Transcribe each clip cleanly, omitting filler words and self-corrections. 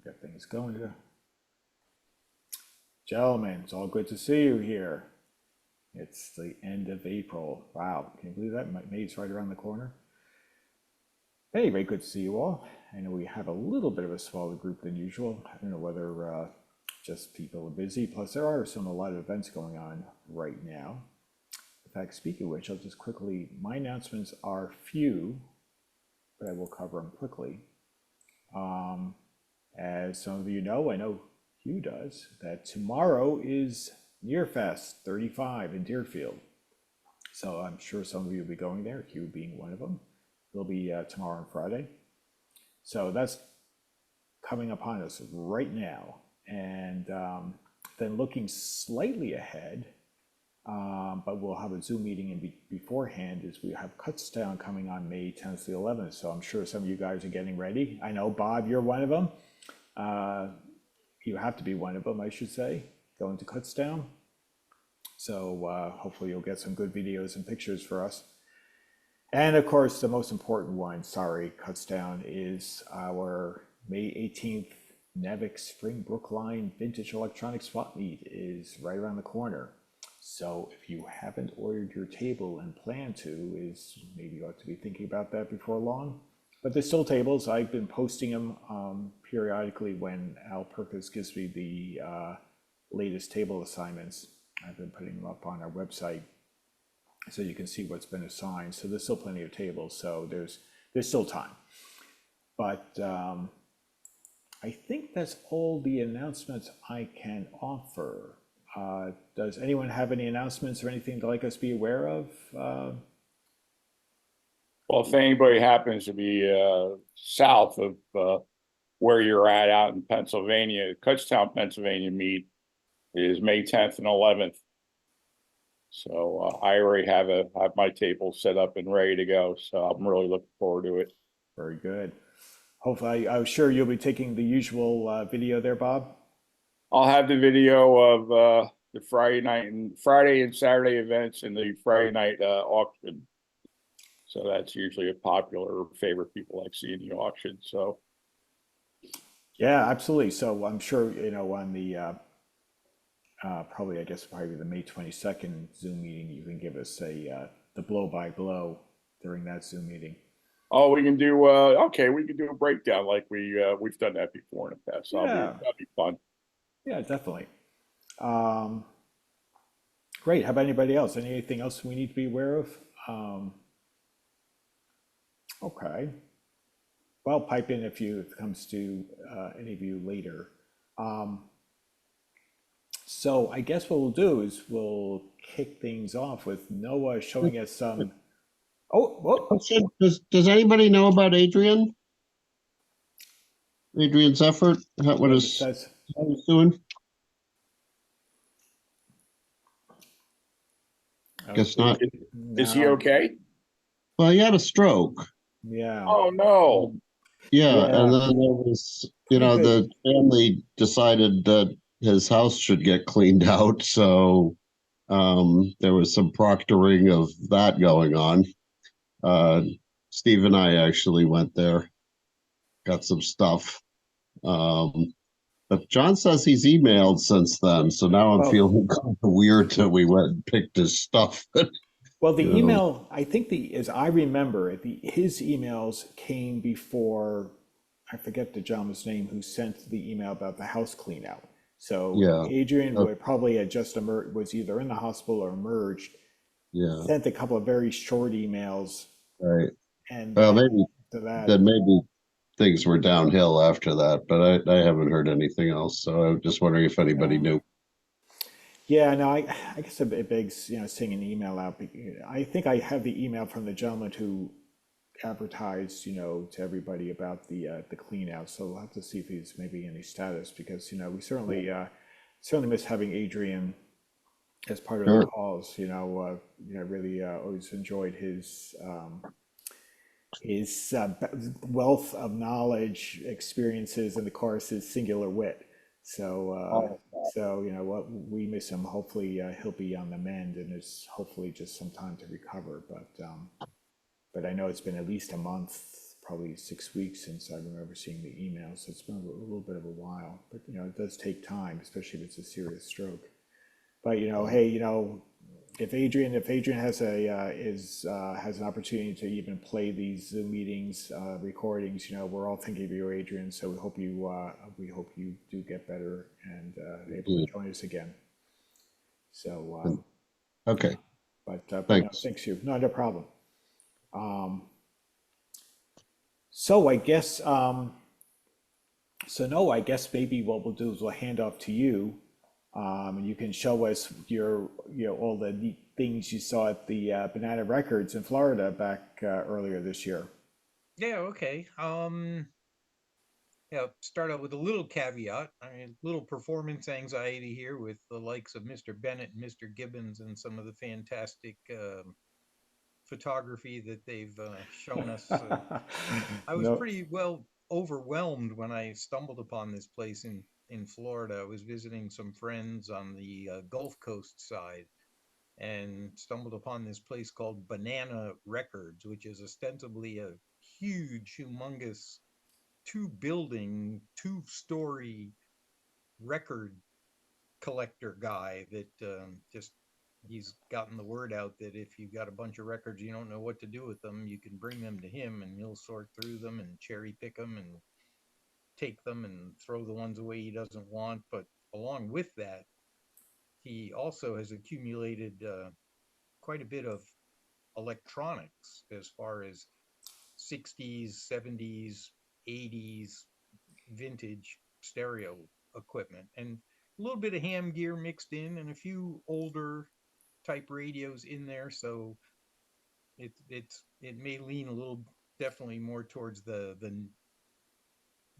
Get things going here. Gentlemen, it's all good to see you here. It's the end of April. Wow, can you believe that? May's right around the corner. Hey, very good to see you all. I know we have a little bit of a smaller group than usual. I don't know whether just people are busy. Plus, there are a lot of events going on right now. In fact, speaking of which, I'll just quickly, my announcements are few, but I will cover them quickly. As some of you know, I know Hugh does, that tomorrow is Nearfest 35 in Deerfield. So I'm sure some of you will be going there, Hugh being one of them. It'll be tomorrow and Friday. So that's coming upon us right now. And then looking slightly ahead, but we'll have a Zoom meeting beforehand, is we have Kutztown coming on May 10th to the 11th. So I'm sure some of you guys are getting ready. I know, Bob, you're one of them. You have to be one of them, I should say, going to Kutztown. So hopefully you'll get some good videos and pictures for us. And of course, the most important one, Kutztown, is our May 18th Nevik Spring Brookline Vintage Electronics Swap Meet is right around the corner. So if you haven't ordered your table and plan to, maybe you ought to be thinking about that before long. But there's still tables. I've been posting them periodically when Al Perkins gives me the latest table assignments. I've been putting them up on our website so you can see what's been assigned. So there's still plenty of tables, so there's still time. But I think that's all the announcements I can offer. Does anyone have any announcements or anything they'd like us to be aware of? Well, if anybody happens to be south of where you're at out in Pennsylvania, Kutztown, Pennsylvania meet is May 10th and 11th. So I already have my table set up and ready to go. So I'm really looking forward to it. Very good. Hopefully, I'm sure you'll be taking the usual video there, Bob. I'll have the video of the Friday and Saturday events and the Friday night auction. So that's usually a popular favorite people like seeing the auction. So yeah, absolutely. So I'm sure on the probably the May 22nd Zoom meeting, you can give us the blow by blow during that Zoom meeting. Oh, we can do okay. We can do a breakdown like we've done that before in the past. So Yeah, that'd be fun. Yeah, definitely. Great. How about anybody else? Anything else we need to be aware of? Okay. Well, pipe in if it comes to any of you later. So I guess what we'll do is we'll kick things off with Noah showing us some. Oh, Does anybody know about Adrian's effort? What he's doing? Guess not. Is he okay? Well, he had a stroke. Yeah. Oh no. Yeah, and then there was, the family decided that his house should get cleaned out, so there was some proctoring of that going on. Steve and I actually went there, got some stuff. But John says he's emailed since then, so now I'm feeling kind of weird that we went and picked his stuff. Well, the email, I think as I remember it, his emails came before, I forget the gentleman's name who sent the email about the house clean out. So Adrian would probably had just emerged, was either in the hospital or emerged. Yeah. Sent a couple of very short emails. Right. And well, maybe things were downhill after that, but I haven't heard anything else. So I'm just wondering if anybody knew. Yeah, no, I guess it begs, seeing an email out. I think I have the email from the gentleman who advertised, to everybody about the clean out. So we'll have to see if he's maybe any status, because we certainly miss having Adrian as part of the calls. Really always enjoyed his wealth of knowledge, experiences, and of course his singular wit. So we miss him. Hopefully he'll be on the mend, and it's hopefully just some time to recover. But I know it's been at least a month probably 6 weeks since I remember seeing the email. So it's been a little bit of a while, but it does take time, especially if it's a serious stroke. But hey, if Adrian has has an opportunity to even play these Zoom meetings recordings, we're all thinking of you, Adrian. So we hope you do get better and able to join us again. So, Okay, but no, thanks. thanks you. No, no problem. So I guess no, I guess maybe what we'll do is we'll hand off to you, and you can show us all the neat things you saw at the Banana Records in Florida back earlier this year. Yeah, okay. Yeah, start out with a little caveat. I mean, little performance anxiety here with the likes of Mr. Bennett and Mr. Gibbons and some of the fantastic photography that they've shown us. I was No, pretty well overwhelmed when I stumbled upon this place in Florida. I was visiting some friends on the Gulf Coast side and stumbled upon this place called Banana Records, which is ostensibly a huge, humongous two-story record collector guy that just he's gotten the word out that if you've got a bunch of records you don't know what to do with them, you can bring them to him and he'll sort through them and cherry pick them and take them and throw the ones away he doesn't want. But along with that, he also has accumulated quite a bit of electronics as far as 60s, 70s, 80s vintage stereo equipment and a little bit of ham gear mixed in and a few older type radios in there. So it may lean a little definitely more towards the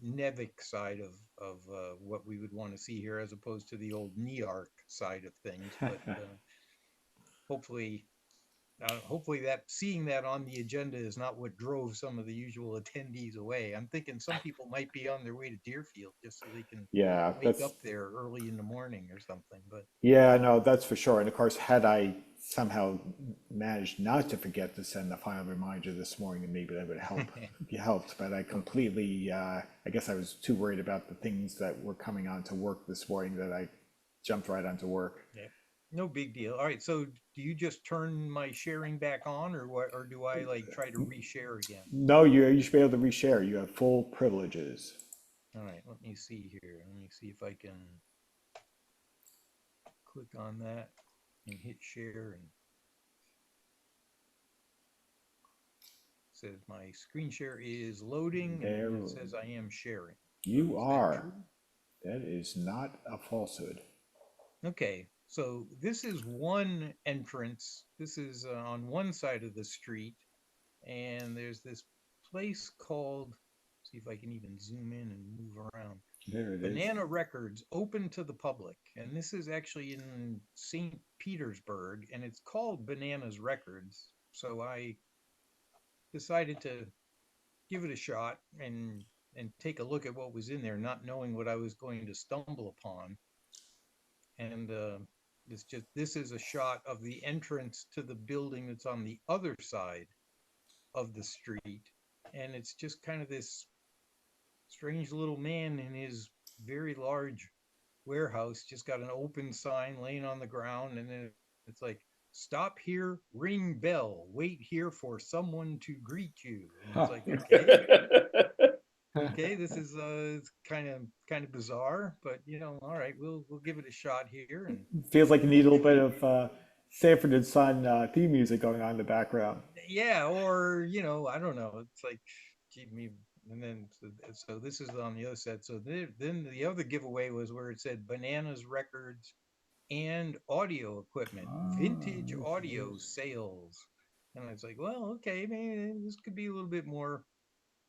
Nevic side of what we would want to see here as opposed to the old Nearc side of things. But hopefully hopefully that seeing that on the agenda is not what drove some of the usual attendees away. I'm thinking some people might be on their way to Deerfield just so they can yeah, wake that's up there early in the morning or something. But yeah, no, that's for sure. And of course, had I somehow managed not to forget to send the final reminder this morning, maybe that would help. Be helped. But I completely, I guess I was too worried about the things that were coming on to work this morning that I jumped right onto work. yeah, no big deal. All right, so do you just turn my sharing back on or what, or do I like try to reshare again? No, you should be able to reshare. You have full privileges. All right, let me see here. Let me see if I can click on that and hit share and says my screen share is loading There and it says I am sharing. you Is that are. true? That is not a falsehood. Okay, so this is one entrance. This is on one side of the street, and there's this place called, see if I can even zoom in and move around. There it is. Banana Records, open to the public. And this is actually in St. Petersburg, and it's called Bananas Records. So I decided to give it a shot and take a look at what was in there, not knowing what I was going to stumble upon. And this is a shot of the entrance to the building that's on the other side of the street, and it's just kind of this strange little man in his very large warehouse, just got an open sign laying on the ground, and then it's like, stop here, ring bell, wait here for someone to greet you. And it's like, okay, this is it's kind of bizarre, but all right, we'll give it a shot here. And Feels like you need a little bit hopefully, of Sanford and Son theme music going on in the background. yeah, or I don't know, it's like keep me. And then so this is on the other side. So then the other giveaway was where it said Bananas Records and audio equipment, vintage audio sales. And I was like, well, okay, maybe this could be a little bit more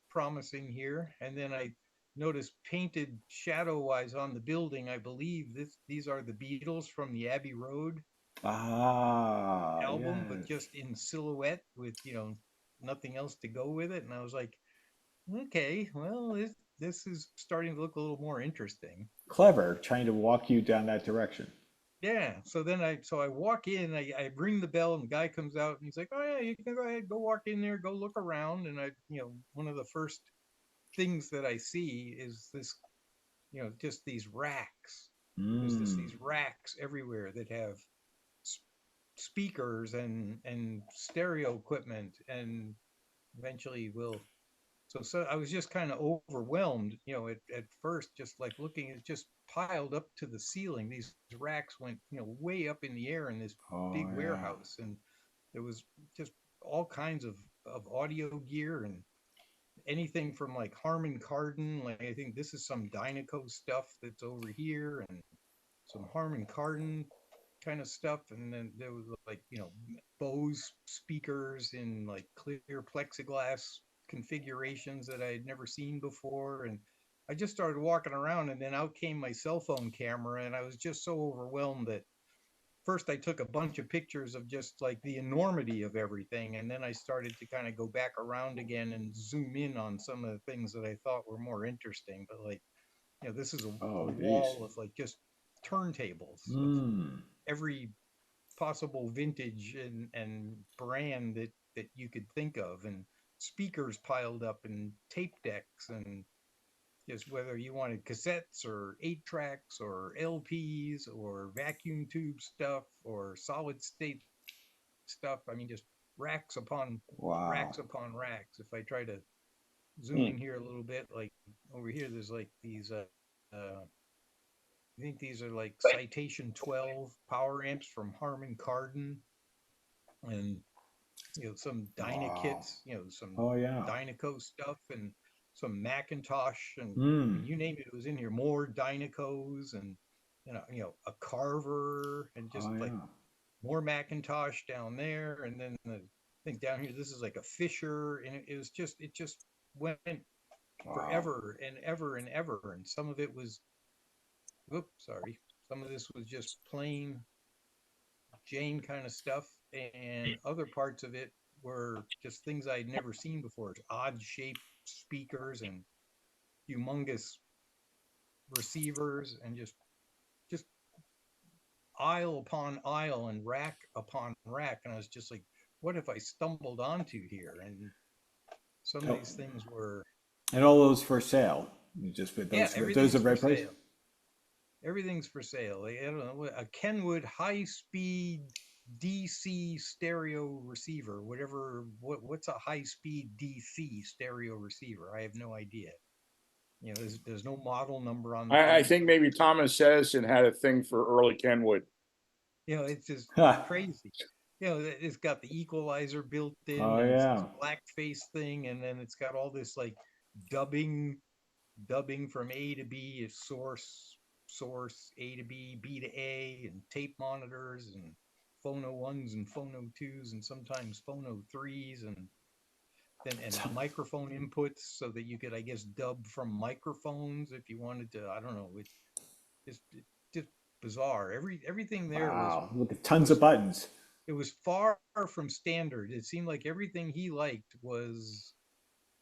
promising here. And then I noticed painted shadow wise on the building, I believe these are the Beatles from the Abbey Road Ah, album, but yes. just in silhouette with nothing else to go with it. And I was like, okay, well, this is starting to look a little more interesting. Clever, trying to walk you down that direction. Yeah. So then I walk in, I ring the bell, and the guy comes out, and he's like, "Oh yeah, you can go ahead, go walk in there, go look around." And one of the first things that I see is this, just these racks. There's Mm. these racks everywhere that have speakers and stereo equipment, and eventually will. So I was just kind of overwhelmed, at first, just like looking, it just piled up to the ceiling. These racks went, way up in the air in this Oh big yeah. warehouse, and there was just all kinds of audio gear, and anything from like Harman Kardon. Like, I think this is some Dynaco stuff that's over here, and some Harman Kardon kind of stuff. And then there was like, Bose speakers in like clear plexiglass configurations that I had never seen before. And I just started walking around, and then out came my cell phone camera, and I was just so overwhelmed that first I took a bunch of pictures of just like the enormity of everything, and then I started to kind of go back around again and zoom in on some of the things that I thought were more interesting. But like, this is a Oh geez. wall of like just turntables of Mm. every possible vintage and brand that you could think of, and speakers piled up, and tape decks, and just whether you wanted cassettes or 8 tracks or LPs or vacuum tube stuff or solid state stuff. I mean, just racks upon Wow. racks upon racks. If I try to zoom Hmm. in here a little bit, like over here, there's like these, I think these are like Citation 12 power amps from Harman Kardon, and some Dyna Wow. kits, some Oh yeah. Dynaco stuff, and some Macintosh, and I mean, Mm. you name it, it was in here. More Dynacos, and a Carver, and just Oh like yeah. more Macintosh down there, and then I think down here this is like a Fisher, and it just went Wow. forever and ever and ever, and some of it was, oops, sorry, some of this was just plain Jane kind of stuff, and other parts of it were just things I'd never seen before. Odd shaped speakers and humongous receivers, and just aisle upon aisle and rack upon rack. And I was just like, what have I stumbled onto here? And some of Oh, these things were, and all those for sale. You just with yeah, those are everything's the for right price. sale. Everything's for sale. Like, I don't know, a Kenwood high speed DC stereo receiver, whatever. What's a high speed DC stereo receiver? I have no idea. There's no model number on the I front. think maybe Thomas Edison had a thing for early Kenwood. It's just Ha. crazy. It's got the equalizer built in, Oh and it's this yeah. blackface thing, and then it's got all this like dubbing from A to B, is source A to B, B to A, and tape monitors, and phono ones and phono twos, and sometimes phono threes, and then and microphone inputs, so that you could, I guess, dub from microphones if you wanted to. I don't know. It's just bizarre. Everything there was Wow. Look at tons of was buttons. it was far from standard. It seemed like everything he liked was,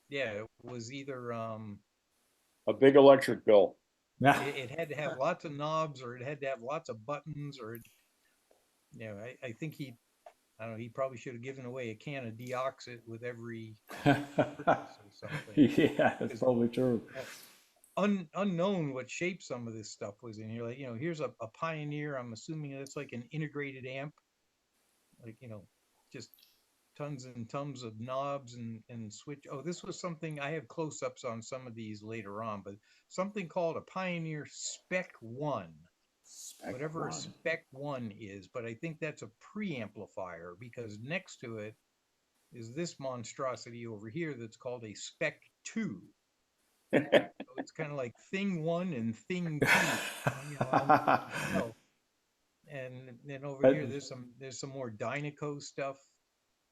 yeah, it was either A big electric bill. Yeah. it had to have lots of knobs, or it had to have lots of buttons, or I think I don't know, he probably should have given away a can of deoxit with every purchase or something, Yeah, that's because probably true. unknown what shape some of this stuff was in here. Like, here's a Pioneer. I'm assuming that's like an integrated amp, like, just tons and tons of knobs and switch. Oh, this was something I have close-ups on some of these later on, but something called a Pioneer Spec 1, Spec whatever a one. Spec 1 is. But I think that's a preamplifier, because next to it is this monstrosity over here that's called a Spec 2. So it's kind of like thing 1 and thing 2, on the shelf. And then over here, But there's some more Dynaco stuff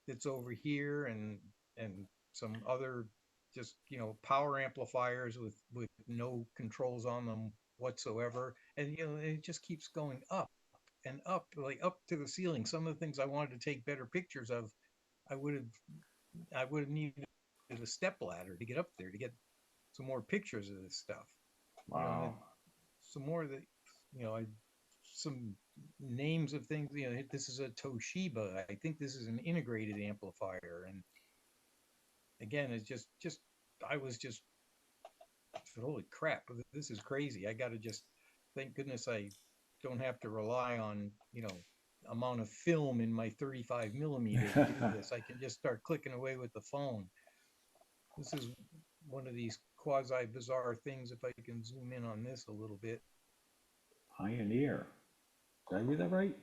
that's over here, and some other just, power amplifiers with no controls on them whatsoever. And it just keeps going up and up, like up to the ceiling. Some of the things I wanted to take better pictures of, I would have I would have needed a step ladder to get up there to get some more pictures of this stuff. And then wow. some more that, I some names of things. You know, this is a Toshiba. I think this is an integrated amplifier. And again, it's just I was just holy crap, this is crazy. I got to just thank goodness I don't have to rely on, you know, amount of film in my 35 millimeter to do this. I can just start clicking away with the phone. This is one of these quasi bizarre things. If I can zoom in on this a little bit, Pioneer. Did I read that right?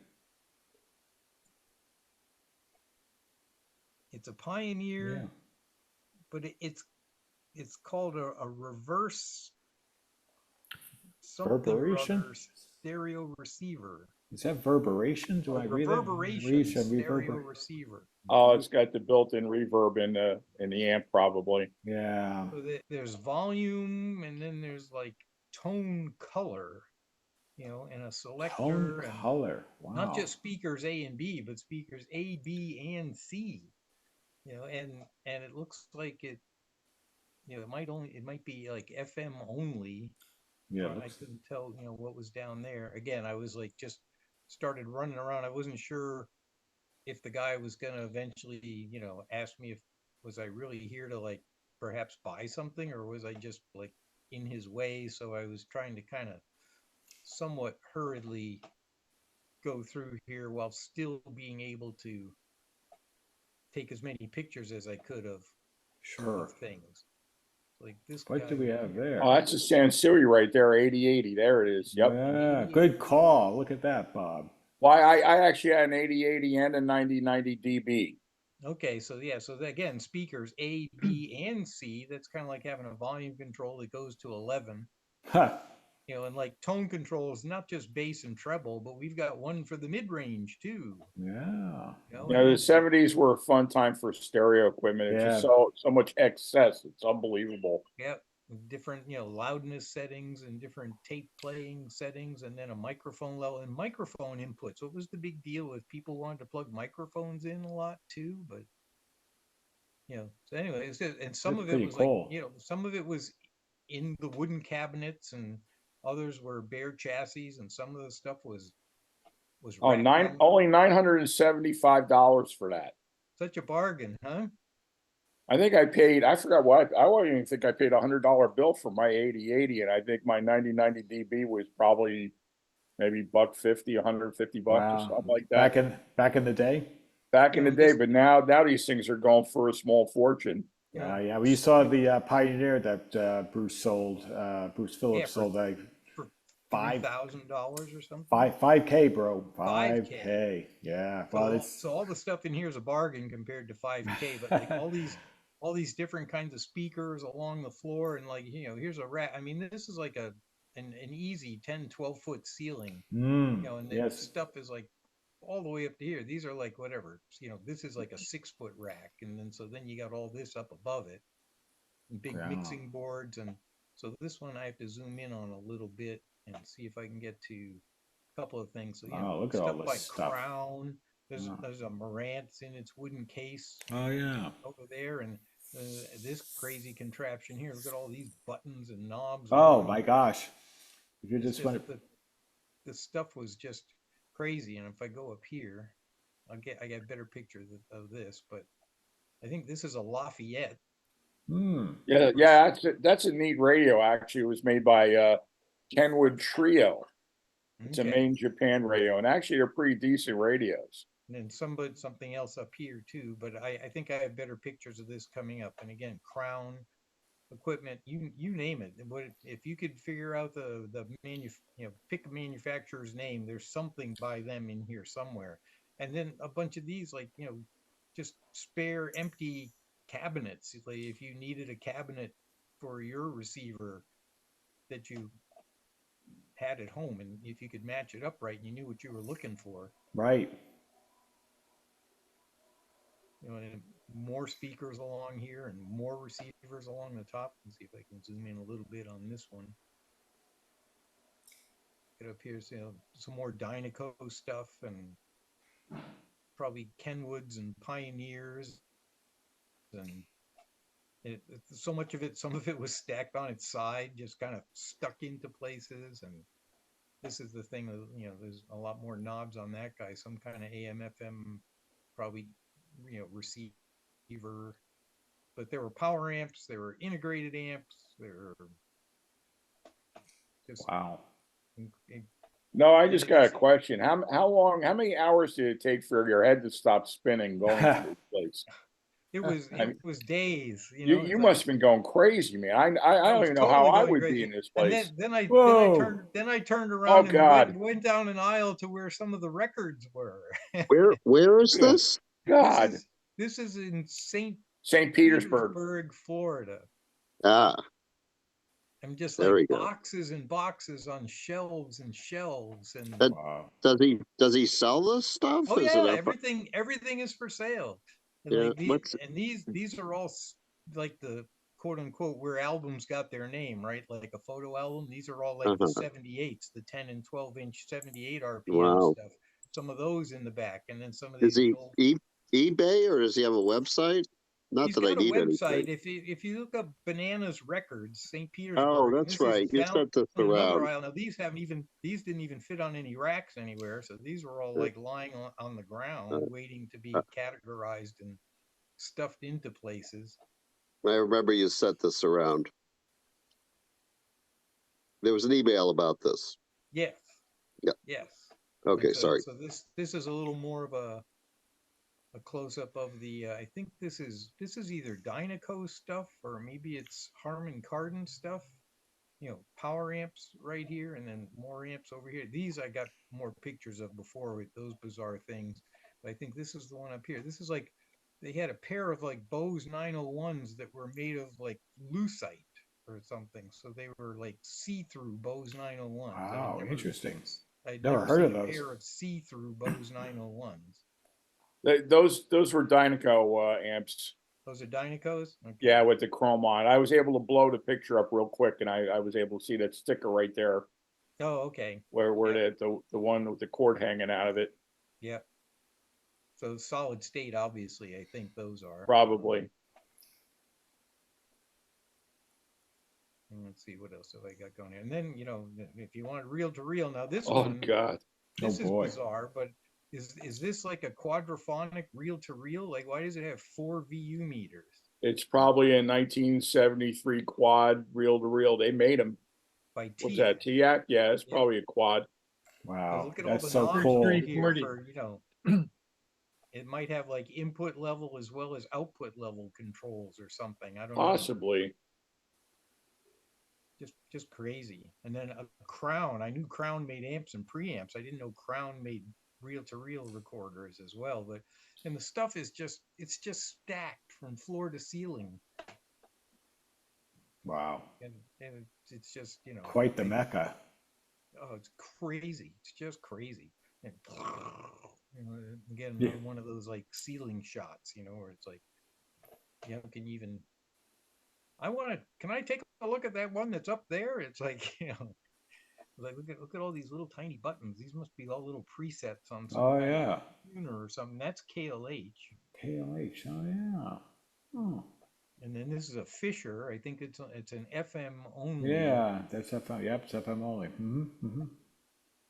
it's a Yeah. Pioneer, but it's called a reverse something or Verberation? other stereo receiver. Is that verberation? Do A I read that? reverberation stereo Reverber. receiver. Oh, it's got the built-in reverb in the amp probably. Yeah. So there's volume, and then there's like tone color, you know, and a Tone selector, and color. not Wow. just speakers A and B, but speakers A, B, and C. You know, and it looks like it, you know, it might be like FM only. Yeah, it I looks. couldn't tell, you know, what was down there. Again, I was like just started running around. I wasn't sure if the guy was gonna eventually, you know, ask me if was I really here to like perhaps buy something, or was I just like in his way. So I was trying to kind of somewhat hurriedly go through here while still being able to take as many pictures as I could Sure. of things. Like this What do guy we over have here. Oh, there? that's a Sansui right there, 8080. There it is. Yep. An Yeah, 88 good call. Look at that, Bob. Why I actually had an 8080 and a 9090 DB. Okay, so yeah, so again, speakers A, B, and C. That's kind of like having a volume control that goes to 11. Huh. You know, and like tone control is not just bass and treble, but we've got one for the mid range too. Yeah. You know, You and know, the then 70s were a fun time for stereo equipment. It's just Yeah. so much excess. It's unbelievable. yeah, different, you know, loudness settings and different tape playing settings, and then a microphone level and microphone inputs. What was the big deal with people wanted to plug microphones in a lot too? But you know, so anyway, and some That's of it pretty was like, cool. you know, some of it was in the wooden cabinets, and others were bare chassis, and some of the stuff was Oh, rack mount. only $975 for that. Such a bargain, huh? I think I paid, I forgot what, I don't even think I paid $100 bill for my 8080, and I think my 9090 DB was probably maybe $150, $150 or Wow. something like that Back in the day. back You in the know, day. this, But now these things are going for a small fortune. you know, Yeah. Well, you saw the Pioneer that Bruce sold. Bruce yeah, Phillips sold like for five, $3,000 or something. 5K, bro. 5K. 5K. Yeah. Well, So it's. so all the stuff in here is a bargain compared to 5K, but like all these different kinds of speakers along the floor, and like, you know, here's a rack. I mean, this is like an easy 10-12 foot ceiling, you know, and the Yes. stuff is like all the way up to here. These are like whatever, you know, this is like a 6 foot rack, and then so then you got all this up above it, and big Yeah. mixing boards. And so this one I have to zoom in on a little bit and see if I can get to a couple of things. So, you know, Oh, look at all stuff this by stuff. Crown. Yeah. There's a Marantz in its wooden case Oh, yeah. over there, and this crazy contraption here. Look at all these buttons and knobs Oh, along my here. gosh. If you It's just just went. the stuff was just crazy. And if I go up here, I get better picture of this, but I think this is a Lafayette. Yeah, yeah, that's a neat radio. Actually, it was made by Kenwood Trio. It's a Okay. main Japan radio, and actually they're pretty decent radios. And then something else up here too, but I think I have better pictures of this coming up. And again, Crown equipment, you name it. What if you could figure out you know, pick a manufacturer's name, there's something by them in here somewhere. And then a bunch of these, like, you know, just spare empty cabinets. Like if you needed a cabinet for your receiver that you had at home, and if you could match it up right and you knew what you were looking for, Right. you know, and more speakers along here and more receivers along the top. Let's see if I can zoom in a little bit on this one. It appears, you know, some more Dynaco stuff, and probably Kenwoods and Pioneers, and so much of it, some of it was stacked on its side, just kind of stuck into places. And this is the thing that, there's a lot more knobs on that guy, some kind of AM, FM, probably, receiver. But there were power amps, there were integrated amps, there were just, Wow. No, I and just it got a just, question. How many hours did it take for your head to stop spinning going to this place? it was, I mean, it was days, you it's like, must have been going crazy, man. I I don't was even know how totally I going would be in crazy. this And place. Whoa. then I turned Oh around and God, went down an aisle to where some of the records were. Where is good this? This God. is this is in St. St. Petersburg. Petersburg, Florida. Ah, I'm just there like we go. boxes and boxes on shelves and shelves and That, Wow. does he sell this stuff? oh Is it yeah, up? everything is for sale. And Yeah. like these are all like the quote unquote where albums got their name, right? Like a photo album. These are all like the Uh-huh. 78s, the 10 and 12-inch 78 RPM Wow. stuff. Some of those in the back, and then some of Is these he real. eBay or does he have a website? Not He's that I got a need website. anything. If you look up Bananas Records, St. Oh, Petersburg, and that's this is right. You down sent this on another around. aisle. Now these didn't even fit on any racks anywhere, so these were all Uh, like lying on the ground, uh, waiting to uh, be categorized and stuffed into places. I remember you sent this around. There was an email about this. Yes, Yeah. yes. Okay, So sorry. so this is a little more of a close up of the. I think this is either Dynaco stuff or maybe it's Harman Kardon stuff. Power amps right here and then more amps over here. These I got more pictures of before with those bizarre things. But I think this is the one up here. This is like they had a pair of like Bose 901s that were made of like lucite or something. So they were like see-through Bose 901s. Wow. Interesting. I'd Never never heard seen of a those. pair of see-through Bose 901s. Those were Dynaco amps. Those are Dynacos? Yeah, Okay. with the chrome on. I was able to blow the picture up real quick, and I was able to see that sticker right there, Oh, okay. where Yeah. the one with the cord hanging out of it. Yeah. So solid state, obviously, I think those are. Probably. And let's see what else have I got going here. And then, if you want reel to reel, now this Oh one, God. Oh this is boy. bizarre, but is this like a quadraphonic reel to reel? Like, why does it have 4 VU meters It's probably a 1973 quad reel to reel. They made them. by What's TIAC? that? TIAC? Yeah, it's Yep. probably a quad. Because Wow. look at all That's the so knobs cool. right here for, it might have like input level as well as output level controls or something. I don't know. Possibly. Just crazy. And then a Crown. I knew Crown made amps and preamps. I didn't know Crown made reel-to-reel recorders as well. But and the stuff is it's just stacked from floor to ceiling. Wow. And it's just Quite the mecca. oh, it's crazy. It's just crazy. And again, Yeah. another one of those like ceiling shots, where it's like, can you even? Can I take a look at that one that's up there? It's like, like look at all these little tiny buttons. These must be all little presets on some Oh kind of yeah. tuner or something. That's KLH. KLH. Oh yeah. Oh. And then this is a Fisher. I think it's an FM only. Yeah. That's FM. Yep. It's FM only. Mm-hmm.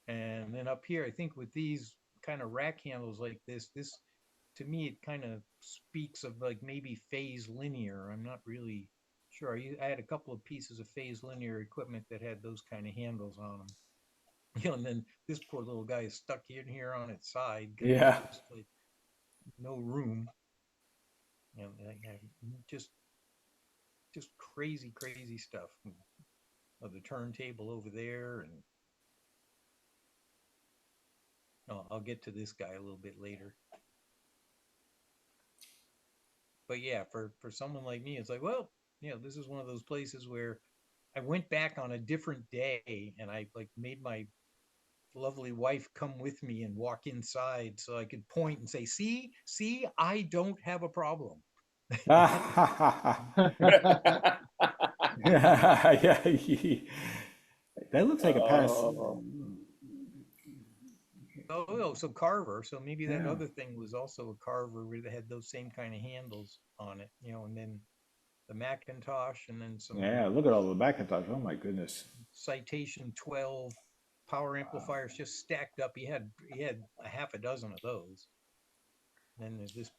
And then up here, I think with these kind of rack handles like this to me it kind of speaks of like maybe phase linear. I'm not really sure. I had a couple of pieces of phase linear equipment that had those kind of handles on them. And then this poor little guy is stuck in here on its side because Yeah. there's just like no room. Just crazy stuff. The turntable over there, and I'll get to this guy a little bit later. But yeah, for someone like me, it's like, well, this is one of those places where I went back on a different day and I like made my lovely wife come with me and walk inside so I could point and say, see, I don't have a problem. Yeah. That looks like a pass. Oh, Oh, so Carver. So maybe that Yeah. other thing was also a Carver where they had those same kind of handles on it, and then the Macintosh and then some Yeah. Look at all the Macintosh. Oh my goodness. Citation 12 power amplifiers just stacked up. He had a half a dozen of those. Then there's this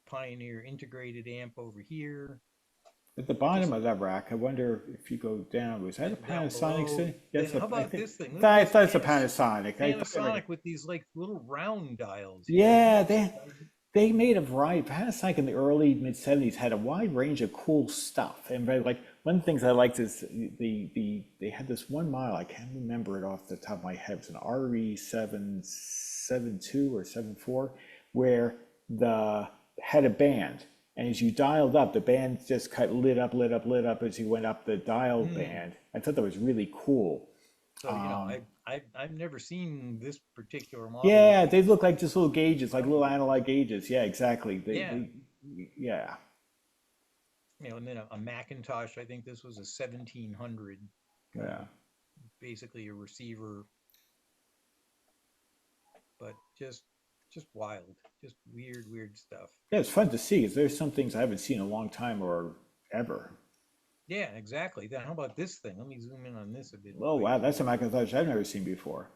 Pioneer integrated amp over here. At the bottom of that rack, I wonder if you go down, was that a And down Panasonic below, thing? then Yes, how I about think this thing? Look that, at this that's a Panasonic. Panasonic with these like little round dials here. Yeah, they made a variety. Panasonic in the early mid '70s had a wide range of cool stuff, and like one of the things I liked is they had this one model. I can't remember it off the top of my head. It was an RE772 or 74, where the had a band, and as you dialed up, the band just lit up as you went up the dial band. I thought that was really cool. So I've never seen this particular model. Yeah, they look like just little gauges, like little analog gauges. Yeah, exactly. Yeah. And then a Macintosh. I think this was a 1700. Yeah. Basically a receiver, but just wild, just weird stuff. Yeah, it's fun to see because there's some things I haven't seen in a long time or ever. Yeah, exactly. Then how about this thing? Let me zoom in on this a bit. Oh wow, that's a Macintosh I've never seen before.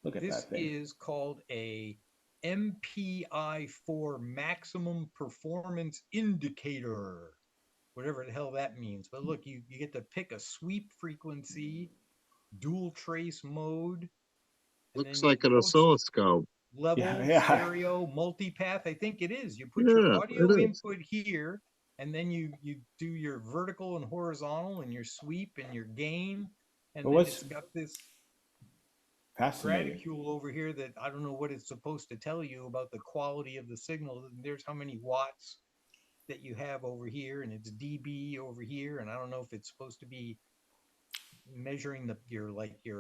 Look at that thing. This is called a MPI-4 Maximum Performance Indicator, whatever the hell that means. But look, you get to pick a sweep frequency, dual trace mode. Looks like an oscilloscope. Level, Yeah. stereo, multipath. I think it is. You put Yeah, your audio it is. input here, and then you do your vertical and horizontal and your sweep and your gain. And Well, then what's it's got this fascinating? graticule over here that I don't know what it's supposed to tell you about the quality of the signal. There's how many watts that you have over here, and it's dB over here, and I don't know if it's supposed to be measuring your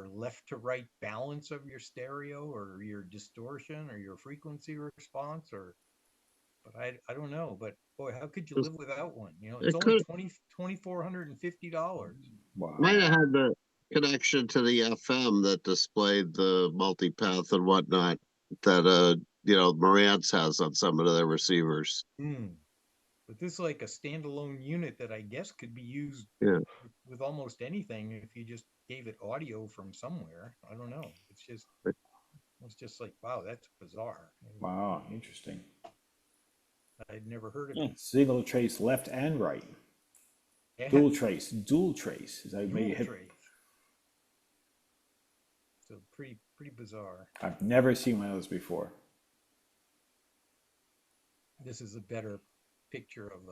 left to right balance of your stereo or your distortion or your frequency response, but I don't know. But boy, how could you live without one? It's It only could $2,450. might have Wow. had the connection to the FM that displayed the multipath and whatnot that Marantz has on some of their receivers. But this is like a standalone unit that I guess could be used Yeah. with almost anything if you just gave it audio from somewhere. I don't know. It's just like, wow, that's bizarre. Wow, interesting. I'd never heard of it. Single trace left and right. Yeah. Dual trace. Is that Dual trace. So pretty bizarre. I've never seen one of those before. This is a better picture of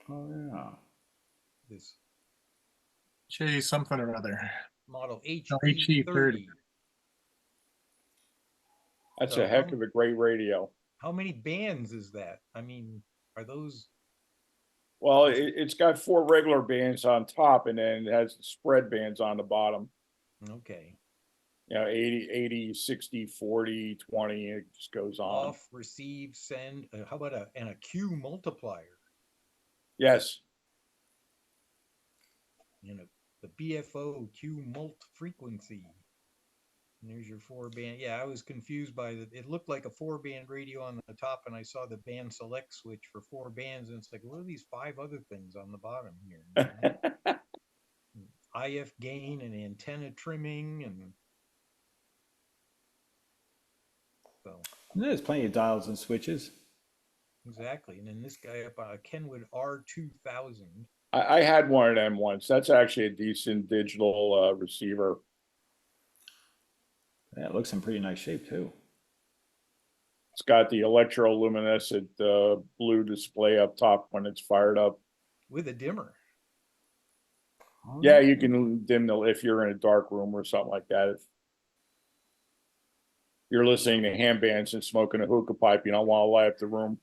Oh yeah. this J something or other. model HE30. HE30. That's So a heck of a great radio. How many bands is that? I mean, are those? Well, it's got 4 regular bands on top, and then it has spread bands on the bottom. Okay. 80, 60, 40, 20, it just goes on. Off, receive, send. How about a Q multiplier? Yes. The BFO Q mult frequency. And there's your 4-band. Yeah, I was confused by that. It looked like a 4-band radio on the top, and I saw the band select switch for 4 bands, and it's like, what are these 5 other things on the bottom here? IF gain and antenna trimming, and so There's plenty of dials and switches. exactly. And then this guy up on a Kenwood R2000. I had one of them once. That's actually a decent digital receiver. Yeah, it looks in pretty nice shape too. It's got the electroluminescent blue display up top when it's fired up. With a dimmer. Yeah, you can dim if you're in a dark room or something like that. If you're listening to ham bands and smoking a hookah pipe, you don't want to light up the room.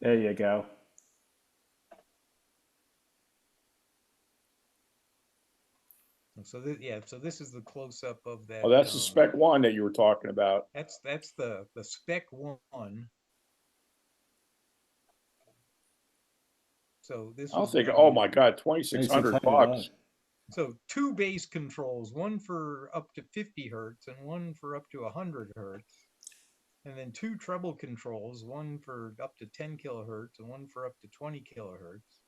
There you go. So this is the close up of that. Oh, that's the Spec 1 that you were talking about. That's the Spec 1. So this I was was thinking, oh my God, $2,600. So 2 bass controls, one for up to 50 hertz and one for up to 100 hertz. And then 2 treble controls, one for up to 10 kilohertz and one for up to 20 kilohertz.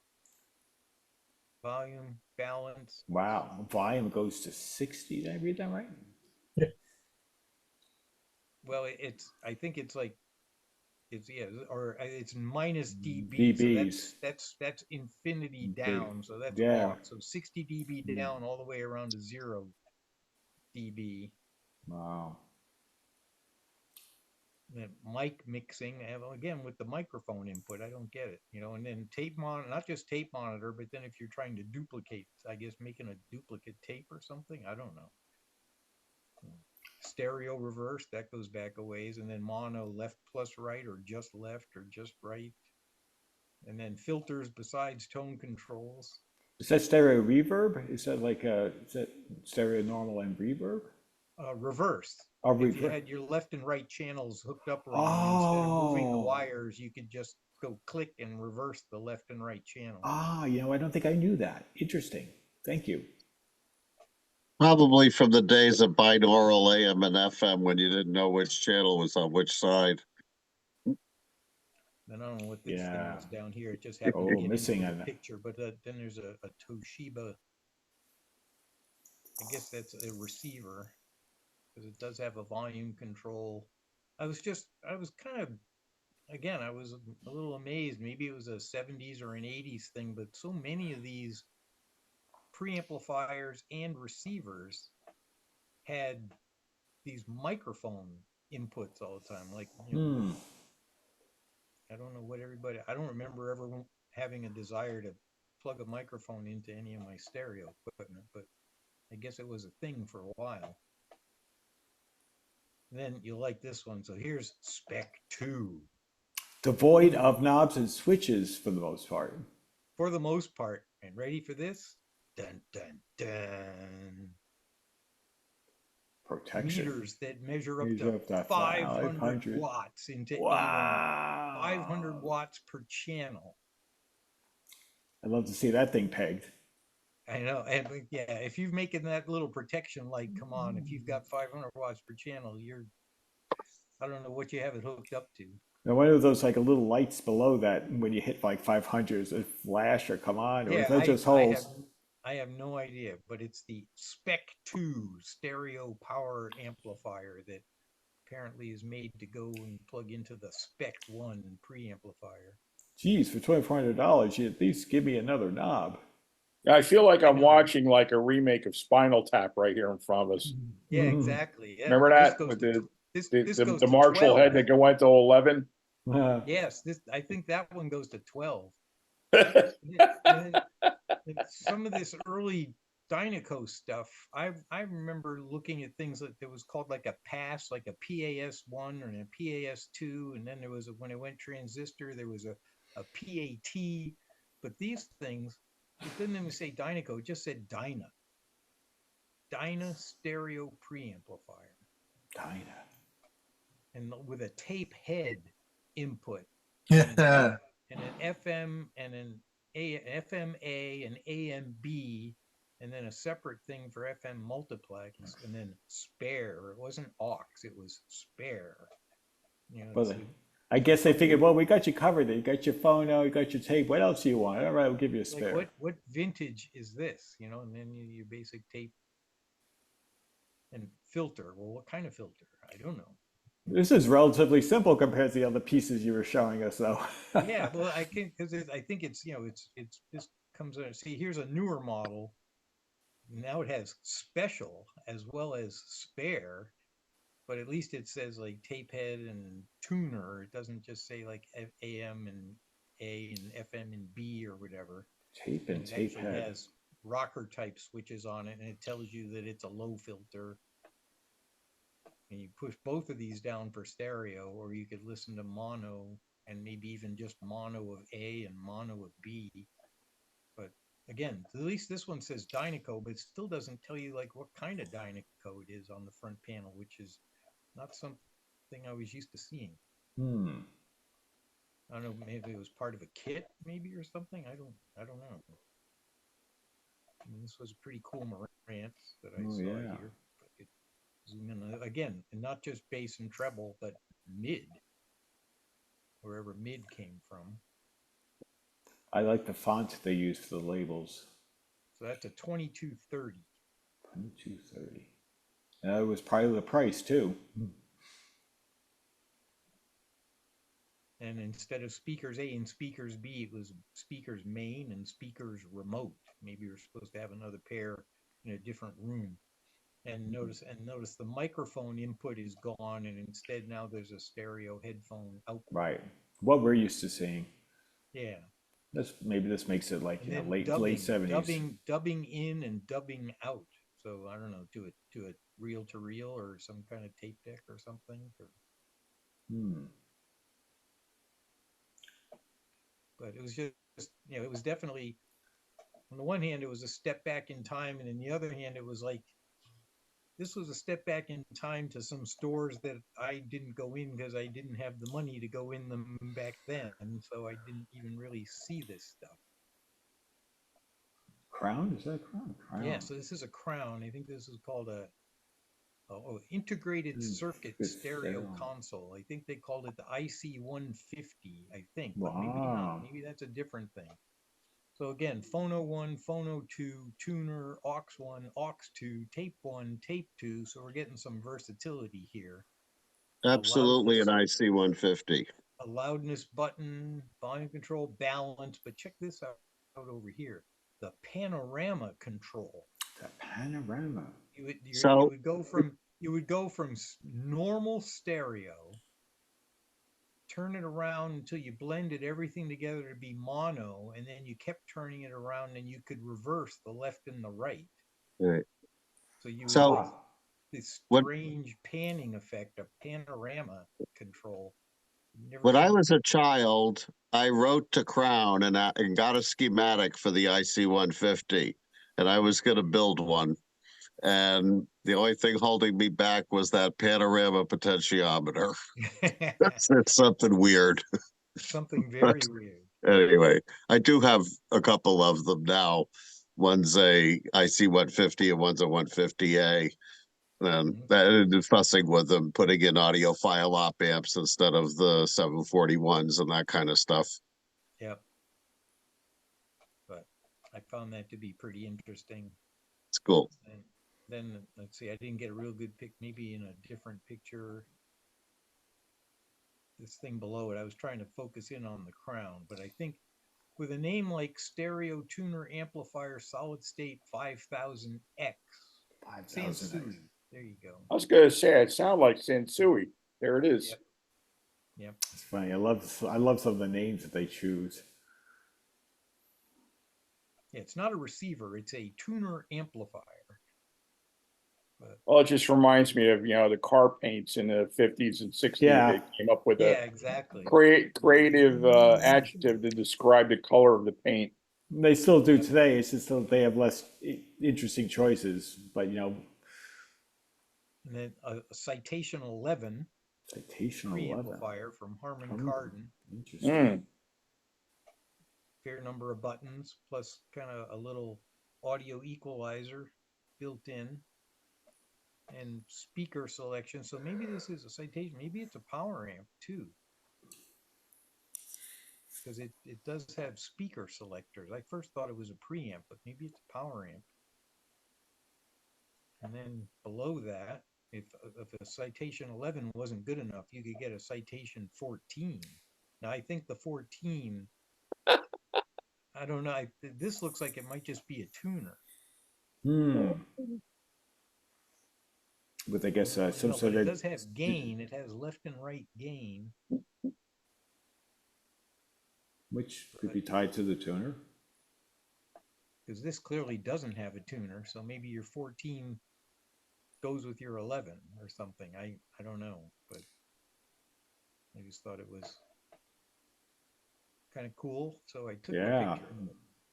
volume, balance. Wow, volume goes to 60. Did I read that right? Well, I think it's like, or it's minus dB. So dBs. that's infinity Big. down. So that's Yeah. off. So 60 dB down all the way around to 0 dB. Wow. And mic mixing, and again with the microphone input, I don't get it, and then tape monitor, not just tape monitor, but then if you're trying to duplicate, I guess making a duplicate tape or something, I don't know. Stereo reverse, that goes back a ways, and then mono left plus right, or just left or just right, and then filters besides tone controls. Is that stereo reverb? Is that like is that stereo normal and reverb? Reverse. Oh, If you reverb. had your left and right channels hooked up wrong, instead of moving the Oh. wires, you could just go click and reverse the left and right channel. Ah, I don't think I knew that. Interesting. Thank you. Probably from the days of binaural AM and FM when you didn't know which channel was on which side. And I don't know what this thing Yeah. was down here. It just happened Oh, to get missing into the an. picture. But then there's a Toshiba. I guess that's a receiver, because it does have a volume control. I was kind of, again, I was a little amazed. Maybe it was a 70s or an 80s thing, but so many of these preamplifiers and receivers had these microphone inputs all the time. Like, I don't know what I don't remember ever having a desire to plug a microphone into any of my stereo equipment, but I guess it was a thing for a while. Then you'll like this one. So here's Spec 2. Devoid of knobs and switches for the most part. For the most part. And ready for this? Dun, dun, dun. Protection. Meters that measure up Measure to up to 500 500. watts into Wow. 500 watts per channel. I'd love to see that thing pegged. I know. And yeah, if you're making that little protection light, come on, if you've got 500 watts per channel, I don't know what you have it hooked up to. Now, one of those like a little lights below that when you hit like 500, does it flash or come on, or is that just holes? I have no idea, but it's the Spec 2 stereo power amplifier that apparently is made to go and plug into the Spec 1 preamplifier. Geez, for $2,400, you at least give me another knob. I feel like I'm watching like a remake of Spinal Tap right here in front of us. Yeah, exactly. Yeah. Remember that with the Marshall head that went to 11? Yes, I think that one goes to 12. Some of this early Dynaco stuff, I remember looking at things that there was called like a PAS, like a PAS1 or a PAS2, and then there was when it went transistor, there was a PAT. But these things, it didn't even say Dynaco, it just said Dyna stereo preamplifier. Dyna. And with a tape head input. Yeah. And an FM and an FMA and AMB, and then a separate thing for FM multiplex, and then spare. It wasn't aux, it was spare. Well, I guess they figured, well, we got you covered. You got your phono, you got your tape. What else do you want? All right, we'll give you a spare. Like what vintage is this? And then your basic tape and filter. Well, what kind of filter? I don't know. This is relatively simple compared to the other pieces you were showing us, though. Yeah, well, I think it's it's this comes out. See, here's a newer model. Now it has special as well as spare, but at least it says like tape head and tuner. It doesn't just say like AM and A and FM and B or whatever. Tape and tape head. It has rocker type switches on it, and it tells you that it's a low filter. And you push both of these down for stereo, or you could listen to mono and maybe even just mono of A and mono of B. But again, at least this one says Dynaco, but it still doesn't tell you like what kind of Dynaco it is on the front panel, which is not something I was used to seeing. I don't know, maybe it was part of a kit, maybe, or something. I don't know. This was a pretty cool Marantz that I saw here. Zoom in again, and not just bass and treble, but mid, wherever mid came from. I like the font they use for the labels. So that's a 2230. 2230. That was probably the price too. And instead of speakers A and speakers B, it was speakers main and speakers remote. Maybe you're supposed to have another pair in a different room. And notice the microphone input is gone, and instead now there's a stereo headphone output. Right. What we're used to seeing. Yeah. Maybe this makes it like, And you know, then late dubbing, 70s. dubbing in and dubbing out. So I don't know, do it reel to reel or some kind of tape deck or something. But it was just, it was definitely, on the one hand, it was a step back in time, and on the other hand, it was like, this was a step back in time to some stores that I didn't go in because I didn't have the money to go in them back then. So I didn't even really see this stuff. Crown? Is that a Crown? Yeah, so this is a Crown. I think this is called a integrated circuit stereo console. I think they called it the IC150, I think, but maybe not. Wow. Maybe that's a different thing. So again, phono 1, phono 2, tuner, aux 1, aux 2, tape 1, tape 2. So we're getting some versatility here. Absolutely an IC150. A loudness button, volume control, balance. But check this out over here. The panorama control. The panorama. You would go from normal stereo, turn it around until you blended everything together to be mono, and then you kept turning it around and you could reverse the left and the right. Right. So you would So get this strange panning effect, a panorama control. When I was a child, I wrote to Crown and got a schematic for the IC150, and I was going to build one. And the only thing holding me back was that panorama potentiometer. That's something weird. Something very weird. Anyway, I do have a couple of them now. One's a IC150 and one's a 150A. And that fussing with them, putting in audiophile op amps instead of the 741s and that kind of stuff. Yep. But I found that to be pretty interesting. It's cool. And then let's see, I didn't get a real good pic, maybe in a different picture. This thing below it, I was trying to focus in on the Crown, but I think with a name like Stereo Tuner Amplifier Solid State 5000X, 5000X. There you go. I was going to say, it sounded like Sansui. There it is. Yep. It's funny. I love some of the names that they choose. Yeah, it's not a receiver, it's a tuner amplifier. Well, it just reminds me of, the car paints in the 50s and 60s. Yeah. They came up with exactly. creative adjective to describe the color of the paint. They still do today. It's just that they have less interesting choices. But, And then a Citation 11. Citation 11. Amplifier from Harman Kardon. Interesting. Fair number of buttons, plus kind of a little audio equalizer built in. And speaker selection. So maybe this is a Citation. Maybe it's a power amp too. Because it does have speaker selectors. I first thought it was a preamp, but maybe it's a power amp. And then below that, if a Citation 11 wasn't good enough, you could get a Citation 14. Now I think the 14, I don't know. This looks like it might just be a tuner. With, I guess, some sort of... It does have gain. It has left and right gain. Which could be tied to the tuner. Because this clearly doesn't have a tuner, so maybe your 14 goes with your 11 or something. I don't know, but I just thought it was kind of cool, so I took a picture.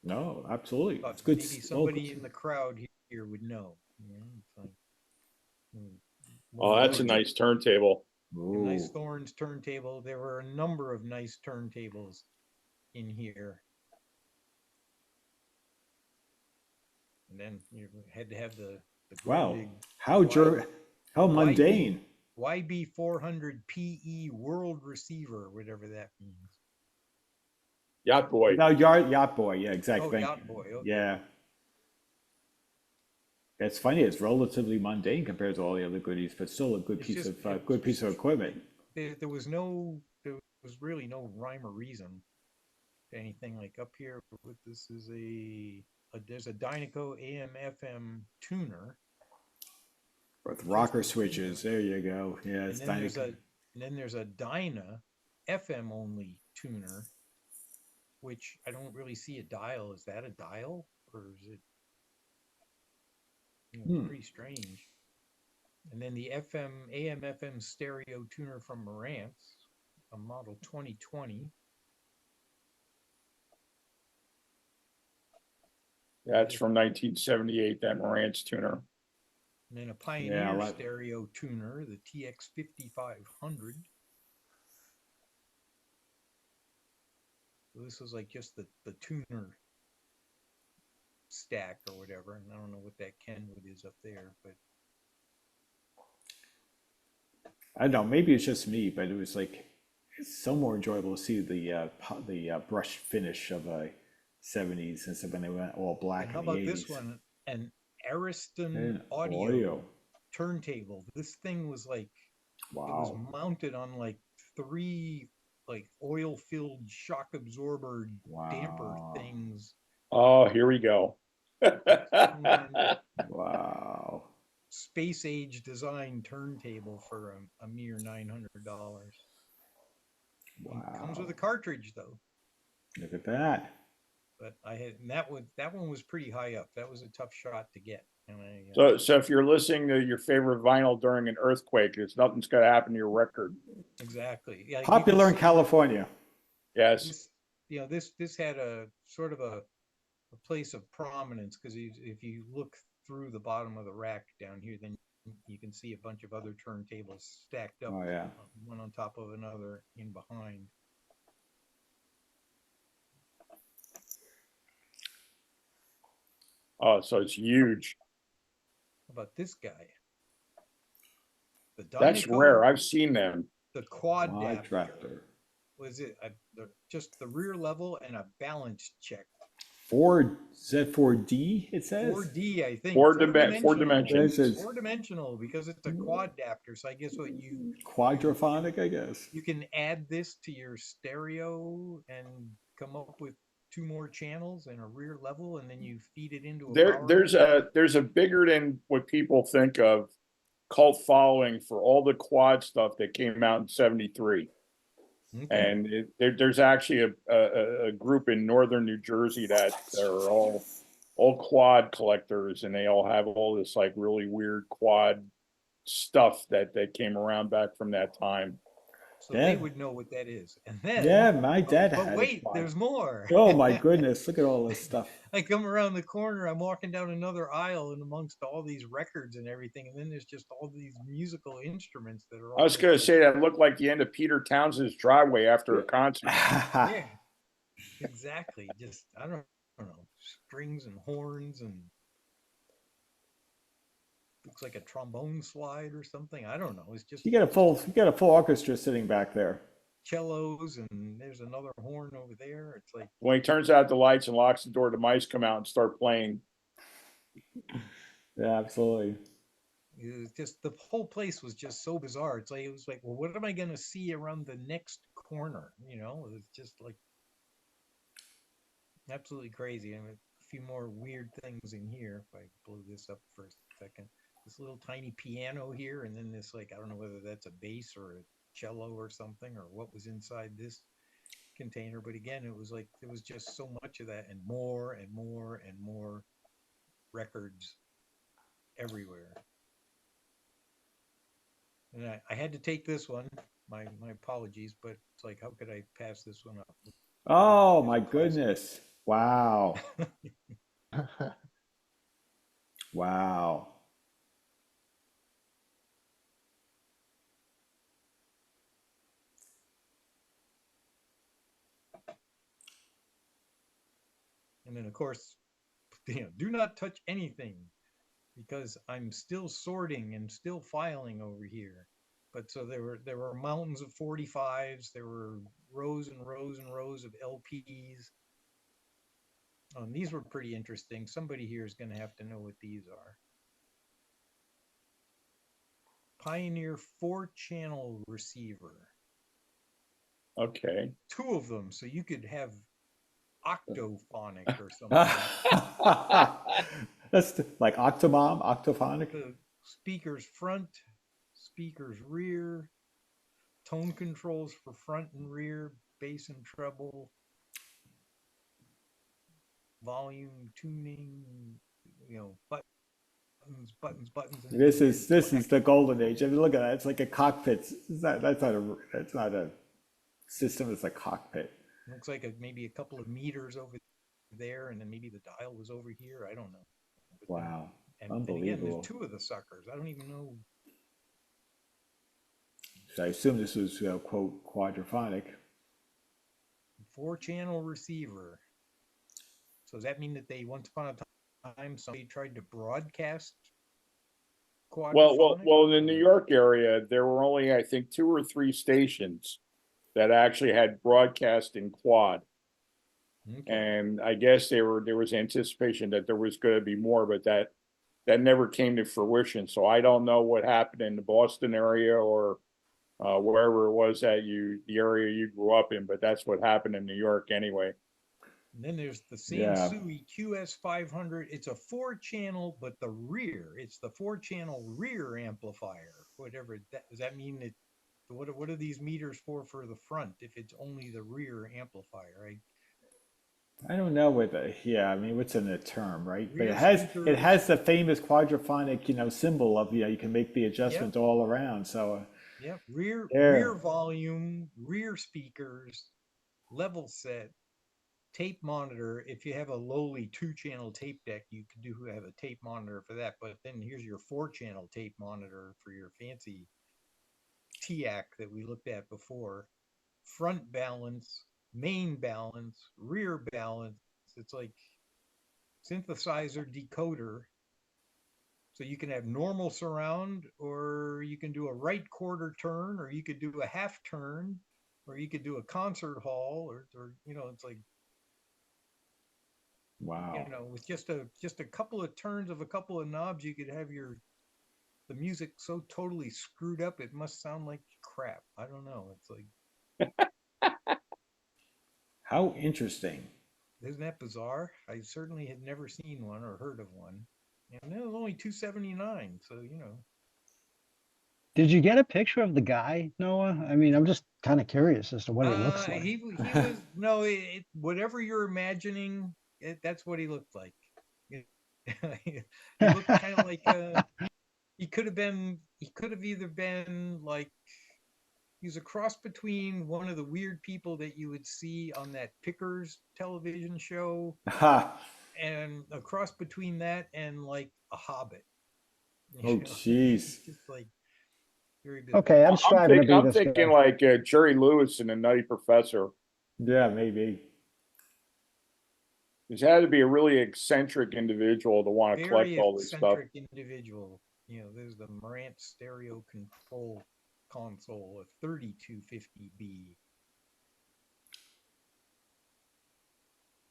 No, absolutely. Thought it's good. Maybe somebody in the crowd here would know. It's like, Oh, that's a nice turntable. A nice Thorns turntable. There were a number of nice turntables in here. And then you had to have the wow, how mundane. YB400 PE World Receiver, whatever that means. Yacht Boy. No, Yacht Boy. Yeah, exactly. Oh, Yacht Boy. Okay. Yeah. It's funny. It's relatively mundane compared to all the other goodies, but still a good It's piece just, of good piece of equipment. there was really no rhyme or reason to anything. Like up here, this is there's a Dynaco AM FM tuner, With just rocker a tuner, switches. There you go. Yeah, and it's then Dynaco. there's a Dyna FM only tuner, which I don't really see a dial. Is that a dial, or is it? You know, it's pretty strange. And then the AM FM stereo tuner from Marantz, a model 2020. That's from 1978, that Marantz tuner. And then a Yeah, Pioneer stereo tuner, the TX 5500. So this was like just the tuner stack or whatever. And I don't know what that Kenwood is up there, but I don't know. Maybe it's just me, but it was like it's so more enjoyable to see the brush finish of a '70s instead when they went all black and in how the about this '80s. one? An Ariston And audio turntable. This thing was like, it was Wow. mounted on like 3 like oil filled shock absorber damper Wow. things. Oh, here we go. And Wow. space age design turntable for a mere $900. Comes with a Wow. cartridge though. Look at that. But and that one was pretty high up. That was a tough shot to get. And So if you're listening to your favorite vinyl during an earthquake, nothing's going to happen to your record. exactly. Yeah, Popular in California. Yes. this, this had a sort of a place of prominence, because if you look through the bottom of the rack down here, then you can see a bunch of other turntables stacked up, Oh yeah. one on top of another in behind. Oh, so it's huge. How about this guy? The That's Dynaco, rare. I've seen them. the quad Quad adapter. tractor. Was it just the rear level and a balance check? Ford Z4D, it says. 4D, I think. Four Four-dimensional. dimensions. This is Four-dimensional, because it's a quad adapter. So I guess what quadraphonic, I guess. you can add this to your stereo and come up with 2 more channels and a rear level, and then you feed it into a There's a bigger than what people think of cult following for all the quad stuff that came out in '73. Okay. And there's actually a group in northern New Jersey that are all quad collectors, and they all have all this like really weird quad stuff that came around back from that time. So Yeah. they would know what that is. And then, Yeah, my dad but had a wait, quad. there's more. Oh my goodness, look at all this stuff. I come around the corner, I'm walking down another aisle, and amongst all these records and everything, and then there's just all these musical instruments that are all I was going to say that looked like the end of Peter Townsend's driveway after a concert. yeah, exactly. Just I don't know, strings and horns, and looks like a trombone slide or something. I don't know. It's just You got a full orchestra sitting back there. cellos, and there's another horn over there. It's like When he turns out the lights and locks the door, the mice come out and start playing. Yeah, absolutely. it was just, the whole place was just so bizarre. It's like, it was like, well, what am I going to see around the next corner? You know, it's just like absolutely crazy. And a few more weird things in here. If I blow this up for a second, this little tiny piano here, and then this, like, I don't know whether that's a bass or a cello or something, or what was inside this container. But again, it was like there was just so much of that, and more and more and more records everywhere. And I had to take this one. My apologies, but it's like, how could I pass this one up? Oh my goodness. Wow. Wow. And then of course, do not touch anything, because I'm still sorting and still filing over here. But so there were mountains of 45s, there were rows and rows and rows of LPs. And these were pretty interesting. Somebody here is going to have to know what these are. Pioneer 4-channel receiver. Okay. 2 of them, so you could have octophonic or something. That's like Octomom, Octophonic. The speakers front, speakers rear, tone controls for front and rear, bass and treble, volume tuning, buttons. And This is the golden age. I mean, look at that. It's like a cockpit. That's not a system. It's a cockpit. Looks like maybe a couple of meters over there, and then maybe the dial was over here. I don't know. But Wow, then unbelievable. again, there's 2 of the suckers. I don't even know. So I assume this was quote quadraphonic. 4-channel receiver. So does that mean that they once upon a time somebody tried to broadcast quadraphonic? Well, in the New York area, there were only, I think, 2 or 3 stations that actually had broadcasting quad. Okay. And I guess there was anticipation that there was going to be more, but that never came to fruition. So I don't know what happened in the Boston area or wherever it was that the area you grew up in, but that's what happened in New York anyway. And then there's the Sansui QS500. It's a 4-channel, but it's the 4-channel rear amplifier. Whatever does that mean? What are these meters for the front if it's only the rear amplifier? I don't know I mean, what's in the term, right? But Rear it has the famous quadraphonic, symbol of, you can make the adjustment all around. So yeah, rear volume, rear speakers, level set, tape monitor. If you have a lowly 2-channel tape deck, you could have a tape monitor for that. But then here's your 4-channel tape monitor for your fancy TIAC that we looked at before. Front balance, main balance, rear balance. It's like synthesizer decoder. So you can have normal surround, or you can do a right quarter turn, or you could do a half turn, or you could do a concert hall, or it's like, wow. with just a couple of turns of a couple of knobs, you could have the music so totally screwed up it must sound like crap. I don't know. It's like, How interesting. isn't that bizarre? I certainly had never seen one or heard of one. And it was only $279, so Did you get a picture of the guy, Noah? I mean, I'm just kind of curious as to what he looks like. He was whatever you're imagining, that's what he looked like. He looked kind of like he could have either been like, he's a cross between one of the weird people that you would see on that Pickers television show, and a cross between that and like a Hobbit. Oh, jeez. Just like very bizarre. Okay, I'm striving to be I'm this thinking guy. like Jerry Lewis and the Nutty Professor. Yeah, maybe. He's had to be a really eccentric individual to want to collect all this stuff. Very eccentric individual. There's the Marantz stereo control console, a 3250B.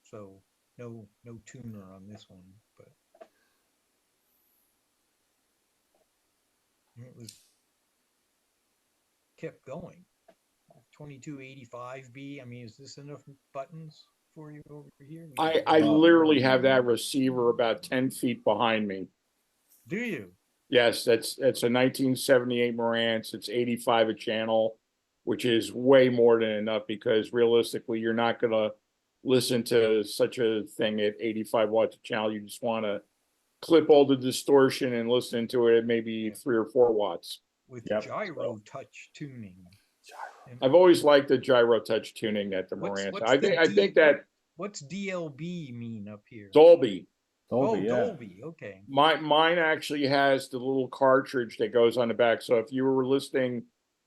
So no tuner on this one, but it was kept going. 2285B. I mean, is this enough buttons for you over here? I literally have that receiver about 10 feet behind me. Do you? Yes, that's a 1978 Marantz. It's 85 a channel, which is way more than enough, because realistically, you're not going to listen to such a thing at 85 watts a channel. You just want to clip all the distortion and listen to it at maybe 3 or 4 watts. With gyro touch tuning. I've always liked the gyro touch tuning that the Marantz. I think that. What's DLB mean up here? Dolby. Dolby. Okay. Mine actually has the little cartridge that goes on the back. So if you were listening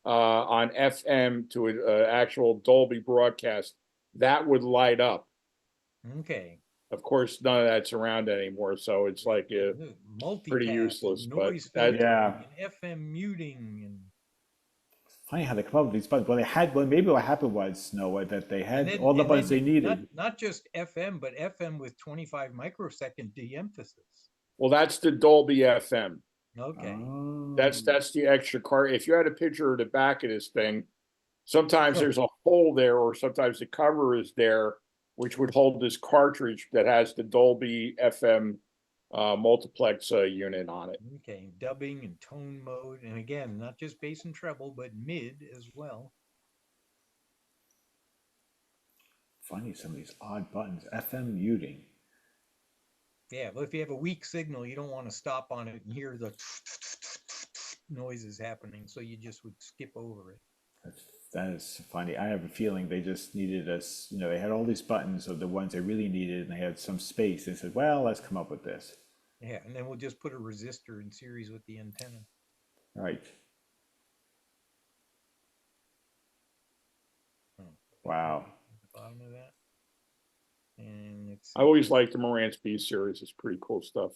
on FM to an actual Dolby broadcast, that would light up. Okay. Of course, none of that's around anymore, so it's like pretty useless. But and FM muting and. Funny how they come up with these buttons. Maybe what happened was, Noah, that they had all the buttons they needed. Not just FM, but FM with 25 microsecond de-emphasis. Well, that's the Dolby FM. Okay. Oh. That's the extra card. If you had a picture of the back of this thing, sometimes Sure. there's a hole there, or sometimes the cover is there, which would hold this cartridge that has the Dolby FM multiplex unit on it. Okay. Dubbing and tone mode. And again, not just bass and treble, but mid as well. Funny, some of these odd buttons. FM muting. Yeah, but if you have a weak signal, you don't want to stop on it and hear the noises happening. So you just would skip over it. That is funny. I have a feeling they just needed us, they had all these buttons of the ones they really needed, and they had some space. They said, well, let's come up with this. Yeah, and then we'll just put a resistor in series with the antenna. Right. Oh, Wow. at the bottom of that. And it's I always liked the Marantz B series. It's pretty cool stuff.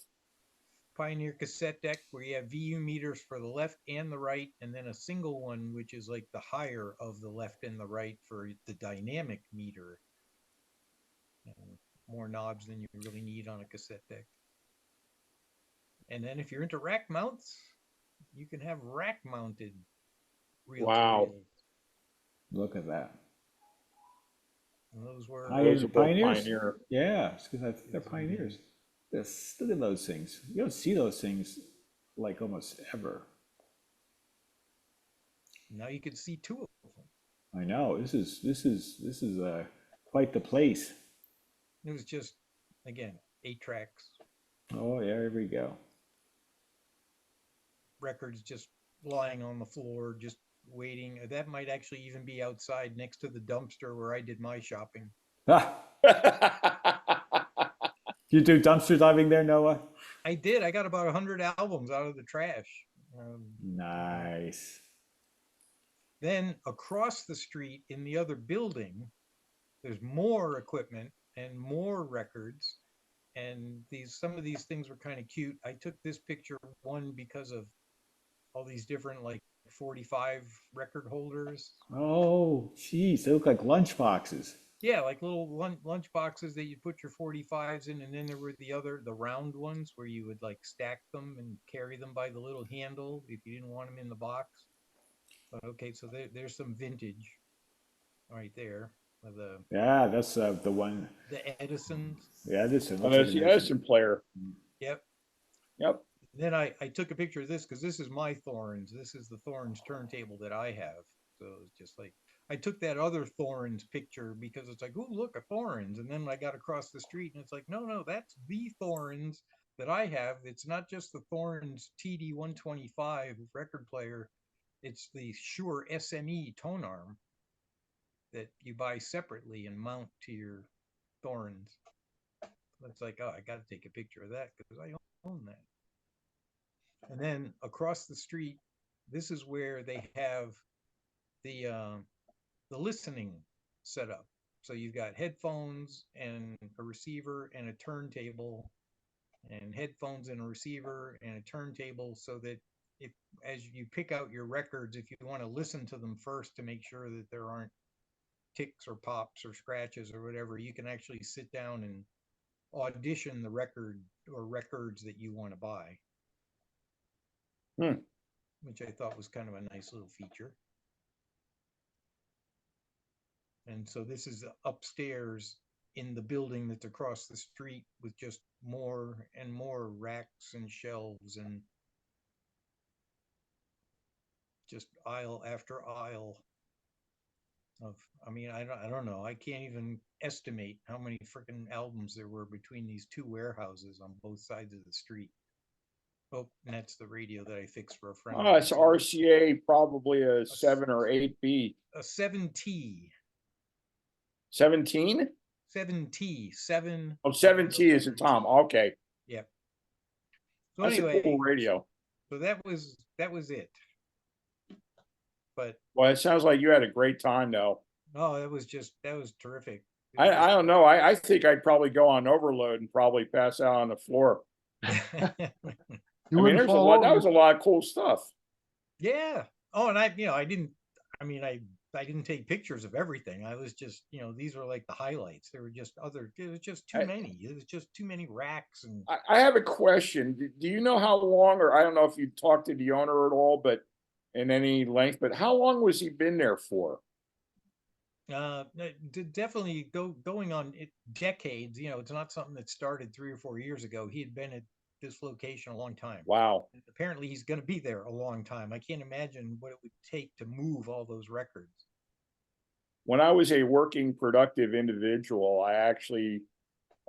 Pioneer cassette deck where you have VU meters for the left and the right, and then a single one, which is like the higher of the left and the right for the dynamic meter. And more knobs than you really need on a cassette deck. And then if you're into rack mounts, you can have rack mounted reel Wow. to reels. Look at that. And those were Those are both Pioneers? Pioneer. Yeah, because I think they're pioneers. Just look at those things. You don't see those things like almost ever. now you can see two of them. I know. This is quite the place. It was just again 8 tracks, Oh yeah, here we go. records just lying on the floor, just waiting. That might actually even be outside next to the dumpster where I did my shopping. Ah, you do dumpster diving there, Noah? I did. I got about 100 albums out of the trash. Nice. Then across the street in the other building, there's more equipment and more records. And some of these things were kind of cute. I took this picture one because of all these different like 45 record holders. Oh, geez, they look like lunch boxes. Yeah, like little lunch boxes that you put your 45s in, and then there were the round ones where you would like stack them and carry them by the little handle if you didn't want them in the box. But okay, so there's some vintage right there. Yeah, that's the one. The Edisons. Yeah, this one. Oh, that's the Edison player. Yep. Yep. Then I took a picture of this because this is my Thorns. This is the Thorns turntable that I have. So it's just like, I took that other Thorns picture because it's like, oh, look, a Thorns. And then I got across the street and it's like, no, that's the Thorns that I have. It's not just the Thorns TD125 record player. It's the Shure SME tone arm that you buy separately and mount to your Thorns. It's like, oh, I got to take a picture of that because I own that. And then across the street, this is where they have the listening set up. So you've got headphones and a receiver and a turntable, and headphones and a receiver and a turntable, so that if as you pick out your records, if you want to listen to them first to make sure that there aren't ticks or pops or scratches or whatever, you can actually sit down and audition the record or records that you want to buy. Which I thought was kind of a nice little feature. And so this is upstairs in the building that's across the street with just more and more racks and shelves and just aisle after aisle of, I mean, I don't know. I can't even estimate how many freaking albums there were between these two warehouses on both sides of the street. Oh, and that's the radio that I fixed for a friend. Oh, it's RCA, probably a 7 or 8B. A 7T. 17? 7T. 7. Oh, 7T is a Tom. Okay. Yep. So That's anyway, a cool radio. so that was it. But Well, it sounds like you had a great time, though. no, that was terrific. I don't know. I think I'd probably go on overload and probably pass out on the floor. You I mean, wouldn't there's a fall lot. That over. was a lot of cool stuff. Yeah. Oh, and I didn't. I mean, I I didn't take pictures of everything. I was just, these were like the highlights. There were just it was just too many. It was just too many racks. And I have a question. Do you know how long, or I don't know if you talked to the owner at all, but in any length, but how long was he been there for? Definitely going on decades. It's not something that started 3 or 4 years ago. He had been at this location a long time. Wow. And apparently he's going to be there a long time. I can't imagine what it would take to move all those records. When I was a working, productive individual, I actually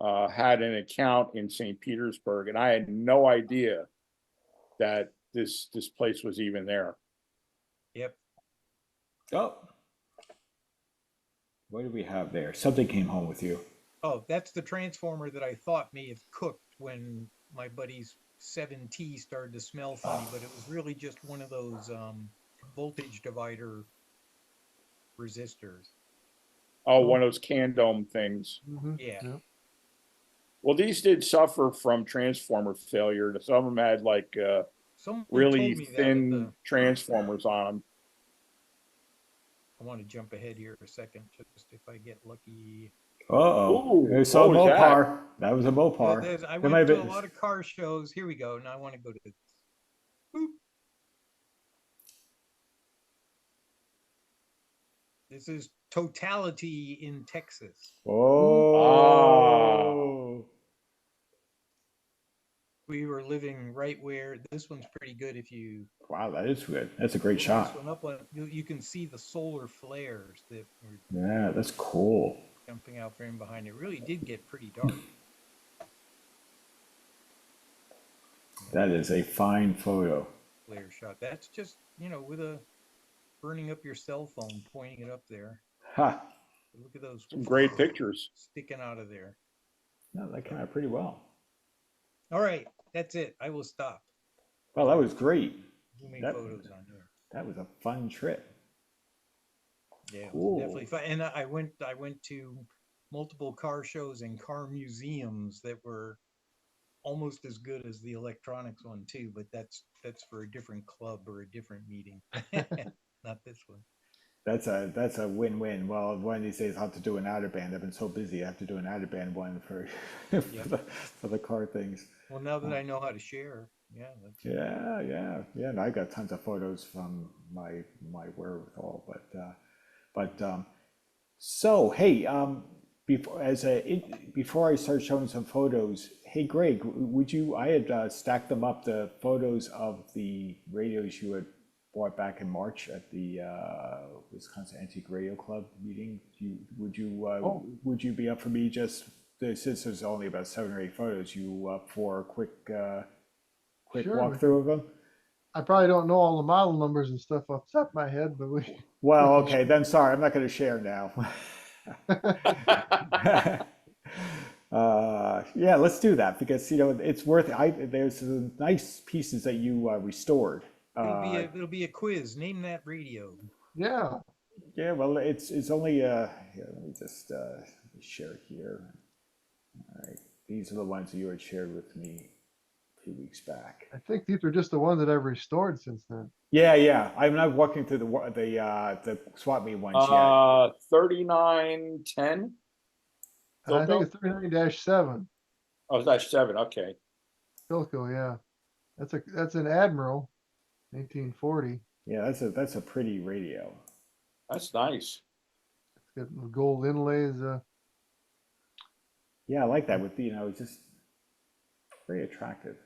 had an account in St. Petersburg, and I had no idea that this place was even there. Yep. Oh, what do we have there? Something came home with you. Oh, that's the transformer that I thought may have cooked when my buddy's 7T started to smell funny, but it was really just one of those voltage divider resistors. Oh, one of those can dome things. Yeah. Well, these did suffer from transformer failure. Some of them had like Someone really told me that thin transformers on them. I want to jump ahead here a second, just if I get lucky. Uh-oh. Ooh, I saw a what was that? Mopar. That was a Mopar. I That might went have to a been- lot of car shows. Here we go. Now I want to go to this. Boop. This is Totality in Texas. Oh. We were living right where this one's pretty good. If you Wow, that is good. That's a great pull shot. this one up, you can see the solar flares that were Yeah, that's cool. jumping out from behind. It really did get pretty dark. That is a fine photo. Flare shot. That's just with a burning up your cell phone, pointing it up there. Ha. Look at those Some great pictures. sticking out of there. No, that came out pretty well. All right, that's it. I will stop. Well, that was great. Zooming That- photos on here. That was a fun trip. Yeah, Cool. definitely fun. And I went to multiple car shows and car museums that were almost as good as the electronics one too, but that's for a different club or a different meeting. Not this one. That's a win-win. Well, one of these days I'll have to do an outer band. I've been so busy. I have to do an outer band one for for the car things. Well, now that I know how to share, yeah. Yeah. And I got tons of photos from my wherewithal, so hey, before I start showing some photos, hey Greg, would you? I had stacked them up, the photos of the radios you had bought back in March at the Wisconsin Antique Radio Club meeting. Would you be up for me just since there's only about 7 or 8 photos? You up for a quick Sure. walkthrough of them? I probably don't know all the model numbers and stuff off the top of my head, but we. Well, okay, then sorry, I'm not going to share now. Yeah, let's do that because it's worth it. There's some nice pieces that you restored. It'll be a quiz. Name that radio. Yeah. Yeah, well, it's only here, let me just share it here. All right, these are the ones that you had shared with me 2 weeks back. I think these are just the ones that I've restored since then. Yeah. I'm not walking through the swap meet ones yet. 3910. I think it's 39-7. Oh, that's 7. Okay. Philco, yeah. That's an Admiral, 1940. Yeah, that's a pretty radio. That's nice. It's got gold inlays. Yeah, I like that with just very attractive.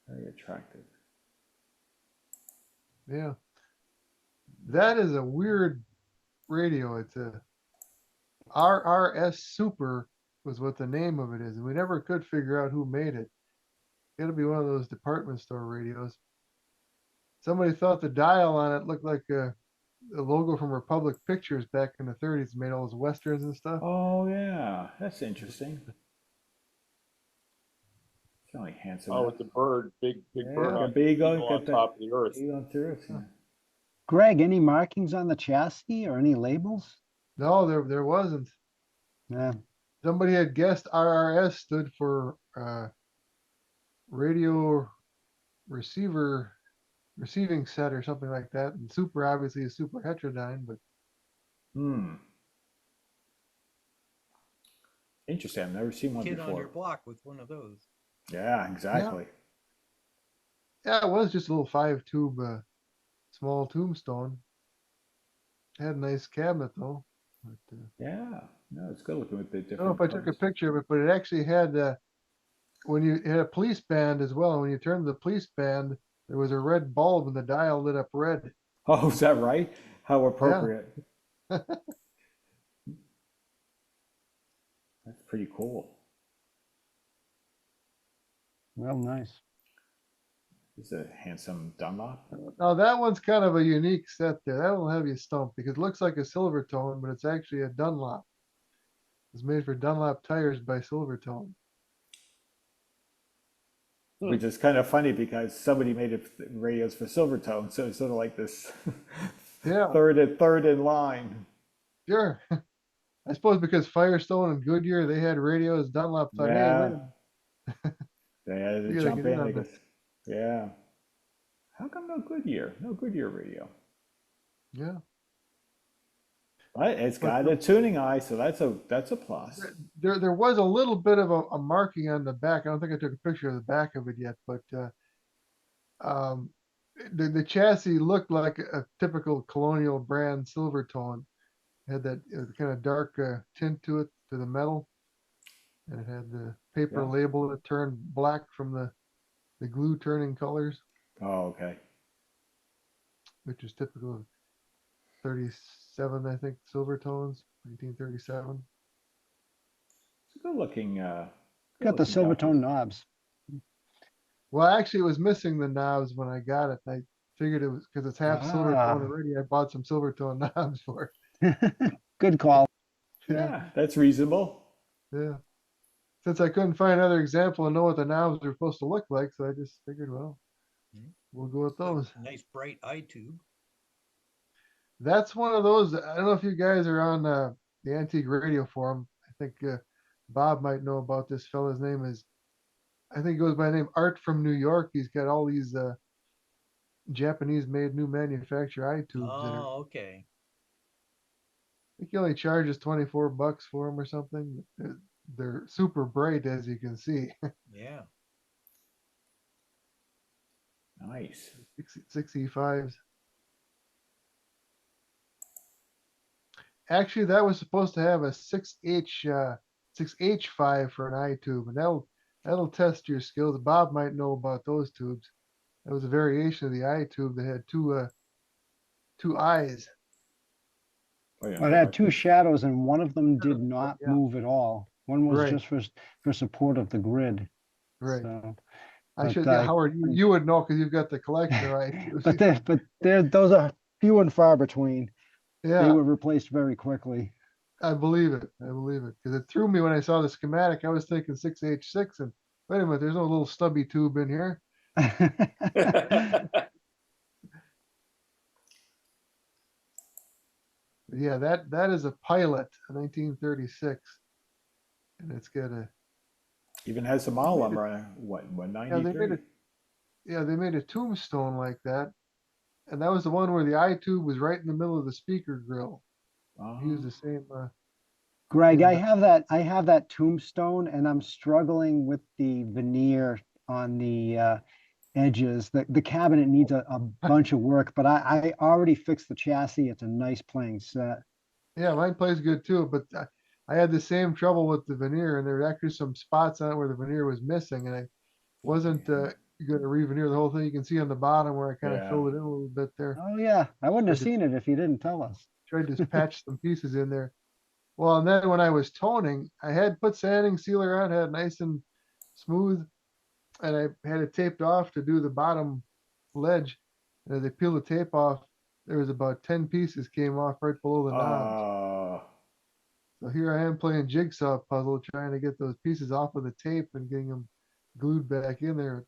Very attractive. Yeah. That is a weird radio. It's a RRS Super was what the name of it is. And we never could figure out who made it. It'll be one of those department store radios. Somebody thought the dial on it looked like a logo from Republic Pictures back in the 30s, made all those westerns and stuff. Oh yeah, that's interesting. It's only handsome. Oh, with the bird, big bird Yeah, on, big eagle on top of the earth. on earth. Yeah. Greg, any markings on the chassis or any labels? No, there wasn't. Yeah. Somebody had guessed RRS stood for radio receiver receiving set or something like that. And super obviously is super heterodyne, but Hmm. Interesting. I've never seen one Kid on your before. block with one of those. Yeah, exactly. yeah, it was just a little 5 tube, small tombstone. Had a nice cabinet though. But, Yeah. No, it's good looking with the I don't know different if I took a colors. picture of it, but it actually had when you had a police band as well. When you turned the police band, there was a red bulb and the dial lit up red. Oh, is that right? How Yeah, appropriate. That's pretty cool. Well, nice. It's a handsome Dunlop. now that one's kind of a unique set there. That will have you stumped because it looks like a Silvertone, but it's actually a Dunlop. It's made for Dunlop tires by Silvertone. Which is kind of funny because somebody made radios for Silvertone, so it's sort of like this Yeah, third in line. sure. I suppose because Firestone and Goodyear they had radios, Dunlop thought, hey, wait a Yeah, minute, they had to we gotta jump get in in, I on guess. this. Yeah. How come no Goodyear? No Goodyear radio. Yeah. But it's But got a tuning eye, so that's a plus. there was a little bit of a marking on the back. I don't think I took a picture of the back of it yet, but um, the chassis looked like a typical Colonial brand Silvertone. It had that kind of dark tint to it, to the metal, and it had the paper Yeah. label that turned black from the glue turning colors, Oh, okay. which is typical of 37, I think, Silvertones, 1937. It's a good looking Got the Silvertone knobs. Well, actually, it was missing the knobs when I got it. I figured it was because it's half Silvertone Ah, already. I bought some Silvertone knobs for good call. it. Yeah, that's reasonable. Yeah. Since I couldn't find another example and know what the knobs are supposed to look like, so I just figured, well, Hmm. we'll go with those. Nice bright eye tube. That's one of those. I don't know if you guys are on the Antique Radio Forum. I think Bob might know about this fella's name is, I think he goes by the name Art from New York. He's got all these Japanese made new manufacturer eye tubes that are, Oh, okay. I think he only charges $24 for them or something. They're super bright, as you can see. Yeah. Nice. 6E5s. Actually, that was supposed to have a 6H5 for an eye tube, and that'll test your skills. Bob might know about those tubes. That was a variation of the eye tube that had two eyes. Oh, yeah. Well, it had two shadows, and one of them did not Yeah. move at all. One was Right. just for support of the grid. Right. So, I but, should, yeah, Howard, you would know because you've got the collection of eye tubes. but those are few and far between. They Yeah, were replaced very quickly. I believe it. I believe it because it threw me when I saw the schematic. I was thinking 6H6, and wait a minute, there's no little stubby tube in here. Yeah, that is a Pilot, a 1936, and it's got a Even has the model made number on it. What, yeah they made 193? it yeah they made a tombstone like that, and that was the one where the eye tube was right in the middle of the speaker grill. He used the same Greg, same I have that tombstone, and I'm struggling with the veneer on the edges. The cabinet needs a bunch of work, but I already fixed the chassis. It's a nice playing set. yeah, mine plays good too, but I had the same trouble with the veneer, and there were actually some spots on it where the veneer was missing, and I wasn't going to re-veneer the whole thing. You can see on the bottom where I kind of Yeah. filled it in a little bit there. Oh yeah, I wouldn't have Tried to- seen it if you didn't tell us. Tried to patch some pieces in there. Well, and then when I was toning, I had put sanding sealer on, had it nice and smooth, and I had it taped off to do the bottom ledge. And as I peeled the tape off, there was about 10 pieces came off right below the knobs. So here I am playing jigsaw puzzle, trying to get those pieces off of the tape and getting them glued back in there.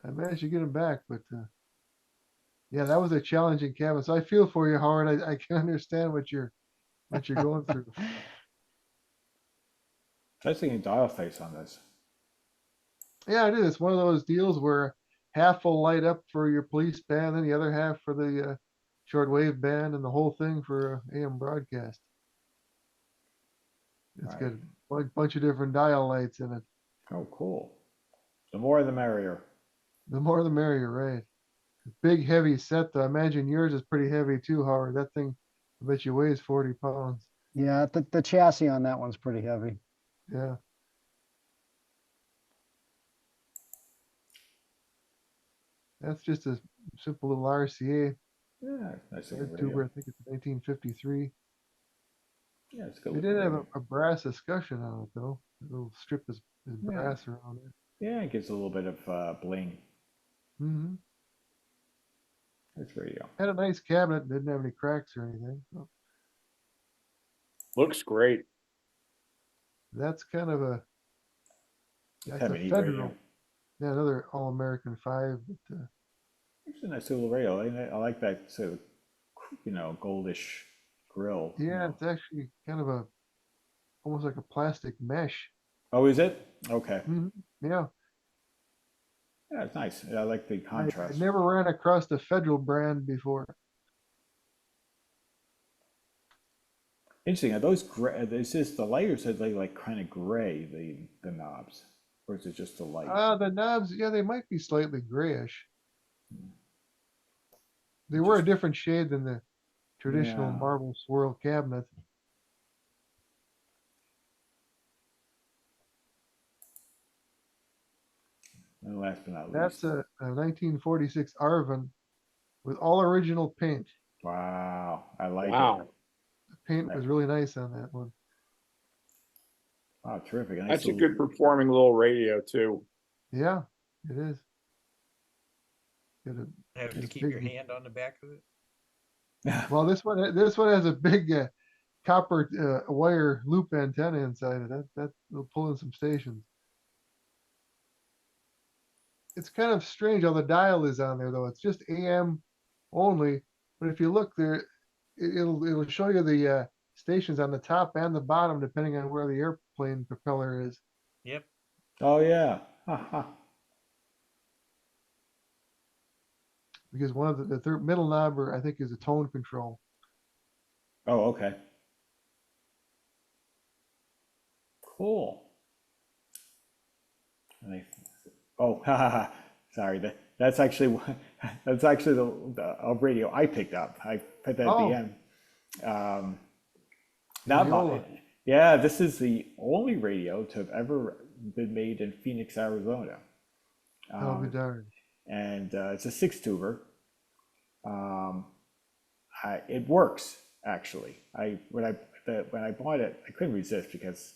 I managed to get them back, but yeah, that was a challenging cabinet. So I feel for you, Howard. I can understand what you're going through. I was thinking dial face on this. Yeah, it is. It's one of those deals where half will light up for your police band, and the other half for the shortwave band, and the whole thing for AM broadcast. It's got Right. a bunch of different dial lights in it. Oh, cool. The more the merrier. The more the merrier, right? Big heavy set though. I imagine yours is pretty heavy too, Howard. That thing, I bet you weighs 40 pounds. Yeah, the chassis on that one's pretty heavy. Yeah. That's just a simple little RCA Yeah, nice little red tuber. radio. I think it's 1953. Yeah, it's a good They looking did have radio. a brass escutcheon on it though. The little strip is brass around it. Yeah, it gives a little bit of bling. Mm-hmm. It's radio. Had a nice cabinet. Didn't have any cracks or anything. So Looks great. that's kind of a, that's Have a an E federal. radio. Yeah, another All-American 5. But, It's a nice little radio. I like that sort of, goldish grill. yeah, it's actually kind of a almost like a plastic mesh. Oh, is it? Okay. Yeah, Yeah, it's nice. I like the I contrast. never ran across the Federal brand before. Interesting. Are those gray? Is this the light, or is it like kind of gray, the knobs? Or is it just the light? The knobs, yeah, they might be slightly grayish. They were a different shade than the traditional Yeah. marble swirl cabinet. And last but not That's least. a 1946 Arvin with all original paint. Wow. I like it. Wow. The paint was really nice on that one. Wow, terrific. Nice That's a little- good performing little radio too. Yeah, it is. Got a- Have to It's keep big. your hand on the back of it. well, this one has a big copper wire loop antenna inside it. That will pull in some stations. It's kind of strange how the dial is on there though. It's just AM only, but if you look there, it'll show you the stations on the top and the bottom depending on where the airplane propeller is. Yep. Oh, yeah. Ha, ha. Because one of the third middle knob, I think, is a tone control. Oh, okay. Cool. And oh, ha, ha, ha. Sorry. That's actually the radio I picked up. I put that at the end. Not Viola. mine. Yeah, this is the only radio to have ever been made in Phoenix, Arizona. I'll be darned. And it's a 6-tuber. It works actually. When I bought it, I couldn't resist because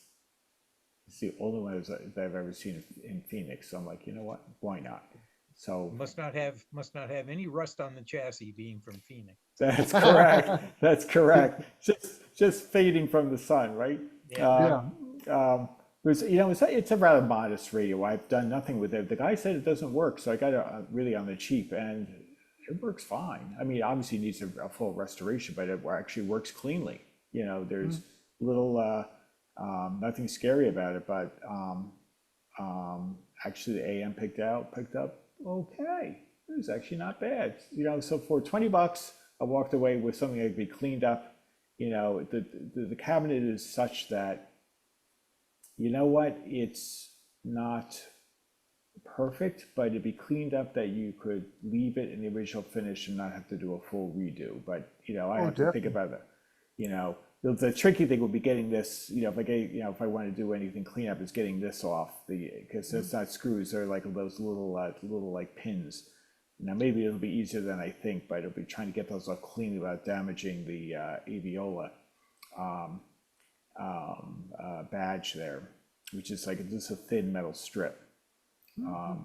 it's the only one that I've ever seen in Phoenix. So I'm like, you know what? Why not? So Must not have any rust on the chassis being from Phoenix. that's correct. That's correct. Just fading from the sun, right? Yeah. It's a rather modest radio. I've done nothing with it. The guy said it doesn't work, so I got it really on the cheap, and it works fine. I mean, obviously it needs a full restoration, but it actually works cleanly. There's little nothing scary about it, but actually the AM picked up okay. It was actually not bad. So for $20, I walked away with something that could be cleaned up. The cabinet is such that, you know what, it's not perfect, but it'd be cleaned up that you could leave it in the original finish and not have to do a full redo. But I have to think about it. The tricky thing would be getting this. If I want to do anything cleanup, is getting this off because it's not screws. They're like those little like pins. Now maybe it'll be easier than I think, but it'll be trying to get those off cleanly without damaging the Aviola badge there, which is like just a thin metal strip. By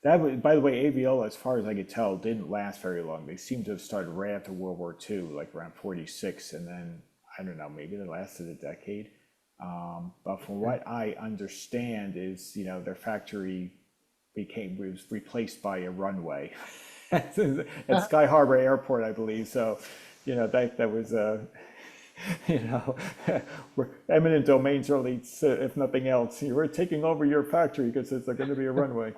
the way, Aviola, as far as I could tell, didn't last very long. They seem to have started right after World War II, like around 46, and then I don't know, maybe they lasted a decade. But from what I understand is, their factory was replaced by a runway at Sky Harbor Airport, I believe. So, that was we're eminent domains, really, if nothing else. We're taking over your factory because it's going to be a runway.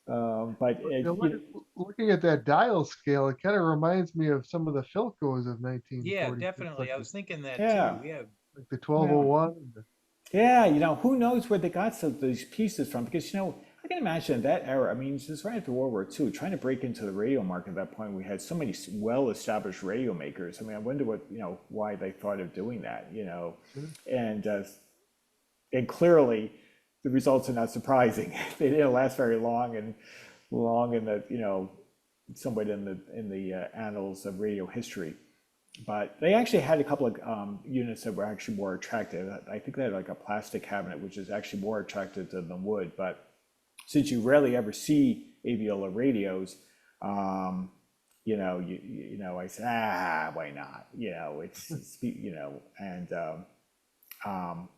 But You know, looking at that dial scale, it kind of reminds me of some of the Philcos of Yeah, 1940, definitely. I was thinking that yeah, too. Yeah. like the 1201. yeah, who knows where they got some of these pieces from? Because, I can imagine in that era, I mean, this is right after World War II, trying to break into the radio market at that point, we had so many well-established radio makers. I mean, I wonder why they thought of doing that, Sure. and clearly the results are not surprising. They didn't last very long and long in the, somewhat in the annals of radio history. But they actually had a couple of units that were actually more attractive. I think they had like a plastic cabinet, which is actually more attractive than wood. But since you rarely ever see aviola radios, I said, why not?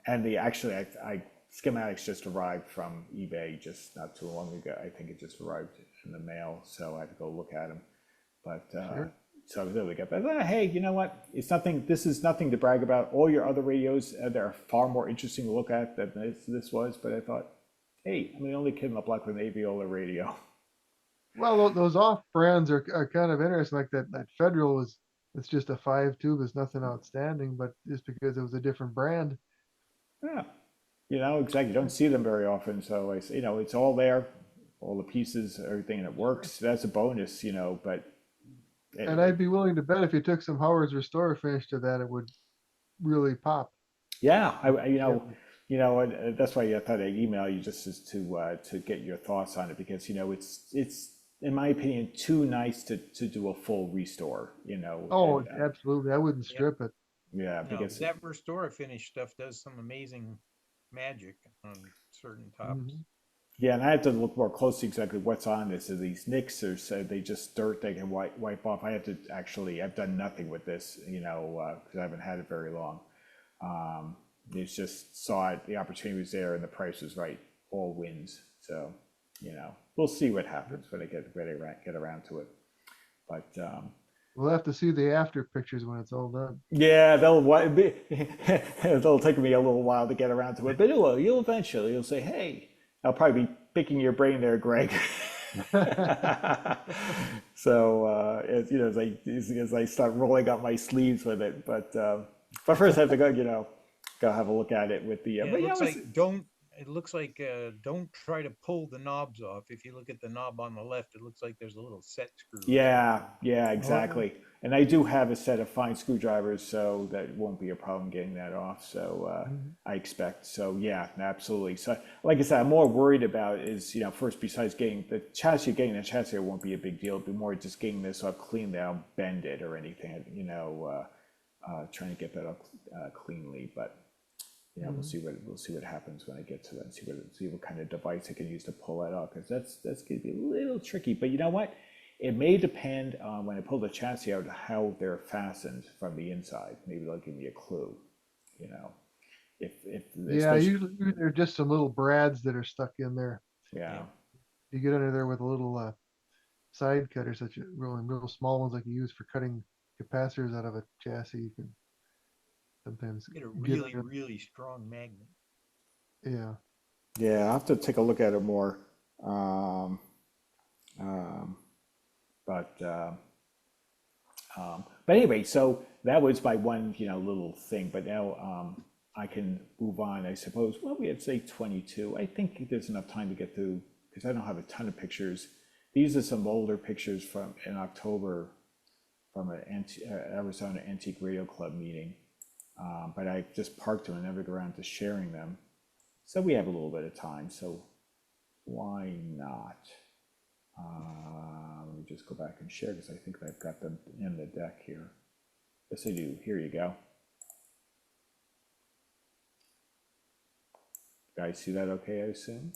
And the actually, I schematics just arrived from eBay just not too long ago. I think it just arrived in the mail, so I had to go look at them. But Sure. so there we go. But hey, you know what? It's nothing. This is nothing to brag about. All your other radios, they're far more interesting to look at than this was. But I thought, hey, I'm the only kid in the block with an aviola radio. Well, those off brands are kind of interesting. Like that Federal it's just a 5 tube. There's nothing outstanding, but just because it was a different brand. Yeah, exactly. You don't see them very often. So it's all there, all the pieces, everything, and it works. That's a bonus, But And I'd be willing to bet if you took some Howard's Restore finish to that, it would really pop. yeah, Yeah. and that's why I thought I'd email you just as to get your thoughts on it because it's in my opinion too nice to do a full restore. Oh, and, absolutely. I wouldn't Yep. strip it. yeah, No, because that Restore finish stuff does some amazing magic on certain tops. Mhm. yeah, and I have to look more closely exactly what's on this. Are these nicks or so they just dirt they can wipe off? I have to actually. I've done nothing with this, because I haven't had it very long. It's just saw it. The opportunity was there, and the price was right. All wins. So, we'll see what happens when I get around to it. But We'll have to see the after pictures when it's all done. yeah, it'll take me a little while to get around to it, but you'll eventually. You'll say, "Hey, I'll probably be picking your brain there, Greg." So as I start rolling up my sleeves with it, but first I have to go have a look at it with the. Yeah, But it looks it's- like don't. It looks like don't try to pull the knobs off. If you look at the knob on the left, it looks like there's a little set screw. yeah, exactly. And I do have a set of fine screwdrivers, so that won't be a problem getting that off. So I expect. So yeah, absolutely. So like I said, I'm more worried about is first besides getting the chassis, won't be a big deal. It'll be more just getting this off clean. That I'll bend it or anything. Trying to get that up cleanly, but. We'll see what happens when I get to that. And see what kind of device I can use to pull that off because that's going to be a little tricky. But you know what? It may depend on when I pull the chassis out how they're fastened from the inside. Maybe they'll give me a clue. If Yeah, usually they're just some little brads that are stuck in there. yeah. You get under there with a little side cutter, such a real small ones like you use for cutting capacitors out of a chassis. You can sometimes Get a get really, under- really strong magnet. yeah. Yeah, I'll have to take a look at it more. But anyway, so that was my one, little thing. But now I can move on, I suppose. Well, we had say 22. I think there's enough time to get through because I don't have a ton of pictures. These are some older pictures from in October from an Arizona Antique Radio Club meeting. But I just parked them and never got around to sharing them. So we have a little bit of time. So why not? Let me just go back and share because I think I've got them in the deck here. Yes, I do. Here you go. Guys, see that okay, I assume?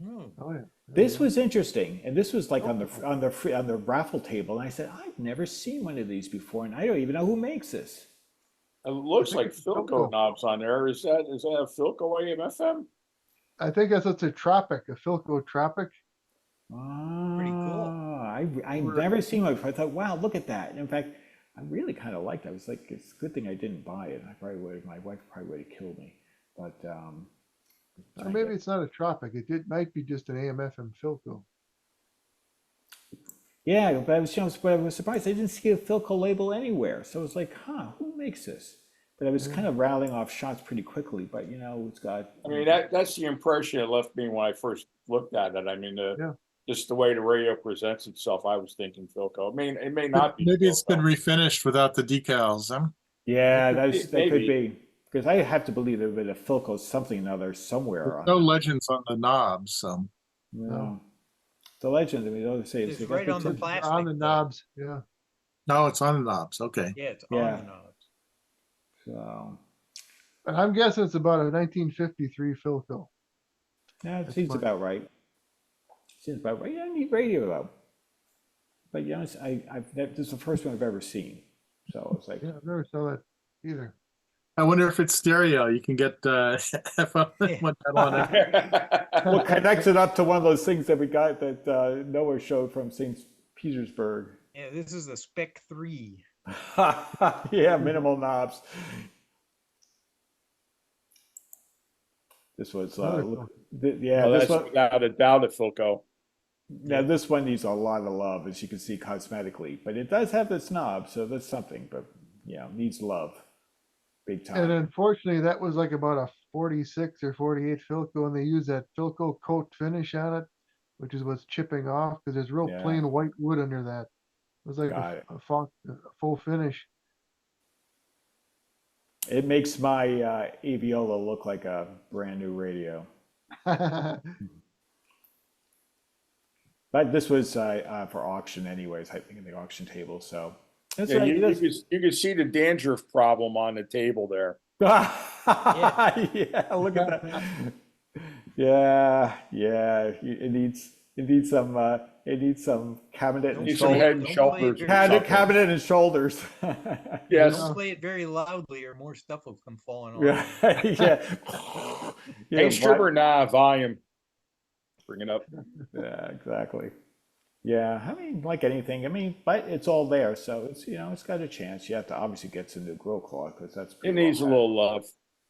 Oh yeah. This was interesting, and this was like on the raffle table, and I said, I've never seen one of these before, and I don't even know who makes this. It looks think like it's Philco Philco. knobs on there. Is that a Philco AM/FM? I think that's what's a Tropic, a Philco Tropic. Pretty cool. I've never seen one before. I thought, wow, look at that. And in fact, I really kind of liked it. I was like, it's a good thing I didn't buy it. My wife probably would have killed me. But Or maybe it's not a Tropic. It might be just an AM/FM Philco. Yeah, but but I was surprised I didn't see a Philco label anywhere. So I was like, huh, who makes this? But I was kind of rattling off shots pretty quickly. But it's got. I mean, that's the impression it left me when I first looked at it. I mean, Yeah. just the way the radio presents itself, I was thinking Philco. I mean, it may But not be maybe it's been Philco. refinished without the decals. Huh? Yeah, that could Maybe. be because I have to believe there would have been a Philco something or other somewhere There's on no that. legends on the knobs, so No. The legend. I mean, they say It's they got right the on the tip- plastic. On the though. knobs, yeah. no, it's on the knobs. Okay. Yeah, it's Yeah. on the knobs. So And I'm guessing it's about a 1953 Philco. yeah, it That's seems my- about right. Seems about right. Yeah, I need radio though. But this is the first one I've ever seen. So it's like, Yeah, I've never saw that either. I wonder if it's stereo. You can get FM one channel on it. well, connects it up to one of those things that we got that Noah showed from St. Petersburg. Yeah, this is the Spec 3. Yeah, minimal knobs. This was Another yeah. Well, This that's one, without a doubt a Philco. now this one needs a lot of love, as you can see cosmetically, but it does have this knob, so that's something. But needs love, big time. And unfortunately, that was like about a 46 or 48 Philco, and they use that Philco coat finish on it, which is what's chipping off because there's real Yeah. plain white wood under that. It was like Got it. a full finish. It makes my Aviola look like a brand new radio. But this was for auction anyways, I think, in the auction table. So that's Yeah, right. you can see the dandruff problem on the table there. Yeah, look at that. Yeah. It needs some cabinet and Need some shoulder. head and Don't shoulders. play or Cabinet, something. cabinet and shoulders. Yes. Don't play it very loudly or more stuff will come falling off. Yeah. Yeah. Hey, but- stripper, nah, volume. Bring it up. Yeah, exactly. Yeah, I mean, like anything, I mean, but it's all there, so it's it's got a chance. You have to obviously get some new grow cloth because that's It pretty needs a well little love.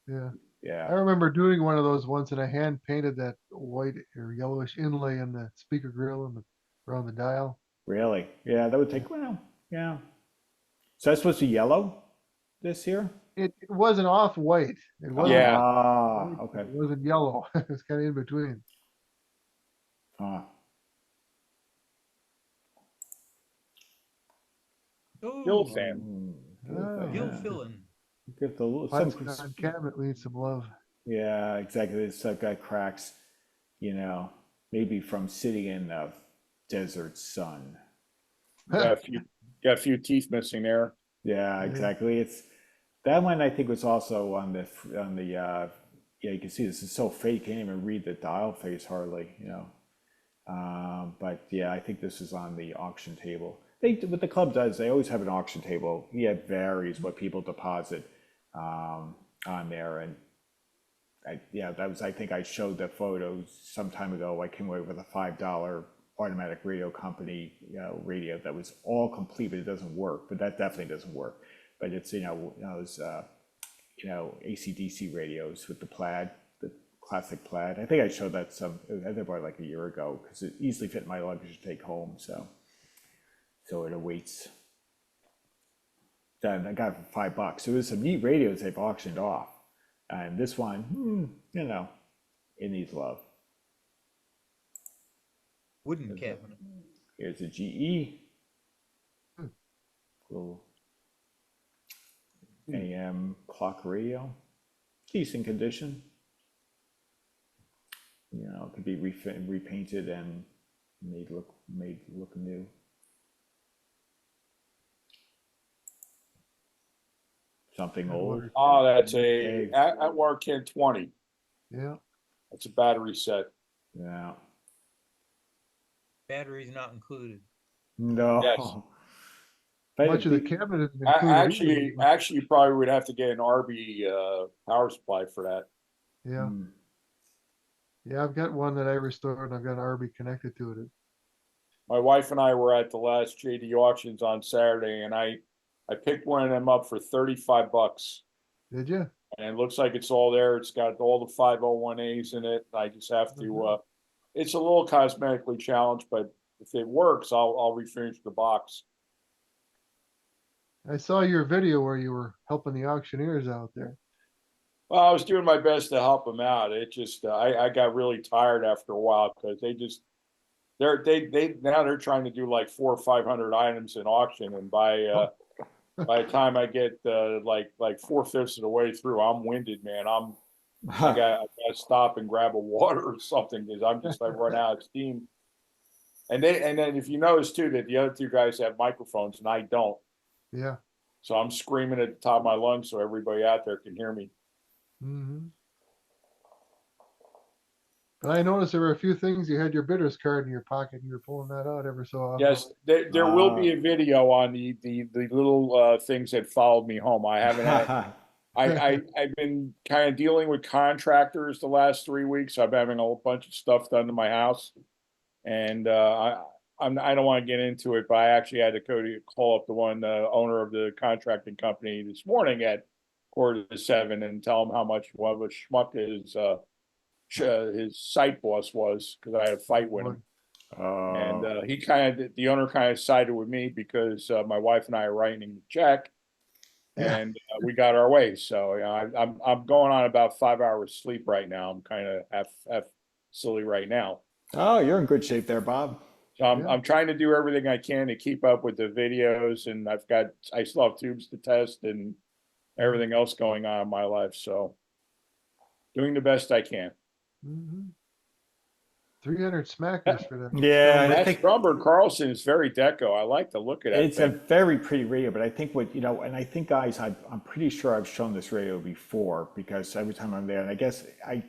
Yeah. I Yeah, remember doing one of those once, and I hand painted that white or yellowish inlay in the speaker grill and around the dial. really. Yeah, that would take yeah. So that's supposed to be yellow this year? It wasn't off white. It wasn't. Yeah. Ah, okay. It wasn't yellow. It was kind of in between. Ah, Gill Oh, fan. Ah, Gill yeah. filling. Get the little Some cabinet needs some love. yeah, exactly. It's got cracks, maybe from sitting in the desert sun. Got a few teeth missing there. Yeah, exactly. It's that one. I think was also on the. Yeah, you can see this is so fake. You can't even read the dial face hardly. But yeah, I think this is on the auction table. What the club does, they always have an auction table. Yeah, it varies what people deposit on there, and that was. I think I showed the photos some time ago. I came away with a $5 automatic radio company radio that was all complete, but it doesn't work. But that definitely doesn't work. But it's those AC/DC radios with the plaid, the classic plaid. I think I showed that I think about like a year ago because it easily fit in my luggage to take home. So it awaits. Then I got it for $5. So there's some neat radios they've auctioned off, and this one, it needs love. Wooden cabinet. Here's a GE. Little AM clock radio. Decent condition. It could be repainted and made look new. Something old. Oh, that's a Atwar Kid 20. Yeah. That's a battery set. Yeah. Batteries not included. No. Yes. But Much of the cabinet is included. Actually, you probably would have to get an RB power supply for that. Yeah. Yeah, I've got one that I restored and I've got an RB connected to it. My wife and I were at the last JD auctions on Saturday, and I picked one of them up for $35. Did you? And it looks like it's all there. It's got all the 501As in it. I just have to, it's a little cosmetically challenged, but if it works, I'll refinish the box. I saw your video where you were helping the auctioneers out there. Well, I was doing my best to help them out. It just, I got really tired after a while because they now they're trying to do like 400 or 500 items in auction, and by the time I get like 4/5 of the way through, I'm winded, man. I got to stop and grab a water or something because I'm just like run out of steam. And then if you notice too that the other two guys have microphones and I don't, Yeah. so I'm screaming at the top of my lungs so everybody out there can hear me. Mm-hmm. But I noticed there were a few things you had your bidder's card in your pocket and you were pulling that out every so often. Yes, there will be a video on the little things that followed me home. I haven't had. I've been kind of dealing with contractors the last 3 weeks. I'm having a whole bunch of stuff done to my house, and I don't want to get into it, but I actually had to call up the owner of the contracting company this morning at 6:45 and tell him how much of a schmuck his site boss was because I had a fight with him. And the owner kind of sided with me because my wife and I are writing the check, and we got our way. So I'm going on about 5 hours sleep right now. I'm kind of half silly right now. Oh, you're in good shape there, Bob. So I'm trying to do everything I can to keep up with the videos, and I still have tubes to test and everything else going on in my life. So doing the best I can. Mm-hmm. 300 smackers for that. Yeah, That Stromberg Carlson is very deco. I like the look of that. It's a very pretty radio, but I think and I think, guys, I'm pretty sure I've shown this radio before because every time I'm there, and I guess I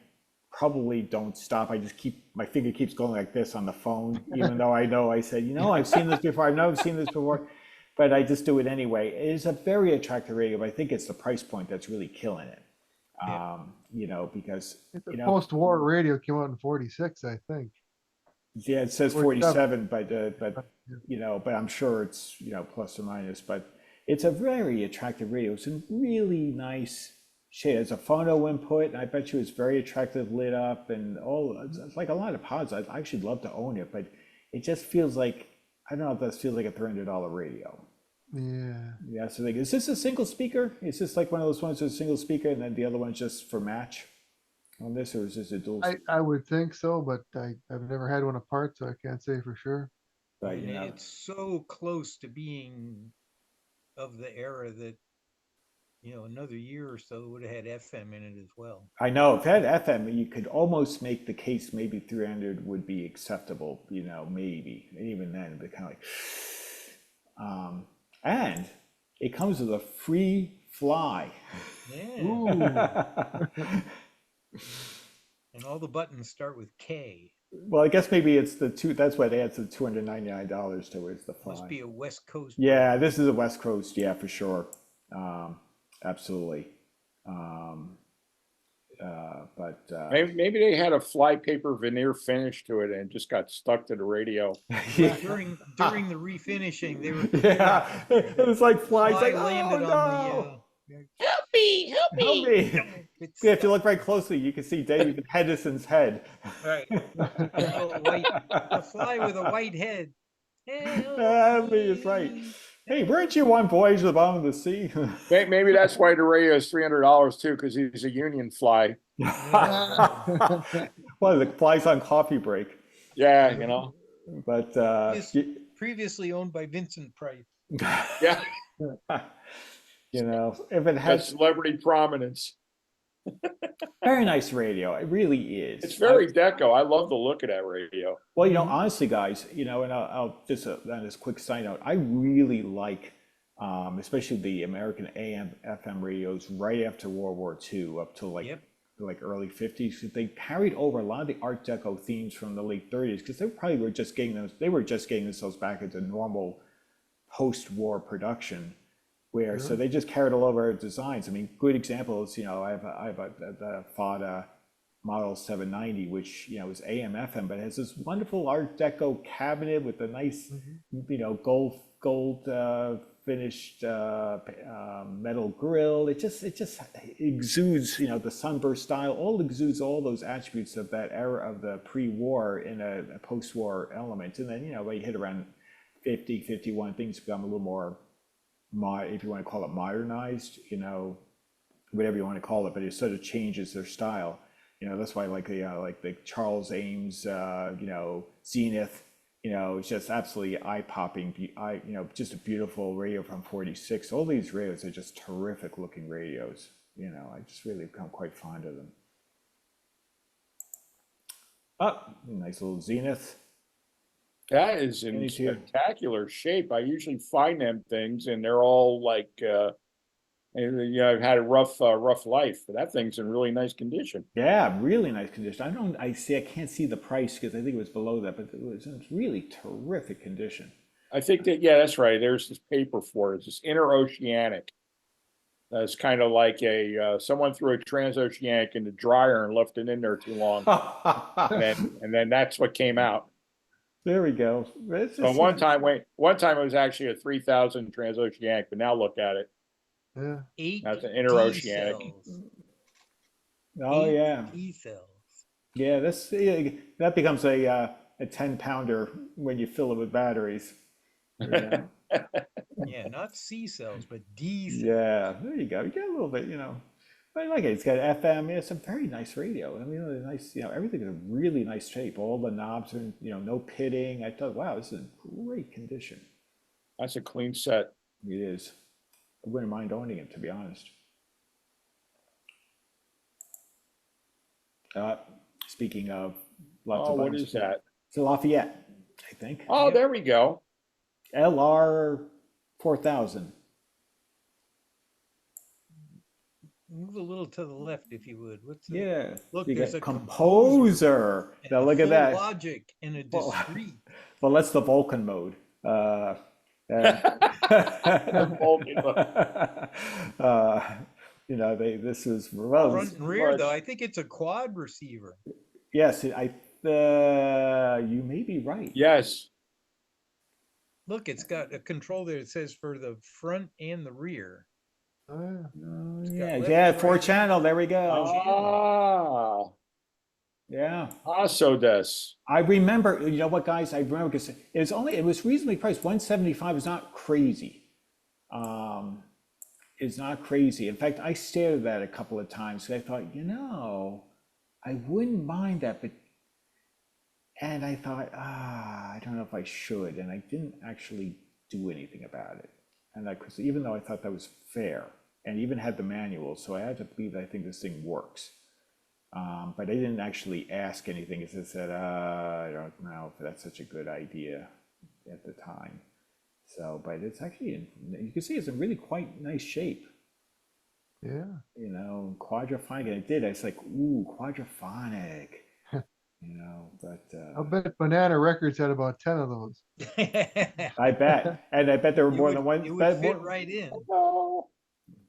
probably don't stop. I just my finger keeps going like this on the phone, even though I know I said, I've seen this before. I know I've seen this before, but I just do it anyway. It is a very attractive radio, but I think it's the price point that's really killing it. Because the post-war radio came out in 46, I think. Yeah, it says 47, but I'm sure it's plus or minus. But it's a very attractive radio. It's in really nice shade. It's a phono input, and I bet you it's very attractive lit up and all. It's like a lot of pods. I'd actually love to own it, but it just feels like I don't know if that feels like a $300 radio. Yeah. Yeah. So is this a single speaker? Is this like one of those ones with a single speaker and then the other one's just for match on this, or is this a dual? I would think so, but I've never had one apart, so I can't say for sure. But it's so close to being of the era that another year or so would have had FM in it as well. I know if it had FM, you could almost make the case maybe 300 would be acceptable. Maybe even then, but kind of like. And it comes with a free fly. Yeah. And all the buttons start with K. Well, I guess maybe it's the two. That's why they add the $299 towards the fly. Must be a West Coast. Yeah, this is a West Coast. Yeah, for sure. Absolutely. Maybe they had a flypaper veneer finish to it and just got stuck to the radio. During the refinishing, they were. Yeah, it was like flies. Fly Like, landed on Help me! help me! Yeah, if you look very closely, you can see David Hedison's head. Right. A fly with a white head. Help me, it's right. Hey, weren't you on Voyage to the Bottom of the Sea? Maybe that's why the radio is $300 too, because he's a union fly. Well, the flies on coffee break. Yeah, But previously owned by Vincent Price. Yeah. If it has celebrity prominence. very nice radio, it really is. It's very deco. I love the look of that radio. Well, honestly, guys, and I'll just on this quick side note, I really like, especially the American AM FM radios right after World War II up to like early 50s. They carried over a lot of the Art Deco themes from the late 30s because they probably were just getting those. They were just getting themselves back into normal post-war production. So they just carried all over designs. I mean, good examples. I have the Fada model 790, which, you know, is AM FM, but it has this wonderful Art Deco cabinet with a nice, you know, gold finished metal grill. It just exudes, you know, the sunburst style, all exudes all those attributes of that era of the pre-war in a post-war element. And then, you know, when you hit around 50, 51, things become a little more, if you want to call it modernized, you know, whatever you want to call it, but it sort of changes their style. You know, that's why like the Charles Ames, you know, Zenith, you know, it's just absolutely eye-popping, you know, just a beautiful radio from 46. All these radios are just terrific looking radios. You know, I just really become quite fond of them. Oh, nice little Zenith. That is in Me too. spectacular shape. I usually find them things and they're all like, you know, I've had a rough life, but that thing's in really nice condition. Yeah, really nice condition. I can't see the price because I think it was below that, but it was in really terrific condition. I think that, yeah, that's right. There's this paper for it. It's this interoceanic. It's kind of like someone threw a transoceanic in the dryer and left it in there too long, and then that's what came out. There we go. It's So just, one time it was actually a 3000 transoceanic, but now look at it. Yeah. 8 That's an D interoceanic. cells. oh 8 yeah, D cells. yeah. That becomes a 10-pounder when you fill it with batteries. Yeah, Yeah, not C cells, but D cells. yeah. There you go. You get a little bit, you know. I like it. It's got FM. Yeah, it's a very nice radio. I mean, it's nice. You know, everything's in really nice shape. All the knobs are, you know, no pitting. I thought, wow, this is in great condition. That's a clean set. It is. I wouldn't mind owning it, to be honest. Speaking of lots Oh, of what buttons, is that? it's a Lafayette, I think. Oh, Yep. there we go. LR 4000. Move a little to the left if you would. What's it? Yeah. Look, You there's got a composer. and Now a look at full that. logic and a Well, discrete. well, that's the Vulcan mode. Vulcan You know, this is well, Front and rear, though, I think it's a quad receiver. yes, you may be right. Yes. Look, it's got a control there that says for the front and the rear. Oh, yeah. Oh, got yeah, left yeah, and four right. channel. There we go. Ah, Yeah. so des. I remember, you know what, guys? I remember because it was reasonably priced. 175 is not crazy. It's not crazy. In fact, I stared at that a couple of times because I thought, you know, I wouldn't mind that, and I thought, I don't know if I should, and I didn't actually do anything about it. And because even though I thought that was fair, and even had the manual, so I had to believe that I think this thing works. But I didn't actually ask anything. As I said, I don't know if that's such a good idea at the time. So, but it's actually, you can see it's in really quite nice shape. Yeah. You know, quadraphonic, and it did. I was like, ooh, quadraphonic. You know, but I'll bet Banana Records had about 10 of those. I bet, and I bet there were more than one. It would fit right in. Oh,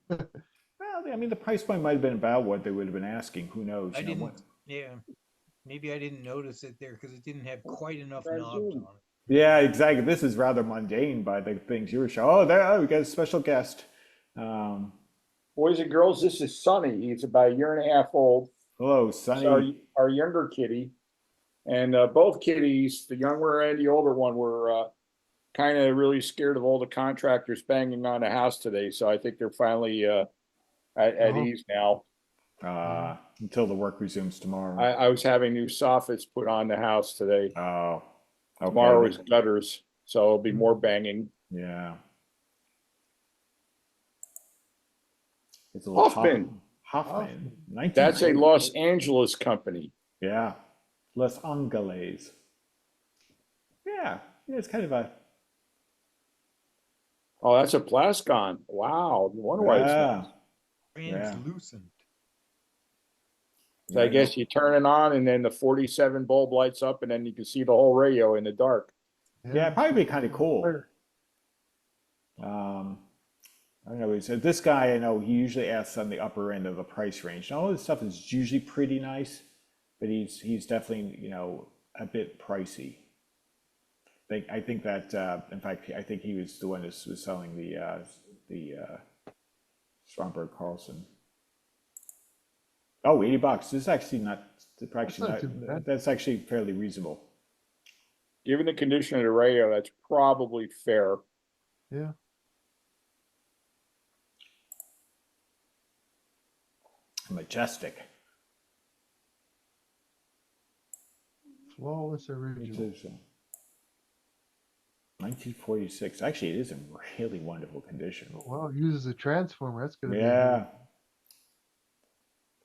Well, I mean, the price point might have been about what they would have been asking. Who knows? I You know, didn't, yeah. Maybe I didn't notice it there because it didn't have quite enough knobs on it. Yeah, exactly. This is rather mundane by the things you were showing. Oh, there, we got a special guest. boys and girls, this is Sonny. He's about a year and a half old. Hello, It's Sonny. our younger kitty. And both kitties, the younger and the older one, were kind of really scared of all the contractors banging on the house today. So I think they're finally at Oh. ease now. Until the work resumes tomorrow. I was having new soffits put on the house today. Oh, okay. Tomorrow is gutters, so it'll be more banging. Yeah. It's a little Hoffman. Hoffman. That's a 1940. Los Angeles company. Yeah. Los Angeles. Yeah. Yeah, it's kind of a. Oh, that's a Plascon. Wow. I wonder why it's Yeah. Translucent. So I guess you turn it on and then the 47 bulb lights up and then you can see the whole radio in the dark. Yeah, it'd probably be kind of cool. I don't know. So this guy, I know he usually asks on the upper end of the price range. Now, all this stuff is usually pretty nice. but he's definitely, a bit pricey. I think that in fact I think he was the one that was selling the Stromberg Carlson. Oh, $80. This is actually not not too bad. that's actually fairly reasonable. Given the condition of the radio, that's probably fair. Yeah. Majestic. Flawless original. 1946. Actually, it is in really wonderful condition. Oh, wow, it uses a transformer. That's gonna be a Yeah.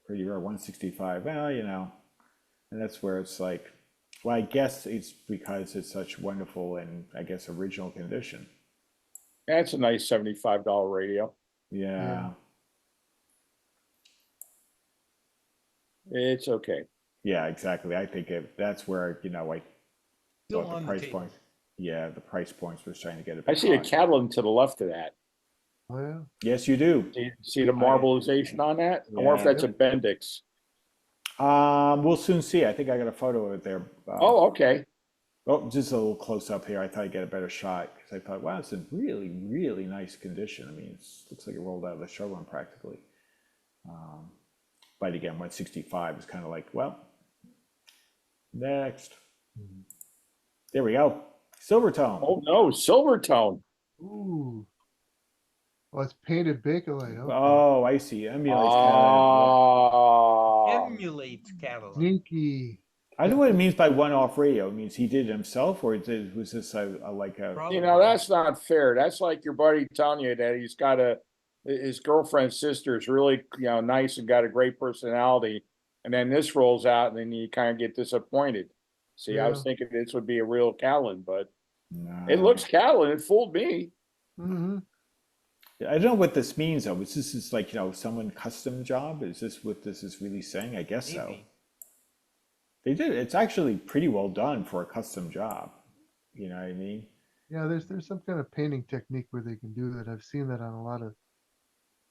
Pretty rare, 165. Well, and that's where it's like, well, I guess it's because it's such wonderful and I guess original condition. That's a nice $75 radio. Yeah. It's okay. Yeah, exactly. I think that's where, I Still thought on the the price table. point. Yeah, the price points was trying to get a I bit see a high. Catalan to the left of that. Oh, yeah. Yes, you do. See the marbleization on that? I wonder if Yeah. that's a Bendix. We'll soon see. I think I got a photo of it there. Oh, okay. Oh, just a little close up here. I thought I'd get a better shot because I thought, wow, it's in really, really nice condition. I mean, it looks like it rolled out of the showroom practically. But again, 165 is kind of like, well, next. There we go. Silvertone. Oh, no, Silvertone. Ooh. Oh, it's painted Bakelite. Okay. Oh, I see. Emulates Oh. Emulates Cadillac. Sneaky. I don't know what it means by one-off radio. It means he did it himself, or was this like a? Probably. That's not fair. That's like your buddy telling you that he's got his girlfriend's sister is really, nice and got a great personality. And then this rolls out and then you kind of get disappointed. See, I was Yeah. thinking this would be a real Catalan, but No. it looks Catalan. It fooled me. Mm-hmm. I don't know what this means though. Is this is like, someone custom job? Is this what this is really saying? I guess so. Maybe. They did. It's actually pretty well done for a custom job. You know what I mean? Yeah, there's some kind of painting technique where they can do that. I've seen that on a lot of.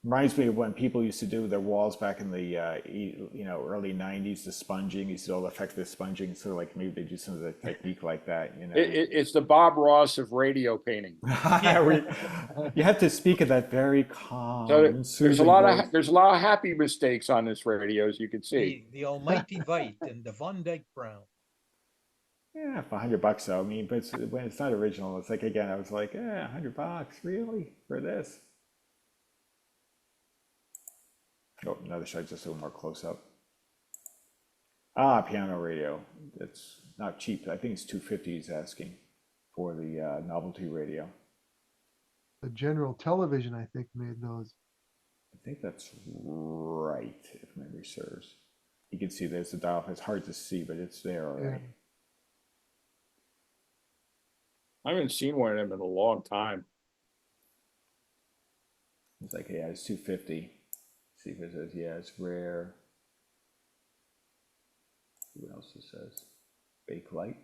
Reminds me of when people used to do their walls back in the early '90s. The sponging, you see all the effective sponging. Sort of like maybe they do some of the technique like that. It's the Bob Ross of radio painting. Yeah, you have to speak of that very calm. So and there's a soothing lot voice. of there's a lot of happy mistakes on this radio, as you can see. The Almighty White and the Von Dyke Brown. Yeah, for $100 though. I mean, but when it's not original, it's like again, I was like, $100 really for this? Oh, another shot, just a little more close up. Piano radio. It's not cheap. I think it's $250 he's asking for the novelty radio. The General Television, I think, made those. I think that's right, if memory serves. You can see there's the dial. It's hard to see, but it's there already. Yeah. I haven't seen one of them in a long time. It's like, yeah, it's $250. See if it says, yeah, it's rare. See what else it says. Bakelite.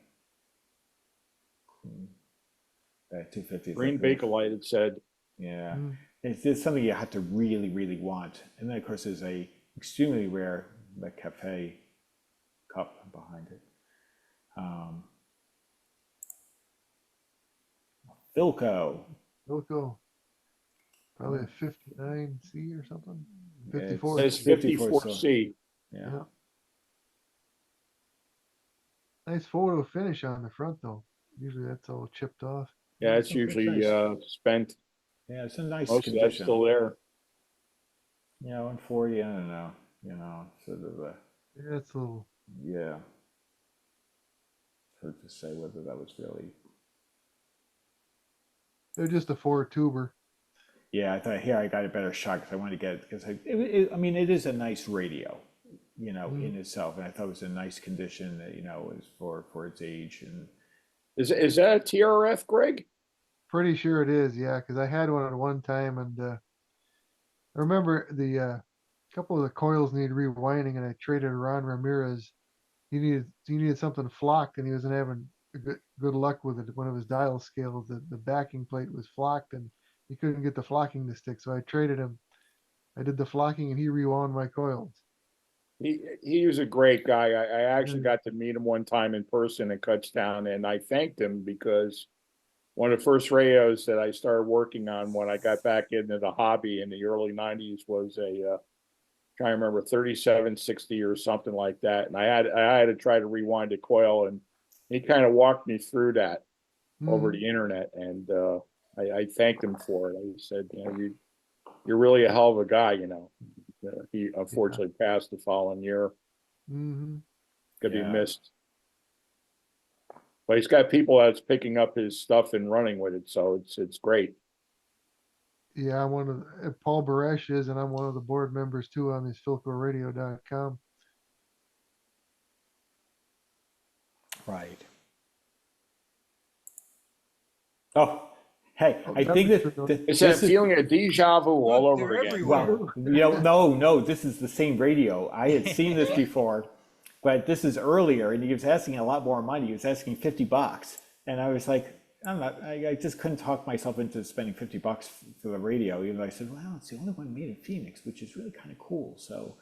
$250. Green Bakelite, it said. Yeah. Mm. It's something you have to really, really want. And then, of course, there's a extremely rare cafe cup behind it. Philco. Wilco. Probably a 59C or something. Yeah, 54. It's 54C. Yeah. Yeah. Nice photo finish on the front though. Usually that's all chipped off. Yeah, it's Some good usually finish. spent. Yeah, it's a nice Most of that's condition. still there. 140, I don't know, sort of a, Yeah, it's a little. yeah. It's hard to say whether that was really. They're just a 4-tuber. Yeah, I thought here I got a better shot because I wanted to get it because I mean, it is a nice radio, in itself, and I thought it was a nice condition, is for its age and. Is that a TRF, Greg? Pretty sure it is, yeah, because I had one at one time, and I remember the couple of the coils needed rewinding, and I traded Ron Ramirez. He needed something flocked, and he wasn't having good luck with it. One of his dial scales, the backing plate was flocked, and he couldn't get the flocking to stick. So I traded him. I did the flocking, and he rewound my coils. He was a great guy. I actually Mm. got to meet him one time in person at Kutztown, and I thanked him because one of the first radios that I started working on when I got back into the hobby in the early '90s was a trying to remember 3760 or something like that, and I had to try to rewind a coil, and he kind of walked me through that over Mhm. the internet, and I thanked him for it. I said, you know, you're really a hell of a guy, you know. He unfortunately passed the following year. Mhm. Could be Yeah. missed. But he's got people that's picking up his stuff and running with it, so it's great. Yeah, I'm one of Paul Baresh is, and I'm one of the board members too on this philcoradio.com. Right. Oh, hey, Oh, I that think makes that sense. It's that this is, feeling of deja vu all Look, over they're again. everywhere. well, no, this is the same radio. I had seen this before, but this is earlier, and he was asking a lot more money. He was asking $50, and I was like, I just couldn't talk myself into spending $50 for the radio. Even though I said, well, it's the only one made in Phoenix, which is really kind of cool. So,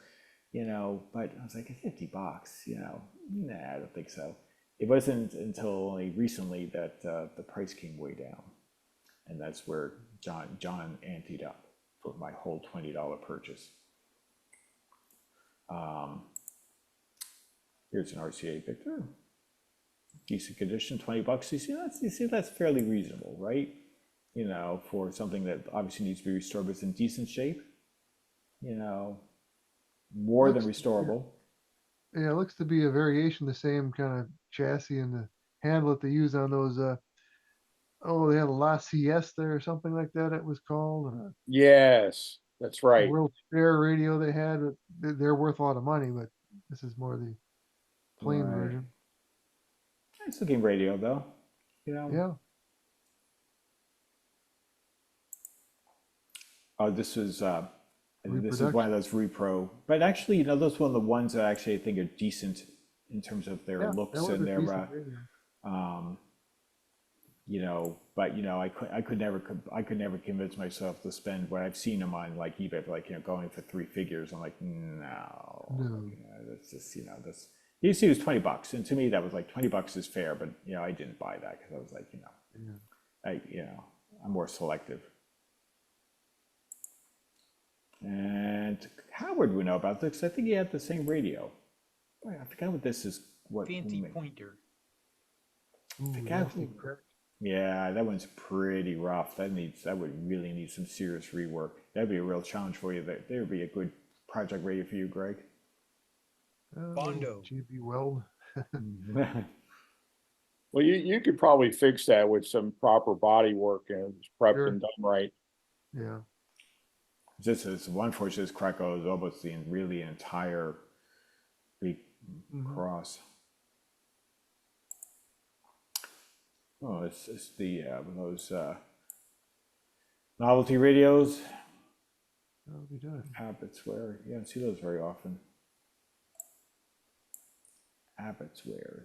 you know, but I was like, $50, you know, nah, I don't think so. It wasn't until only recently that the price came way down, and that's where John anteed up for my whole $20 purchase. Here's an RCA Victor, decent condition, $20. You see that's fairly reasonable, right? You know, for something that obviously needs to be restored, but it's in decent shape. You know, more than Looks, restorable. yeah, it looks to be a variation, the same kind of chassis and the handle that they use on those. Oh, they had a La Siesta or something like that. It was called Yes, that's a right. World Fair radio they had. But they're worth a lot of money, but this is more the plain Right. version. Nice looking radio though. You know. Yeah. Oh, this was this is one Reproduction. of those repro, but actually, you know, those one of the ones that actually I think are decent in terms of their Yeah, looks that was and a their decent radio. you know, but you know, I could never convince myself to spend what I've seen them on like eBay for like, you know, going for three figures. I'm like, no, No. you know, that's just, you know, this. You see, it was $20, and to me that was like $20 is fair, but you know, I didn't buy that because I was like, you know, I'm more selective. And Howard would know about this because I think he had the same radio. Boy, I forgot what this is. What? Fancy pointer. Ooh, forgot that's who- incorrect. Yeah, that one's pretty rough. That would really need some serious rework. That'd be a real challenge for you. That would be a good project radio for you, Greg. Bondo. GB Weld. Well, you could probably fix that with some proper body work and it's prepped Sure. and done right. Yeah. This is one for this Krakow is almost the really entire big cross. Oh, it's the those novelty radios. That'll be good. Abbotswear. You don't see those very often. Abbotswear.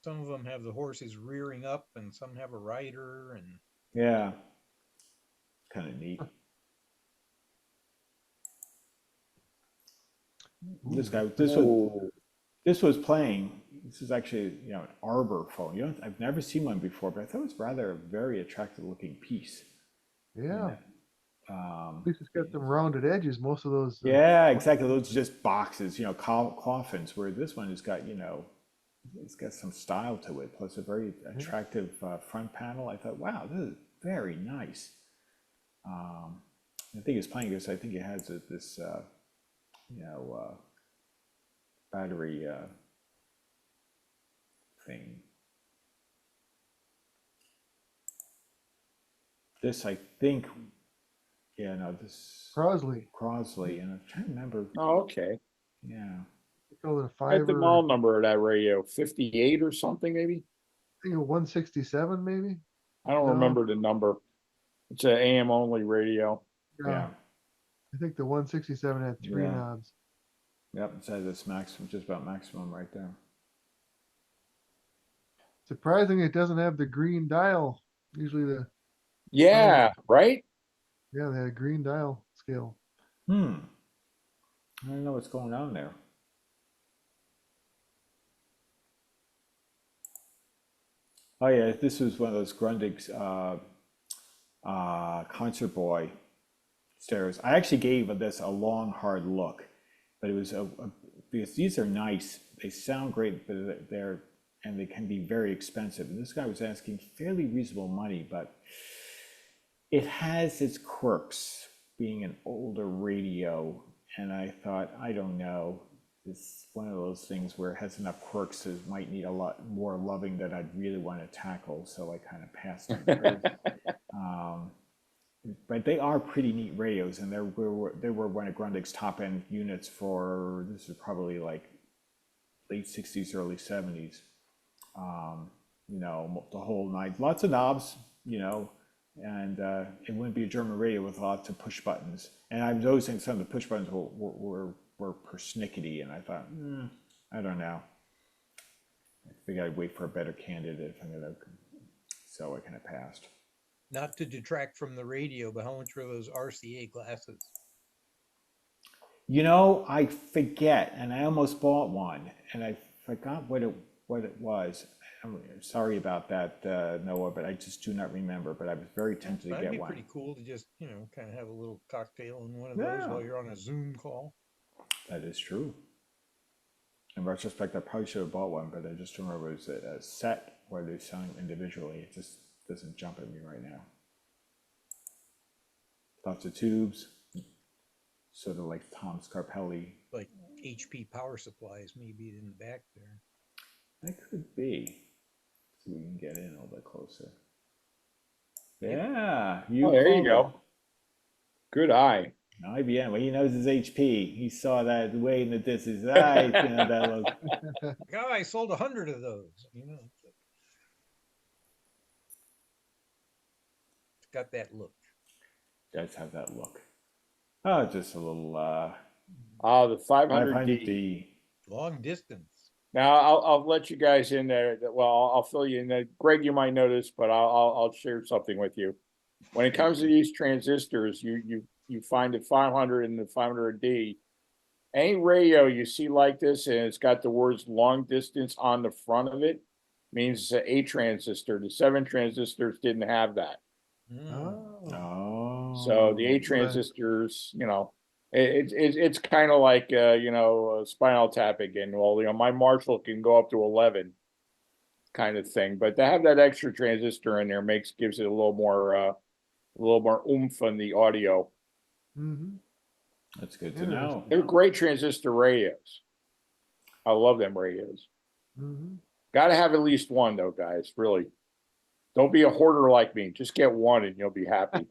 Some of them have the horses rearing up, and some have a rider, and Yeah. Kind of neat. This was playing. This is actually, you know, an arbor phone. You know, I've never seen one before, but I thought it was rather a very attractive looking piece. Yeah. Yeah. At least it's got them rounded edges. Most of those. Yeah, exactly. Those are just boxes, you know, coffins. Where this one has got, you know, it's got some style to it. Plus a very attractive front panel. I thought, wow, this is very nice. I think it's playing this. I think it has this, you know, battery thing. This, I think, yeah, no, this Crosley. and I'm trying to remember. Oh, okay. Yeah, They call it a I had the fiber. model number of that radio, 58 or something, maybe. I think a 167 maybe. I don't No. remember the number. It's an AM only radio. yeah, I think the 167 had three Yeah. knobs. yep. It says it's maximum, just about maximum right there. Surprising it doesn't have the green dial. Usually Yeah, right? they had a green dial scale. I don't know what's going on there. Oh yeah, this was one of those Grundig's concert boy stereos. I actually gave this a long, hard look, but it was because these are nice. They sound great, but and they can be very expensive. And this guy was asking fairly reasonable money, but it has its quirks, being an older radio. And I thought, I don't know. It's one of those things where it has enough quirks that it might need a lot more loving that I'd really want to tackle. So I kind of passed on it. But they are pretty neat radios, and they were one of Grundig's top end units for, this is probably like late 60s, early 70s. You know, the whole night, lots of knobs, you know, and it wouldn't be a German radio with lots of push buttons. And I was always saying some of the push buttons were persnickety, and I thought, I don't know. I figured I'd wait for a better candidate if I'm gonna, so I kind of passed. Not to detract from the radio, but how much were those RCA glasses? You know, I forget, and I almost bought one, and I forgot what it was. I'm sorry about that, Noah, but I just do not remember. But I was very tempted to That'd get be one. pretty cool to just, you know, kind of have a little cocktail in one of those while you're on a Zoom call. That is true. In retrospect, I probably should have bought one, but I just remember it was a set where they're selling them individually. It just doesn't jump at me right now. Lots of tubes, sort of like Tom Scarpelli. Like HP power supplies maybe in the back there. That could be. So we can get in a little bit closer. Yeah, there you go. Good eye. IBM. Well, he knows his HP. He saw that way in the distance. I, you know, that look. Oh, I sold 100 of those. You know, it's got that look. Does have that look. Oh, just a little. The 500D. 500D. Long distance. Now I'll let you guys in there. Well, I'll fill you in there. Greg, you might know this, but I'll share something with you. When it comes to these transistors, you find the 500 and the 500D. Any radio you see like this and it's got the words long distance on the front of it means it's an A transistor. The 7 transistors didn't have that. Oh. So the A transistors, you know, it's kind of like you know, Spinal Tap again. Well, you know, my Marshall can go up to 11, kind of thing. But to have that extra transistor in there gives it a little more oomph in the audio. Mm-hmm. That's good to know. They're great transistor radios. I love them radios. Mm-hmm. Got to have at least one though, guys. Really, don't be a hoarder like me. Just get one and you'll be happy.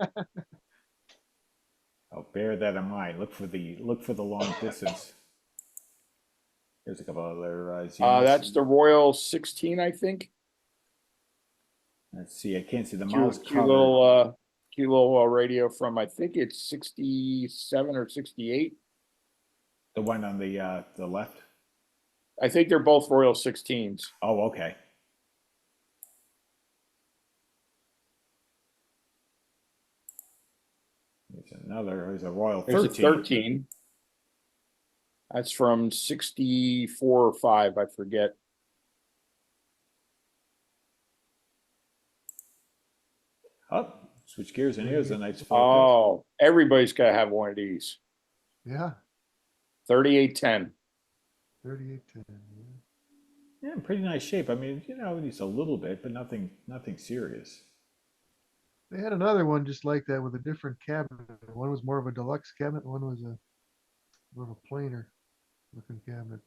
I'll bear that in mind. Look for the long distance. There's a couple other that's the Royal 16, I think. Let's see. I can't see the mouse. Cute little radio from, I think it's 67 or 68. The one on the left. I think they're both Royal 16s. Oh, okay. There's a Royal 13. There's a 13. That's from 64 or 5, I forget. Oh, switch gears, and here's a nice focus. Oh, everybody's got to have one of these. Yeah. 3810. 3810. Yeah, pretty nice shape. I mean, you know, it needs a little bit, but nothing serious. They had another one just like that with a different cabinet. One was more of a deluxe cabinet. One was more of a plainer looking cabinet.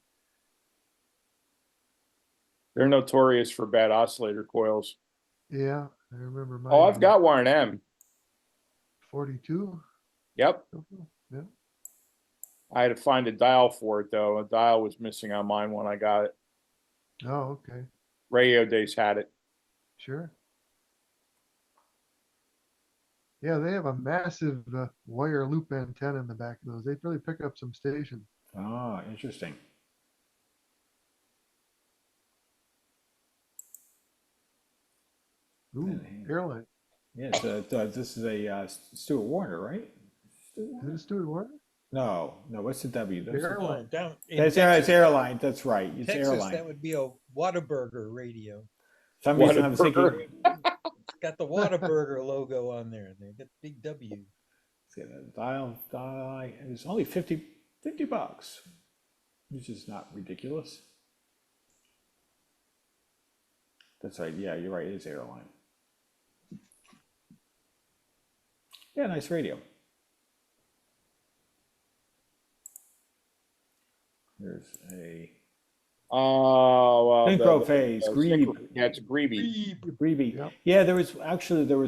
They're notorious for bad oscillator coils. Yeah, I remember mine. Oh, I've got one of them. 42. Yep. Yeah. I had to find a dial for it though. A dial was missing on mine when I got it. Oh, okay. Radio Days had it. Sure. Yeah, they have a massive wire loop antenna in the back of those. They really pick up some stations. Oh, interesting. Ooh, airline. Yeah, this is a Stuart Warner, right? Is it Stuart Warner? No, no, what's the W? That's, Airline. Down in it's Texas, airline. That's right. It's Texas, airline. that would be a Whataburger radio. For some reason I was thinking, Whataburger. It's got the Whataburger logo on there. They got the big W. dial, it was only $50, which is not ridiculous. That's right. Yeah, you're right. It is airline. Yeah, nice radio. There's a synchro phase, grebe. Yeah, it's a grebe. Grebe. Yep. Yeah, there was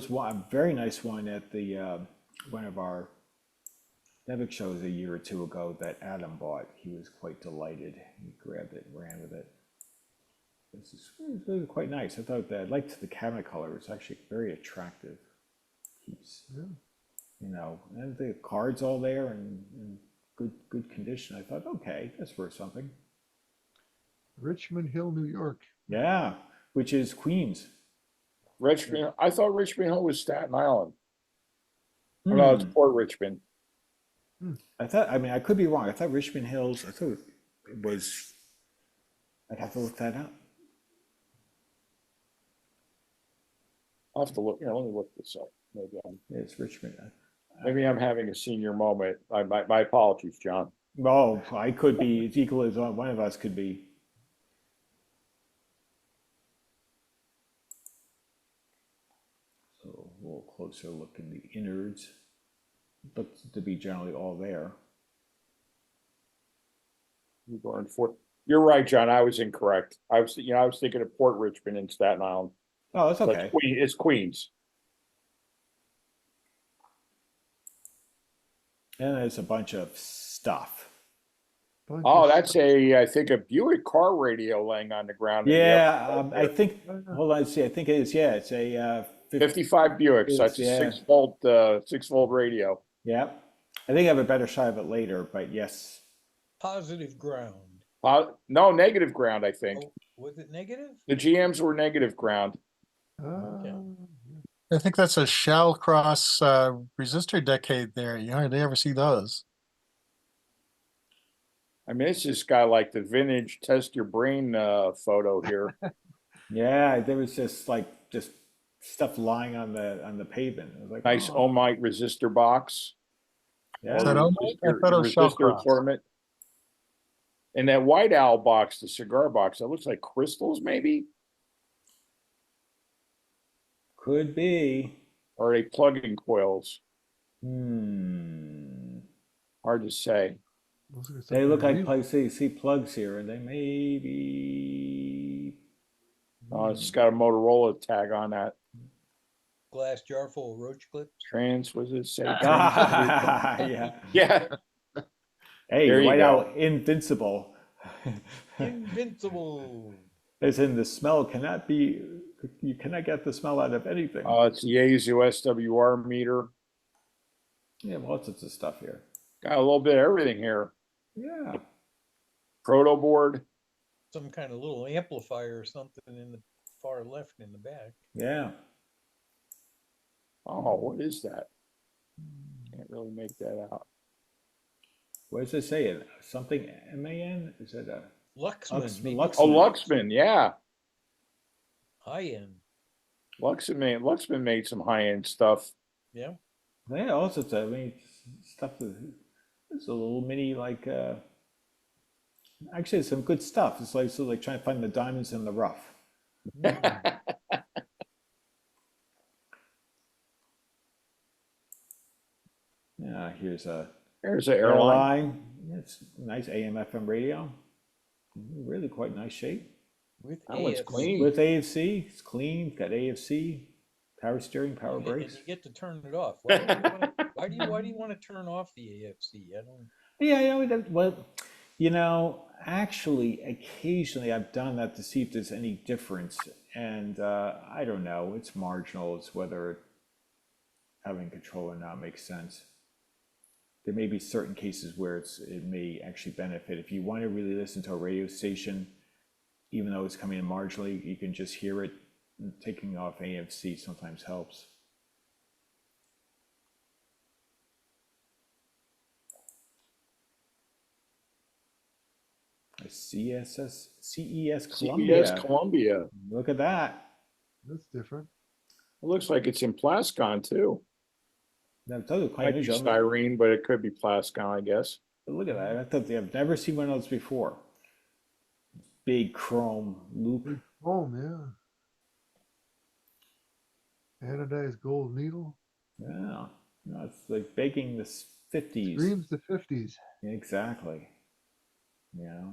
one, a very nice one at the one of our Nevic shows a year or two ago that Adam bought. He was quite delighted. He grabbed it and ran with it. It was really quite nice. I thought that I liked the cabinet color. It's actually a very attractive piece. Yeah. You know, and the cards all there and good condition. I thought, okay, that's worth something. Richmond Hill, New York. Yeah, which is Queens. Richmond. I thought Richmond Hill was Staten Island. Oh, no, it's Port Richmond. I thought, I mean, I could be wrong. I thought Richmond Hills, I thought it was, I'd have to look that up. I'll have to look. Here, let me look this up. It's Richmond. Maybe I'm having a senior moment. My apologies, John. Oh, I could be as equal as one of us could be. So a little closer look in the innards. Looks to be generally all there. You're right, John. I was incorrect. I was thinking of Port Richmond in Staten Island. Oh, that's But okay. it's Queens. And there's a bunch of stuff. Oh, that's I think a Buick car radio laying on the ground. Yeah, I think, hold on, see, I think it is, yeah, it's a 55 Buick, so that's a Yeah. 6-volt radio. yeah. I think I have a better shot of it later, but yes. Positive ground. No, negative ground, I think. Oh, was it negative? The GMs were negative ground. I think that's a shell cross resistor decade there. You hardly ever see those. I mean, it's just got like the vintage test your brain photo here. Yeah, there was just stuff lying on the pavement. It was like, Nice oh, Ohmite resistor box. yeah. Is that Ohmite? I thought it was shell cross. assortment. And that White Owl box, the cigar box, that looks like crystals, maybe? Could be. Or are they plug-in coils? Hard to say. They look like plugs. See plugs here, and they may be. Oh, it's got a Motorola tag on that. Glass jar full of roach clips. Was it say? Yeah. Yeah. Hey, There you White go. Owl invincible. Invincible. As in the smell cannot be. You cannot get the smell out of anything. It's the Yaesu SWR meter. Yeah, all sorts of stuff here. Got a little bit of everything here. Yeah. Proto board. Some kind of little amplifier or something in the far left in the back. Yeah. Oh, what is that? Can't really make that out. What does it say? Something MAN? Is it a Luxman. maybe. Luxman. Oh, Luxman, yeah. High end. Luxman made some high-end stuff. Yeah. Yeah, all sorts of, I mean, stuff. It's a little mini, actually, it's some good stuff. It's like sort of like trying to find the diamonds in the rough. Yeah, here's There's an airline. It's a nice AM/FM radio. Really quite nice shape. With That one's AFC. clean. With AFC, it's clean. It's got AFC, power steering, power And brakes. you get to turn it off. Why do you want to turn off the AFC? I don't. Yeah, well, actually, occasionally I've done that to see if there's any difference, and I don't know. It's marginal. It's whether having control or not makes sense. There may be certain cases where it may actually benefit. If you want to really listen to a radio station, even though it's coming in marginally, you can just hear it. Taking off AFC sometimes helps. CES CES Columbia. Columbia. Look at that. That's different. It looks like it's in Plascon too. That does look quite Might be unusual. styrene, but it could be Plascon, I guess. Look at that. I thought I've never seen one of those before. Big chrome loop. Big foam, yeah. Anodized gold needle. Yeah. No, it's like baking the 50s. Screams the 50s. Exactly. Yeah.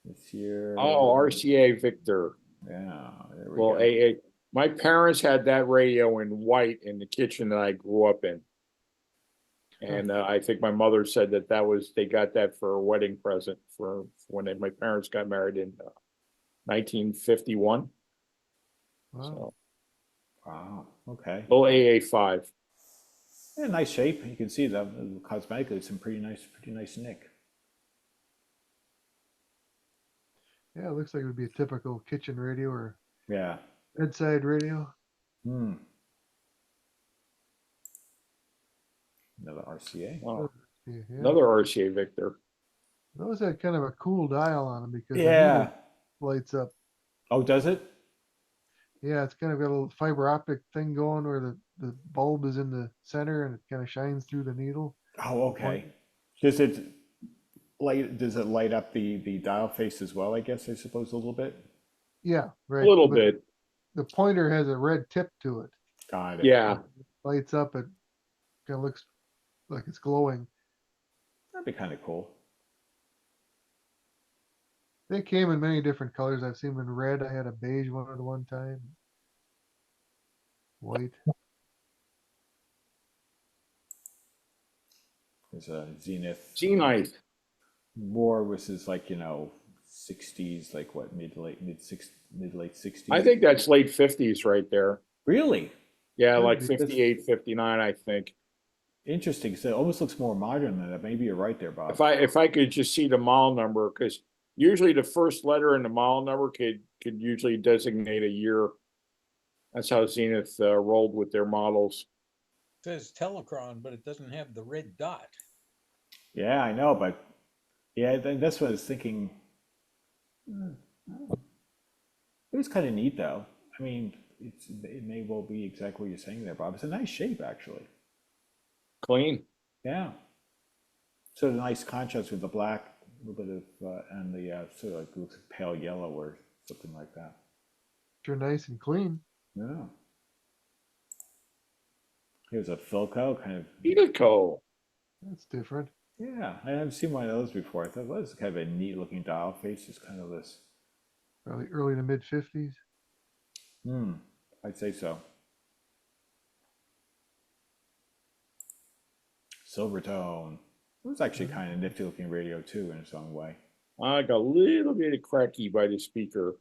This year. Oh, RCA Victor. Yeah, there we Well, go. AA. My parents had that radio in white in the kitchen that I grew up in. And I think my mother said they got that for a wedding present for when my parents got married in 1951. Wow. So, Wow. Okay. little AA5. Yeah, nice shape. You can see the cosmetically, it's in pretty nice nick. Yeah, it looks like it would be a typical kitchen radio or Yeah. bedside radio. Hmm. Another RCA. Wow. Yeah. Another RCA Victor. Those had kind of a cool dial on them because the Yeah. needle lights up. Oh, does it? Yeah, it's kind of got a little fiber optic thing going where the bulb is in the center and it kind of shines through the needle. Oh, okay. Does it light up the dial face as well, I guess, I suppose, a little bit? Yeah, right. A little But bit. the pointer has a red tip to it. Got it. Yeah. Lights up, it kind of looks like it's glowing. That'd be kind of cool. They came in many different colors. I've seen them in red. I had a beige one at one time. White. There's a Zenith. Zenith. More was his 60s, like what, mid late 60s. I think that's late 50s right there. Really Yeah, Could like be. 58, 59, I think. interesting. So it almost looks more modern than that. Maybe you're right there, Bob. If I could just see the model number, because usually the first letter in the model number could usually designate a year. That's how Zenith rolled with their models. Says Telecron, but it doesn't have the red dot. Yeah, I know, but yeah, that's what I was thinking. It was kind of neat, though. I mean, it may well be exactly what you're saying there, Bob. It's a nice shape, actually. Clean. Yeah. Sort of nice contrast with the black, a little bit of, and the sort of looks like pale yellow or something like that. They're nice and clean. Yeah. Here's a Philco kind of. Helico. That's different. Yeah, I haven't seen one of those before. I thought, well, this is kind of a neat looking dial face. It's kind of this. Probably early to mid 50s. I'd say so. Silvertone. It was actually kind of nifty looking radio too in its own way. I got a little bit of cracky by the speaker.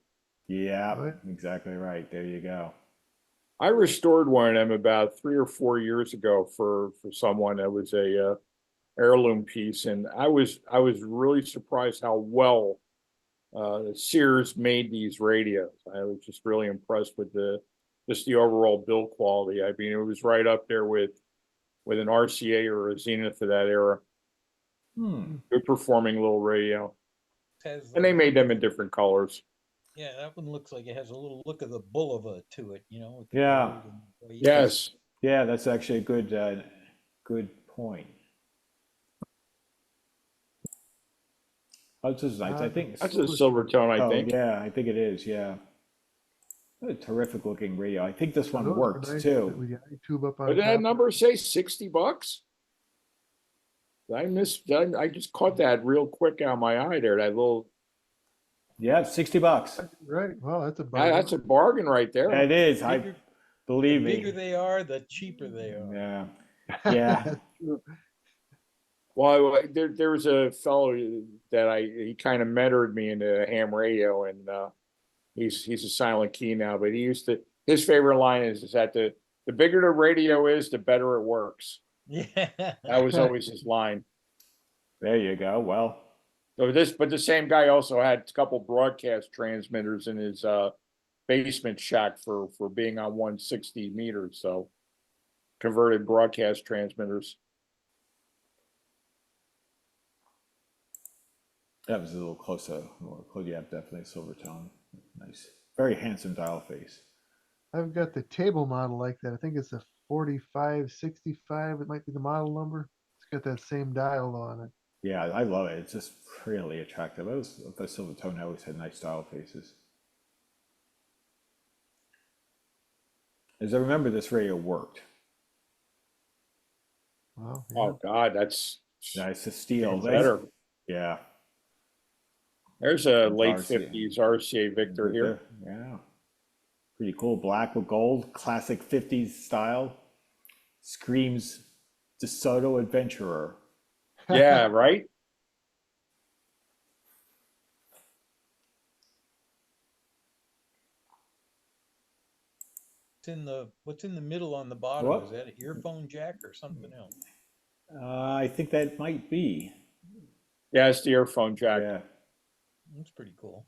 Yeah, Right. exactly right. There you go. I restored one of them about 3 or 4 years ago for someone that was a heirloom piece, and I was really surprised how well Sears made these radios. I was just really impressed with the overall build quality. I mean, it was right up there with an RCA or a Zenith of that era. Good performing little radio, and they made them in different colors. Yeah, that one looks like it has a little look of the Bulova to it, you know? With the Yeah. gold and white. Yes. Yeah, that's actually a good point. Oh, this is nice. I think That's a Silvertone, I think. Yeah, I think it is. Yeah, what a terrific looking radio. I think this one Those are works nice too. With the eye tube up on What did that top. number say? $60? I just caught that real quick out of my eye there. That little. Yeah, $60. Right. Well, that's a Yeah, bargain. that's a bargain right there. It is. I Bigger- believe The bigger me. they are, the cheaper they are. Yeah, yeah. That's true. Well, there was a fellow that he kind of mentored me into ham radio, and he's a silent key now. But his favorite line is that the bigger the radio is, the better it works. Yeah. That was always his line. There you go. Well, So but the same guy also had a couple broadcast transmitters in his basement shack for being on 160 meters. So converted broadcast transmitters. That was a little closer, more close. Yeah, definitely silver tone. Nice, very handsome dial face. I've got the table model like that. I think it's a 4565. It might be the model number. It's got that same dial on it. Yeah, I love it. It's just really attractive. The silver tone always had nice dial faces. As I remember, this radio worked. Well, yeah. Oh God, that's Yeah, it's a steel. better. Yeah. There's a It's late RCA. 50s RCA Victor here. Yeah. Pretty cool. Black with gold, classic 50s style. Screams DeSoto adventurer. Yeah, right? What's in the middle on the bottom? What? Is that an earphone jack or something else? I think that might be. Yeah, it's the earphone jack. Yeah. That's pretty cool.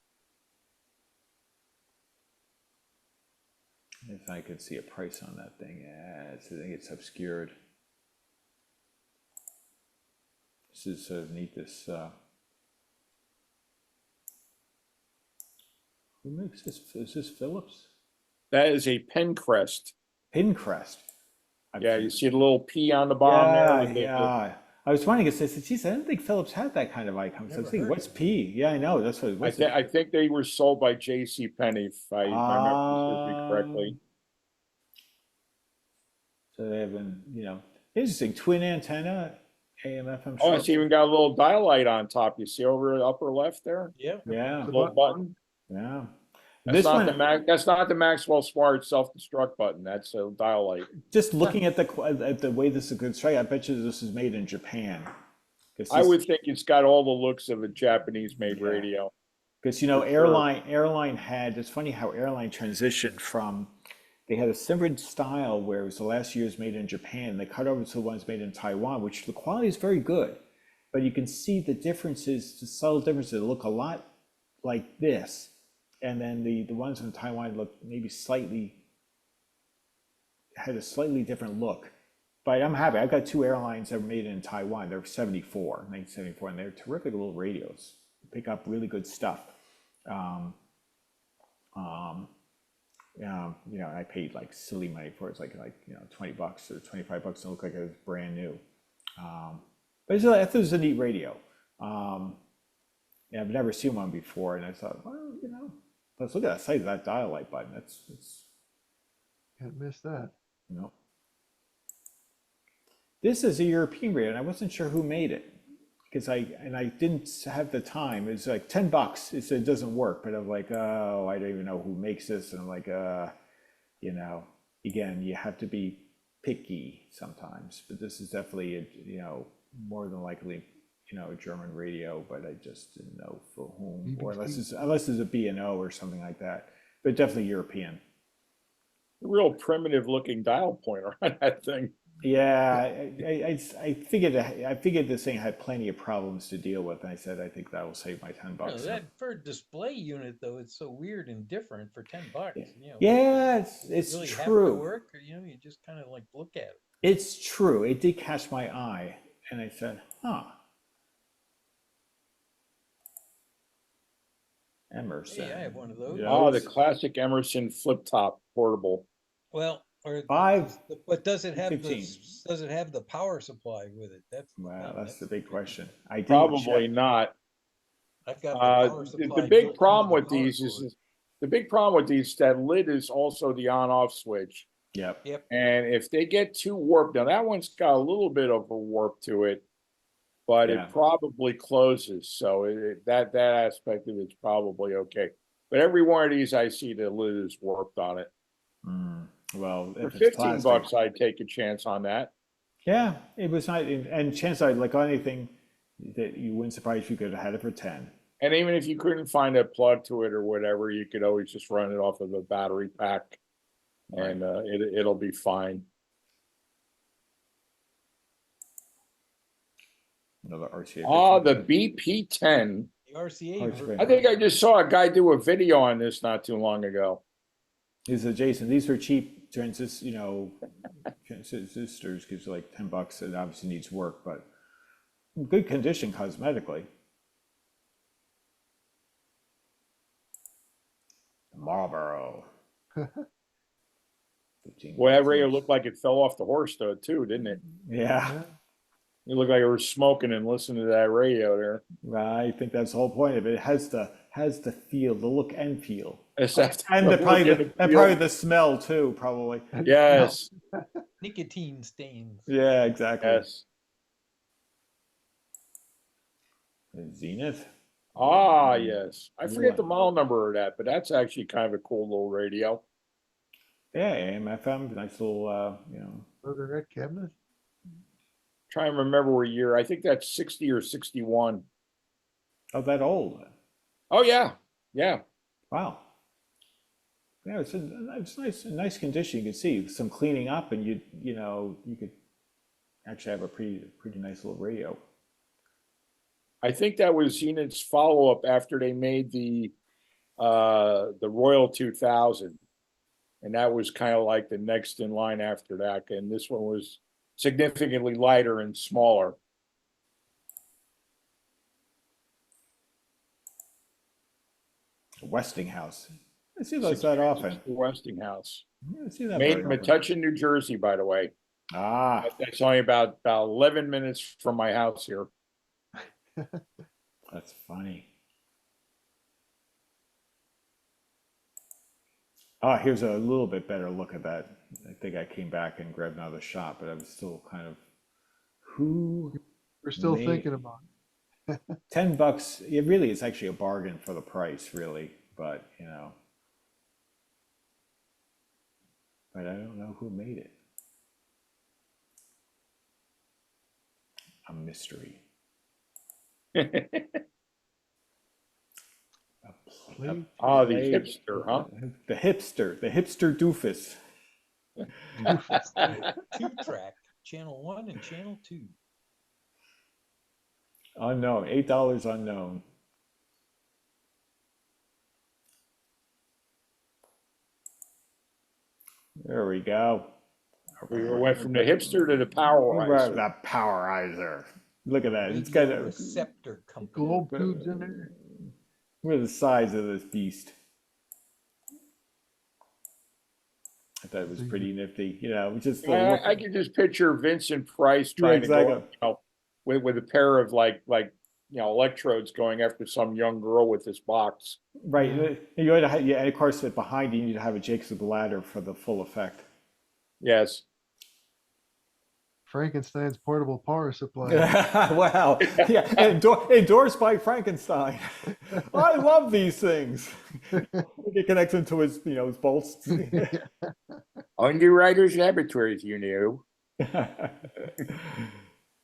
If I could see a price on that thing. Yeah, I think it's obscured. This is sort of neat. This. Who makes this? Is this Phillips? That is a Pencrest. Pincrest. Yeah, you see the little P on the bottom there? With the- Yeah. I was wondering, I said, geez, I don't think Phillips had that kind of icon. So I was Never thinking, heard what's of it. P? Yeah, I know. That's what. What's it? I think they were sold by J.C. Penney, if I remember this correctly. So they have been, interesting. Twin antenna, AM, FM. Oh, it's even got a little dial light on top. You see over the upper left there? Yeah. Yeah, The Little button. yeah. That's This not one, that's not the Maxwell Smart self-destruct button. That's a dial light. just looking at the way this is good straight, I bet you this is made in Japan. I would think it's got all the looks of a Japanese-made Yeah. radio. Because For sure. airline had. It's funny how airline transitioned from. They had a similar style where it was the last year's made in Japan. They cut over to the ones made in Taiwan, which the quality is very good, but you can see the differences, the subtle differences. They look a lot like this, and then the ones in Taiwan look maybe had a slightly different look. But I'm happy. I've got two airlines that were made in Taiwan. They're 1974, and they're terrific little radios. Pick up really good stuff. I paid like silly money for it. It's like $20 or $25 to look like it was brand new. But I thought it was a neat radio. I've never seen one before, and I thought, well, let's look at that size of that dial light button. That's Can't miss that. This is a European radio, and I wasn't sure who made it because I didn't have the time. It's like $10. It said it doesn't work, but I'm like, oh, I don't even know who makes this, and I'm like, again, you have to be picky sometimes. But this is definitely more than likely a German radio, but I just didn't know for whom, or unless it's a B&O or something like that. But definitely European. Real primitive looking dial pointer on that thing. Yeah, I figured this thing had plenty of problems to deal with, and I said I think that will save my $10. That for a display unit though, it's so weird and different for $10. Yeah, it's really have to true. work, or you just kind of like look at it. It's true. It did catch my eye, and I said, huh. Emerson. Hey, I have one of those. Yeah. Oh, the classic Emerson flip top portable. Well, or but does it have 15. the power supply with it? That's the big question. I didn't Probably check. not. I've got the power The supply. big built problem into the with power these cord. is that lid is also the on-off switch. Yep. Yep. And if they get too warped, now that one's got a little bit of a warp to it, but Yeah. it probably closes. So that aspect of it's probably okay. But every one of these I see the lid is warped on it. Well, For if it's $15, plastic, I'd take a chance on that. yeah, it was not. And chance I like on anything that you wouldn't surprise if you could have had it for 10. And even if you couldn't find a plug to it or whatever, you could always just run it off of a battery pack, and it'll be fine. Another RCA. Ah, the BP10. The RCA. RCA. I think I just saw a guy do a video on this not too long ago. These are Jason. These are cheap transistors, because they're like $10. It obviously needs work, but in good condition cosmetically. Marlboro. 15 Boy, that bucks radio each. looked like it fell off the horse though, too, didn't it? Yeah, It looked like it was smoking and listening to that radio there. I think that's the whole point of it. It has the feel, the look and feel, Except and the look and the probably feel. the smell too, probably. Yes, Nicotine stains. Yeah, exactly. yes. Zenith. Ah, yes. I forget Yeah. the model number of that, but that's actually kind of a cool little radio. Yeah, AM, FM, nice little, Leatherette cabinet. Trying to remember what year. I think that's 60 or 61. oh, that old. Oh, yeah. Yeah. Wow. Yeah, it's nice condition. You can see some cleaning up, and you could actually have a pretty nice little radio. I think that was Zenith's follow-up after they made the Royal 2000. And that was kind of like the next in line after that. And this one was significantly lighter and smaller. Westinghouse. I see those that often. Westinghouse. I see that Made very in often. Metuchen, New Jersey, by the way. Ah, That's only about 11 minutes from my house here. that's funny. Ah, here's a little bit better look at that. I think I came back and grabbed another shot, but I was still kind of, who We're still May- thinking about it. $10? It really is actually a bargain for the price, really. But but I don't know who made it. A mystery. Play- Oh, the Play- hipster, huh? The hipster doofus. 2-track, channel 1 and channel 2. Unknown, $8 unknown. There we go. We went from the hipster to the powerizer. The powerizer. Look at that. It's Radio got a, receptor company. Globe tubes in there. look at the size of this beast. I thought it was pretty nifty. Just the look. I can just picture Vincent Price trying exactly. to go, with a pair of like electrodes going after some young girl with this box. Right. You had to have, and of course, behind you need to have a Jacob's ladder for the full effect. Yes. Frankenstein's portable power supply. Wow. Yeah. Endorsed by Frankenstein. I love these things. It connects into his bolts. Underwriters Laboratories,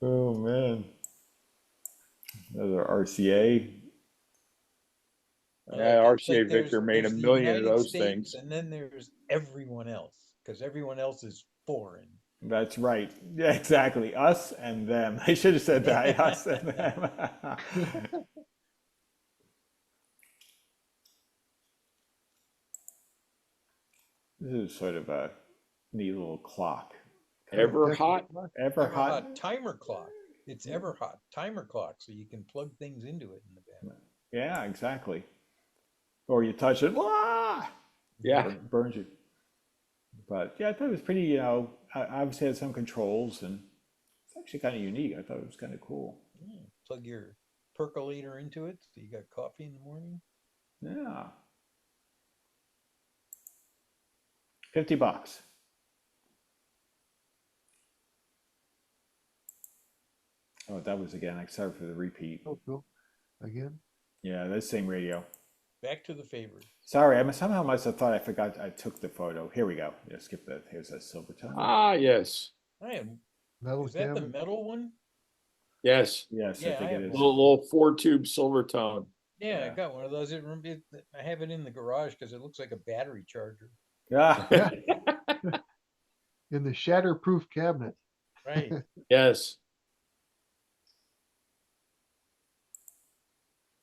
Oh man. Another RCA. Yeah, It's RCA like Victor made a there's the million of United those States, things. and then there's everyone else, because everyone else is foreign. That's right. Yeah, exactly. Us and them. I should have said that. Us and them. This is sort of a neat little clock. Ever hot? Ever hot? Everhot timer clock. It's Everhot timer clock, so you can plug things into it in the back. Yeah, exactly. Or you touch it, wah! Yeah. It burns you. But yeah, I thought it was pretty, obviously had some controls, and it's actually kind of unique. I thought it was kind of cool. Yeah, plug your percolator into it, so you got coffee in the morning. Yeah. $50. Oh, that was again. I'm sorry for the repeat. Oh, cool. Again. Yeah, that's the same radio. Back to the favorite. Sorry, I somehow must have thought I forgot I took the photo. Here we go. Yeah, skip that. Here's a silver tone. Ah, yes. I am. Metal Is that the cabinet. metal one? Yes. Yes, I Yeah, think I it have is. Little 4-tube silver tone. Yeah, Yeah. I got one of those. I have it in the garage because it looks like a battery charger. Yeah. In the shatterproof cabinet. Right. Yes.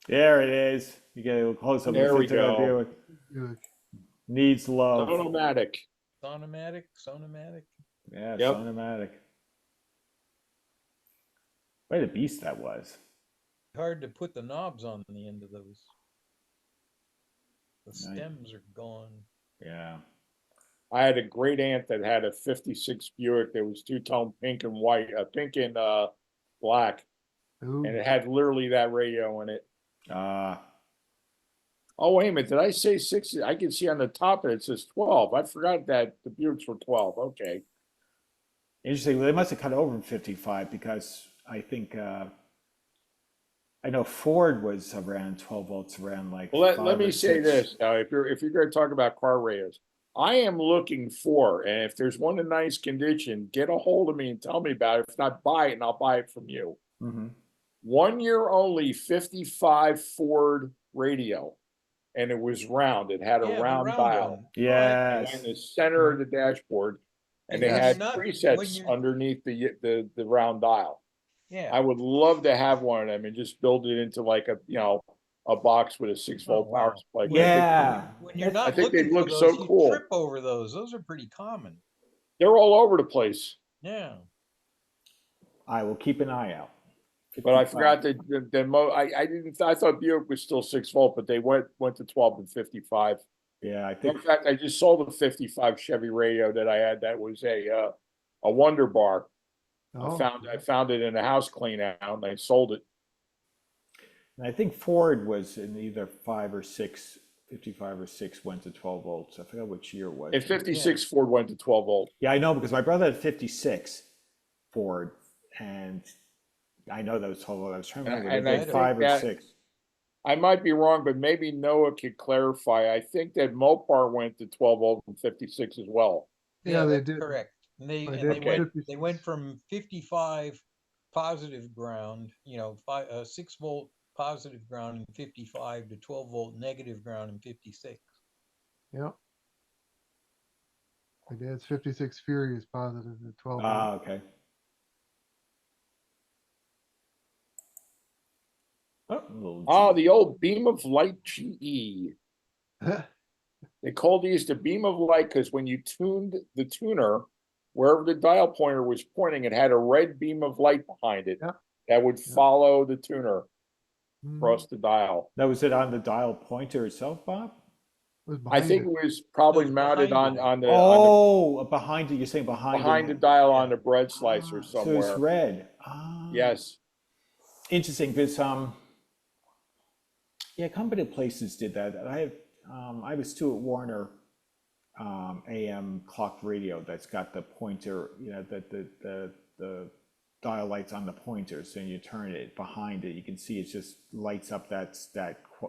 There it is. You get a close up. There we go. Good. Needs love. Automatic. Sonomatic. Yeah, Yep. Sonomatic. What a beast that was. Hard to put the knobs on the end of those. The stems are gone. Yeah. I had a great aunt that had a 56 Buick that was two-tone pink and white, pink and black, Ooh. and it had literally that radio in it. Ah, Oh, wait a minute, did I say 60? I can see on the top it says 12. I forgot that the Buicks were 12. Okay. interesting. Well, they must have cut over in 55 because I think I know Ford was around 12 volts around like Well, let 5 me or say 6. this, if you're going to talk about car radios, I am looking for, and if there's one in nice condition, get a hold of me and tell me about it. If not, buy it and I'll buy it from you. Mm-hmm. 1 year only 55 Ford radio, and it was round. It had a Yeah, the round round dial. one. It Yes. went in the center of the dashboard, and they And when had you're not- when presets you're- underneath the round dial. Yeah. I would love to have one of them and just build it into like a box with a 6-volt Oh, power wow. supply. Yeah. When you're That's- not I think they'd looking for look those, so you cool. trip over those. Those are pretty common. They're all over the place. Yeah. I will keep an eye out. But I 55. forgot that I thought Buick was still 6-volt, but they went to 12 and 55. Yeah, I In think fact, I just sold a 55 Chevy radio that I had that was a Wonder Bar. Oh, I found it in a house clean out and I sold it. and I think Ford was in either 5 or 6, 55 or 6 went to 12 volts. I forgot which year it was. In 56 Ford went to 12 volt. Yeah, I know because my brother had 56 Ford, and I know that was 12 volt. I was trying to remember. And They I did think 5 or that- 6. I might be wrong, but maybe Noah could clarify. I think that Mopar went to 12 volt and 56 as well. yeah, they that's did. correct. And they I and did they went 56. they went from 55 positive ground, 6-volt positive ground in 55 to 12-volt negative ground in 56. Yep. My dad's 56 Fury is positive at 12 volt. Ah, okay. Oh, a little Oh, the old beam of light GE. They called these the beam of light because when you tuned the tuner, wherever the dial pointer was pointing, it had a red beam of light behind it Yeah. that would Yeah. follow the tuner Mhm. across the dial. Now, was it on the dial pointer itself, Bob? It was I behind think it. it was probably It was mounted behind on it. the Oh, behind it. You're saying behind the it. dial Yeah. on the bread slicer So somewhere. it's red. Ah, Yes. interesting because yeah, company places did that. I have a Stuart Warner AM clocked radio that's got the pointer, the dial lights on the pointer. So when you turn it behind it, you can see it just lights up that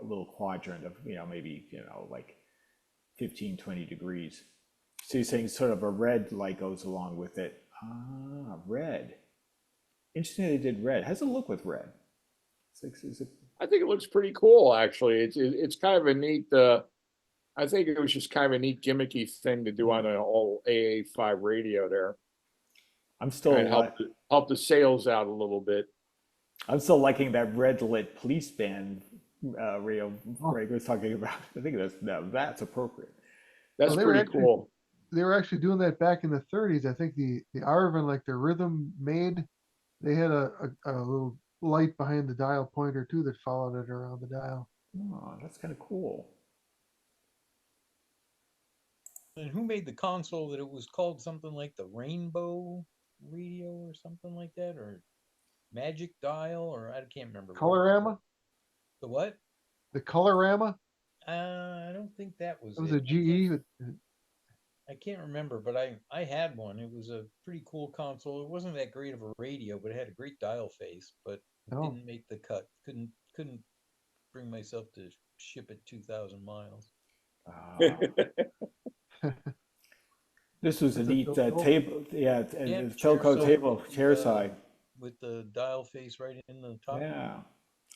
little quadrant of maybe like 15, 20 degrees. So you're saying sort of a red light goes along with it. Ah, red. Interesting they did red. How's it look with red? Is it I think it looks pretty cool, actually. It's kind of a neat. I think it was just kind of a neat gimmicky thing to do on an old AA5 radio there. I'm still And help the sales out a little bit. I'm still liking that red lit police band radio Greg was talking about. I think that's appropriate. That's Well, they were pretty actually- cool. They were actually doing that back in the 30s. I think the Arvin, like the Rhythm made, they had a little light behind the dial pointer too that followed it around the dial. Oh, that's kind of cool. And who made the console that it was called something like the Rainbow Radio or something like that, or Magic Dial, or I can't remember. what it was. Colorama? The what? The Colorama? I don't think that was It was it. a GE. I can't remember, but I had one. It was a pretty cool console. It wasn't that great of a radio, but it had a great dial face, but it Oh. didn't make the cut. Couldn't bring myself to ship it 2,000 miles. This was a That's a neat Philco? table. Yeah, and Yeah, the chair Philco side table, with, chair side. With the dial face right in the top. Yeah,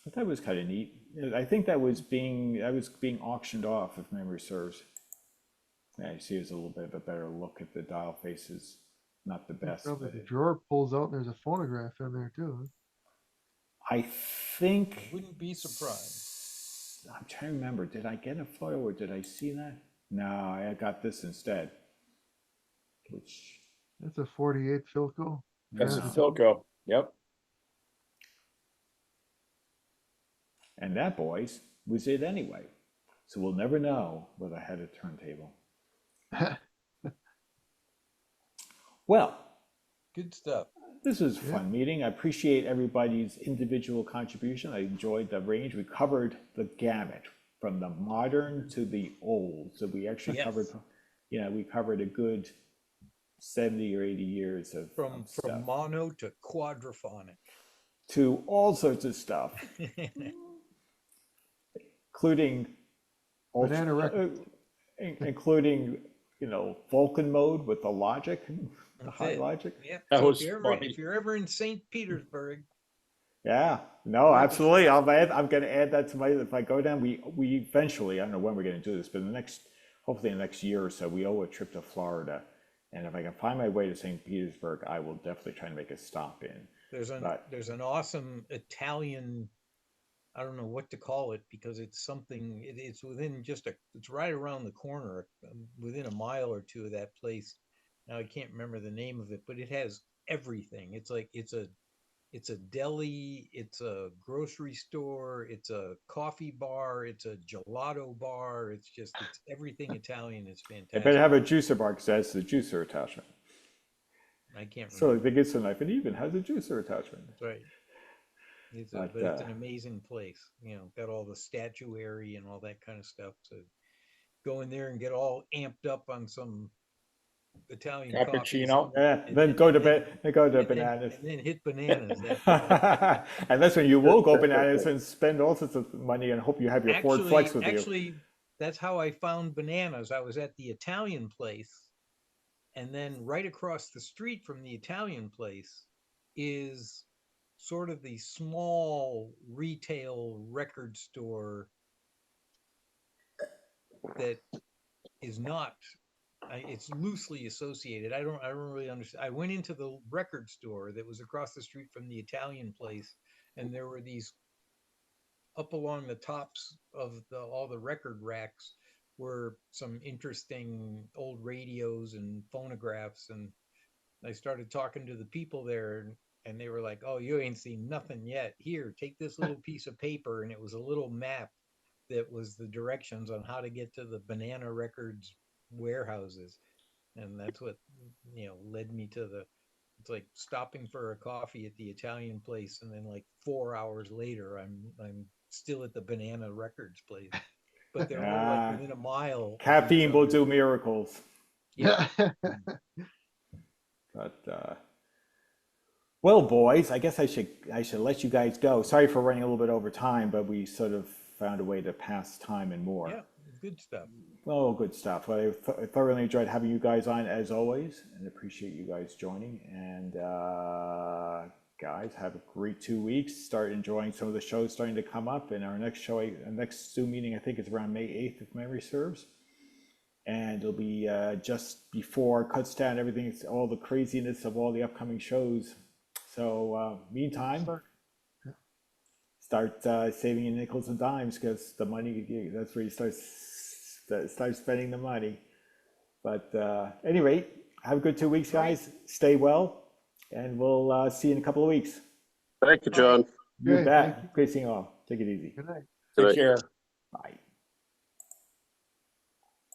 I thought it was kind of neat. I think that was being auctioned off, if memory serves. Yeah, you see, it's a little bit of a better look at the dial faces. Not the best. Probably But the drawer pulls out and there's a phonograph in there too. I think. Wouldn't be surprised. I'm trying to remember. Did I get a photo or did I see that? No, I got this instead. Which. That's a 48 Philco. That's a Yeah. Philco. Yep. And that, boys, was it anyway. So we'll never know whether I had a turntable. Well, Good stuff. this was a fun meeting. I appreciate everybody's individual contribution. I enjoyed the range. We covered the gamut from the modern to the old. So we actually covered, we covered a good 70 or 80 years of From stuff. mono to quadraphonic. To all sorts of stuff, including Banana records. including Vulcan mode with the logic, the That's high it. logic. Yep. That So was if funny. you're ever in St. Petersburg, Yeah, no, absolutely. I'm going to add that to my. If I go down, we eventually. I don't know when we're going to do this, but hopefully in the next year or so, we owe a trip to Florida, and if I can find my way to St. Petersburg, I will definitely try to make a stop in. there's an awesome Italian, I don't know what to call it because it's something. It's within it's right around the corner, within a mile or two of that place. Now I can't remember the name of it, but it has everything. It's like it's a deli, it's a grocery store, it's a coffee bar, it's a gelato bar. It's everything Italian. It's I fantastic. better have a juicer bar because that's the juicer attachment. I can't So remember. they get some knife and even has a juicer attachment. That's right. But, But it's an amazing place. Got all the statuary and all that kind of stuff. So go in there and get all amped up on some Italian coffees. Cappuccino. Yeah, then go to bed. Then go to bananas. And then hit bananas. And that's when you will go bananas and spend all sorts of money and hope you have your Ford Flex with you. Actually, that's how I found bananas. I was at the Italian place, and then right across the street from the Italian place is sort of the small retail record store that is not. It's loosely associated. I don't really understand. I went into the record store that was across the street from the Italian place, and there were these up along the tops of all the record racks were some interesting old radios and phonographs. And I started talking to the people there, and they were like, "Oh, you ain't seen nothing yet. Here, take this little piece of paper." And it was a little map that was the directions on how to get to the Banana Records warehouses. And that's what, led me to it's like stopping for a coffee at the Italian place. And then like 4 hours later, I'm still at the Banana Records place, but they're all like within a mile. of Caffeine each will other. do miracles. Yeah. But well, boys, I guess I should let you guys go. Sorry for running a little bit over time, but we sort of found a way to pass time and more. Yeah, good stuff. Oh, good stuff. Well, I thoroughly enjoyed having you guys on as always, and appreciate you guys joining. And guys, have a great 2 weeks. Start enjoying some of the shows starting to come up. And our next next Zoom meeting, I think, is around May 8th, if memory serves. And it'll be just before cuts down everything, all the craziness of all the upcoming shows. So meantime, start saving your nickels and dimes, because the money, that's where you start spending the money. But at any rate, have a good 2 weeks, guys. Stay well, and we'll see you in a couple of weeks. Thank you, John. You Okay, bet. thank you. Great seeing you all. Take it easy. Good night. Good night. Take care. Bye.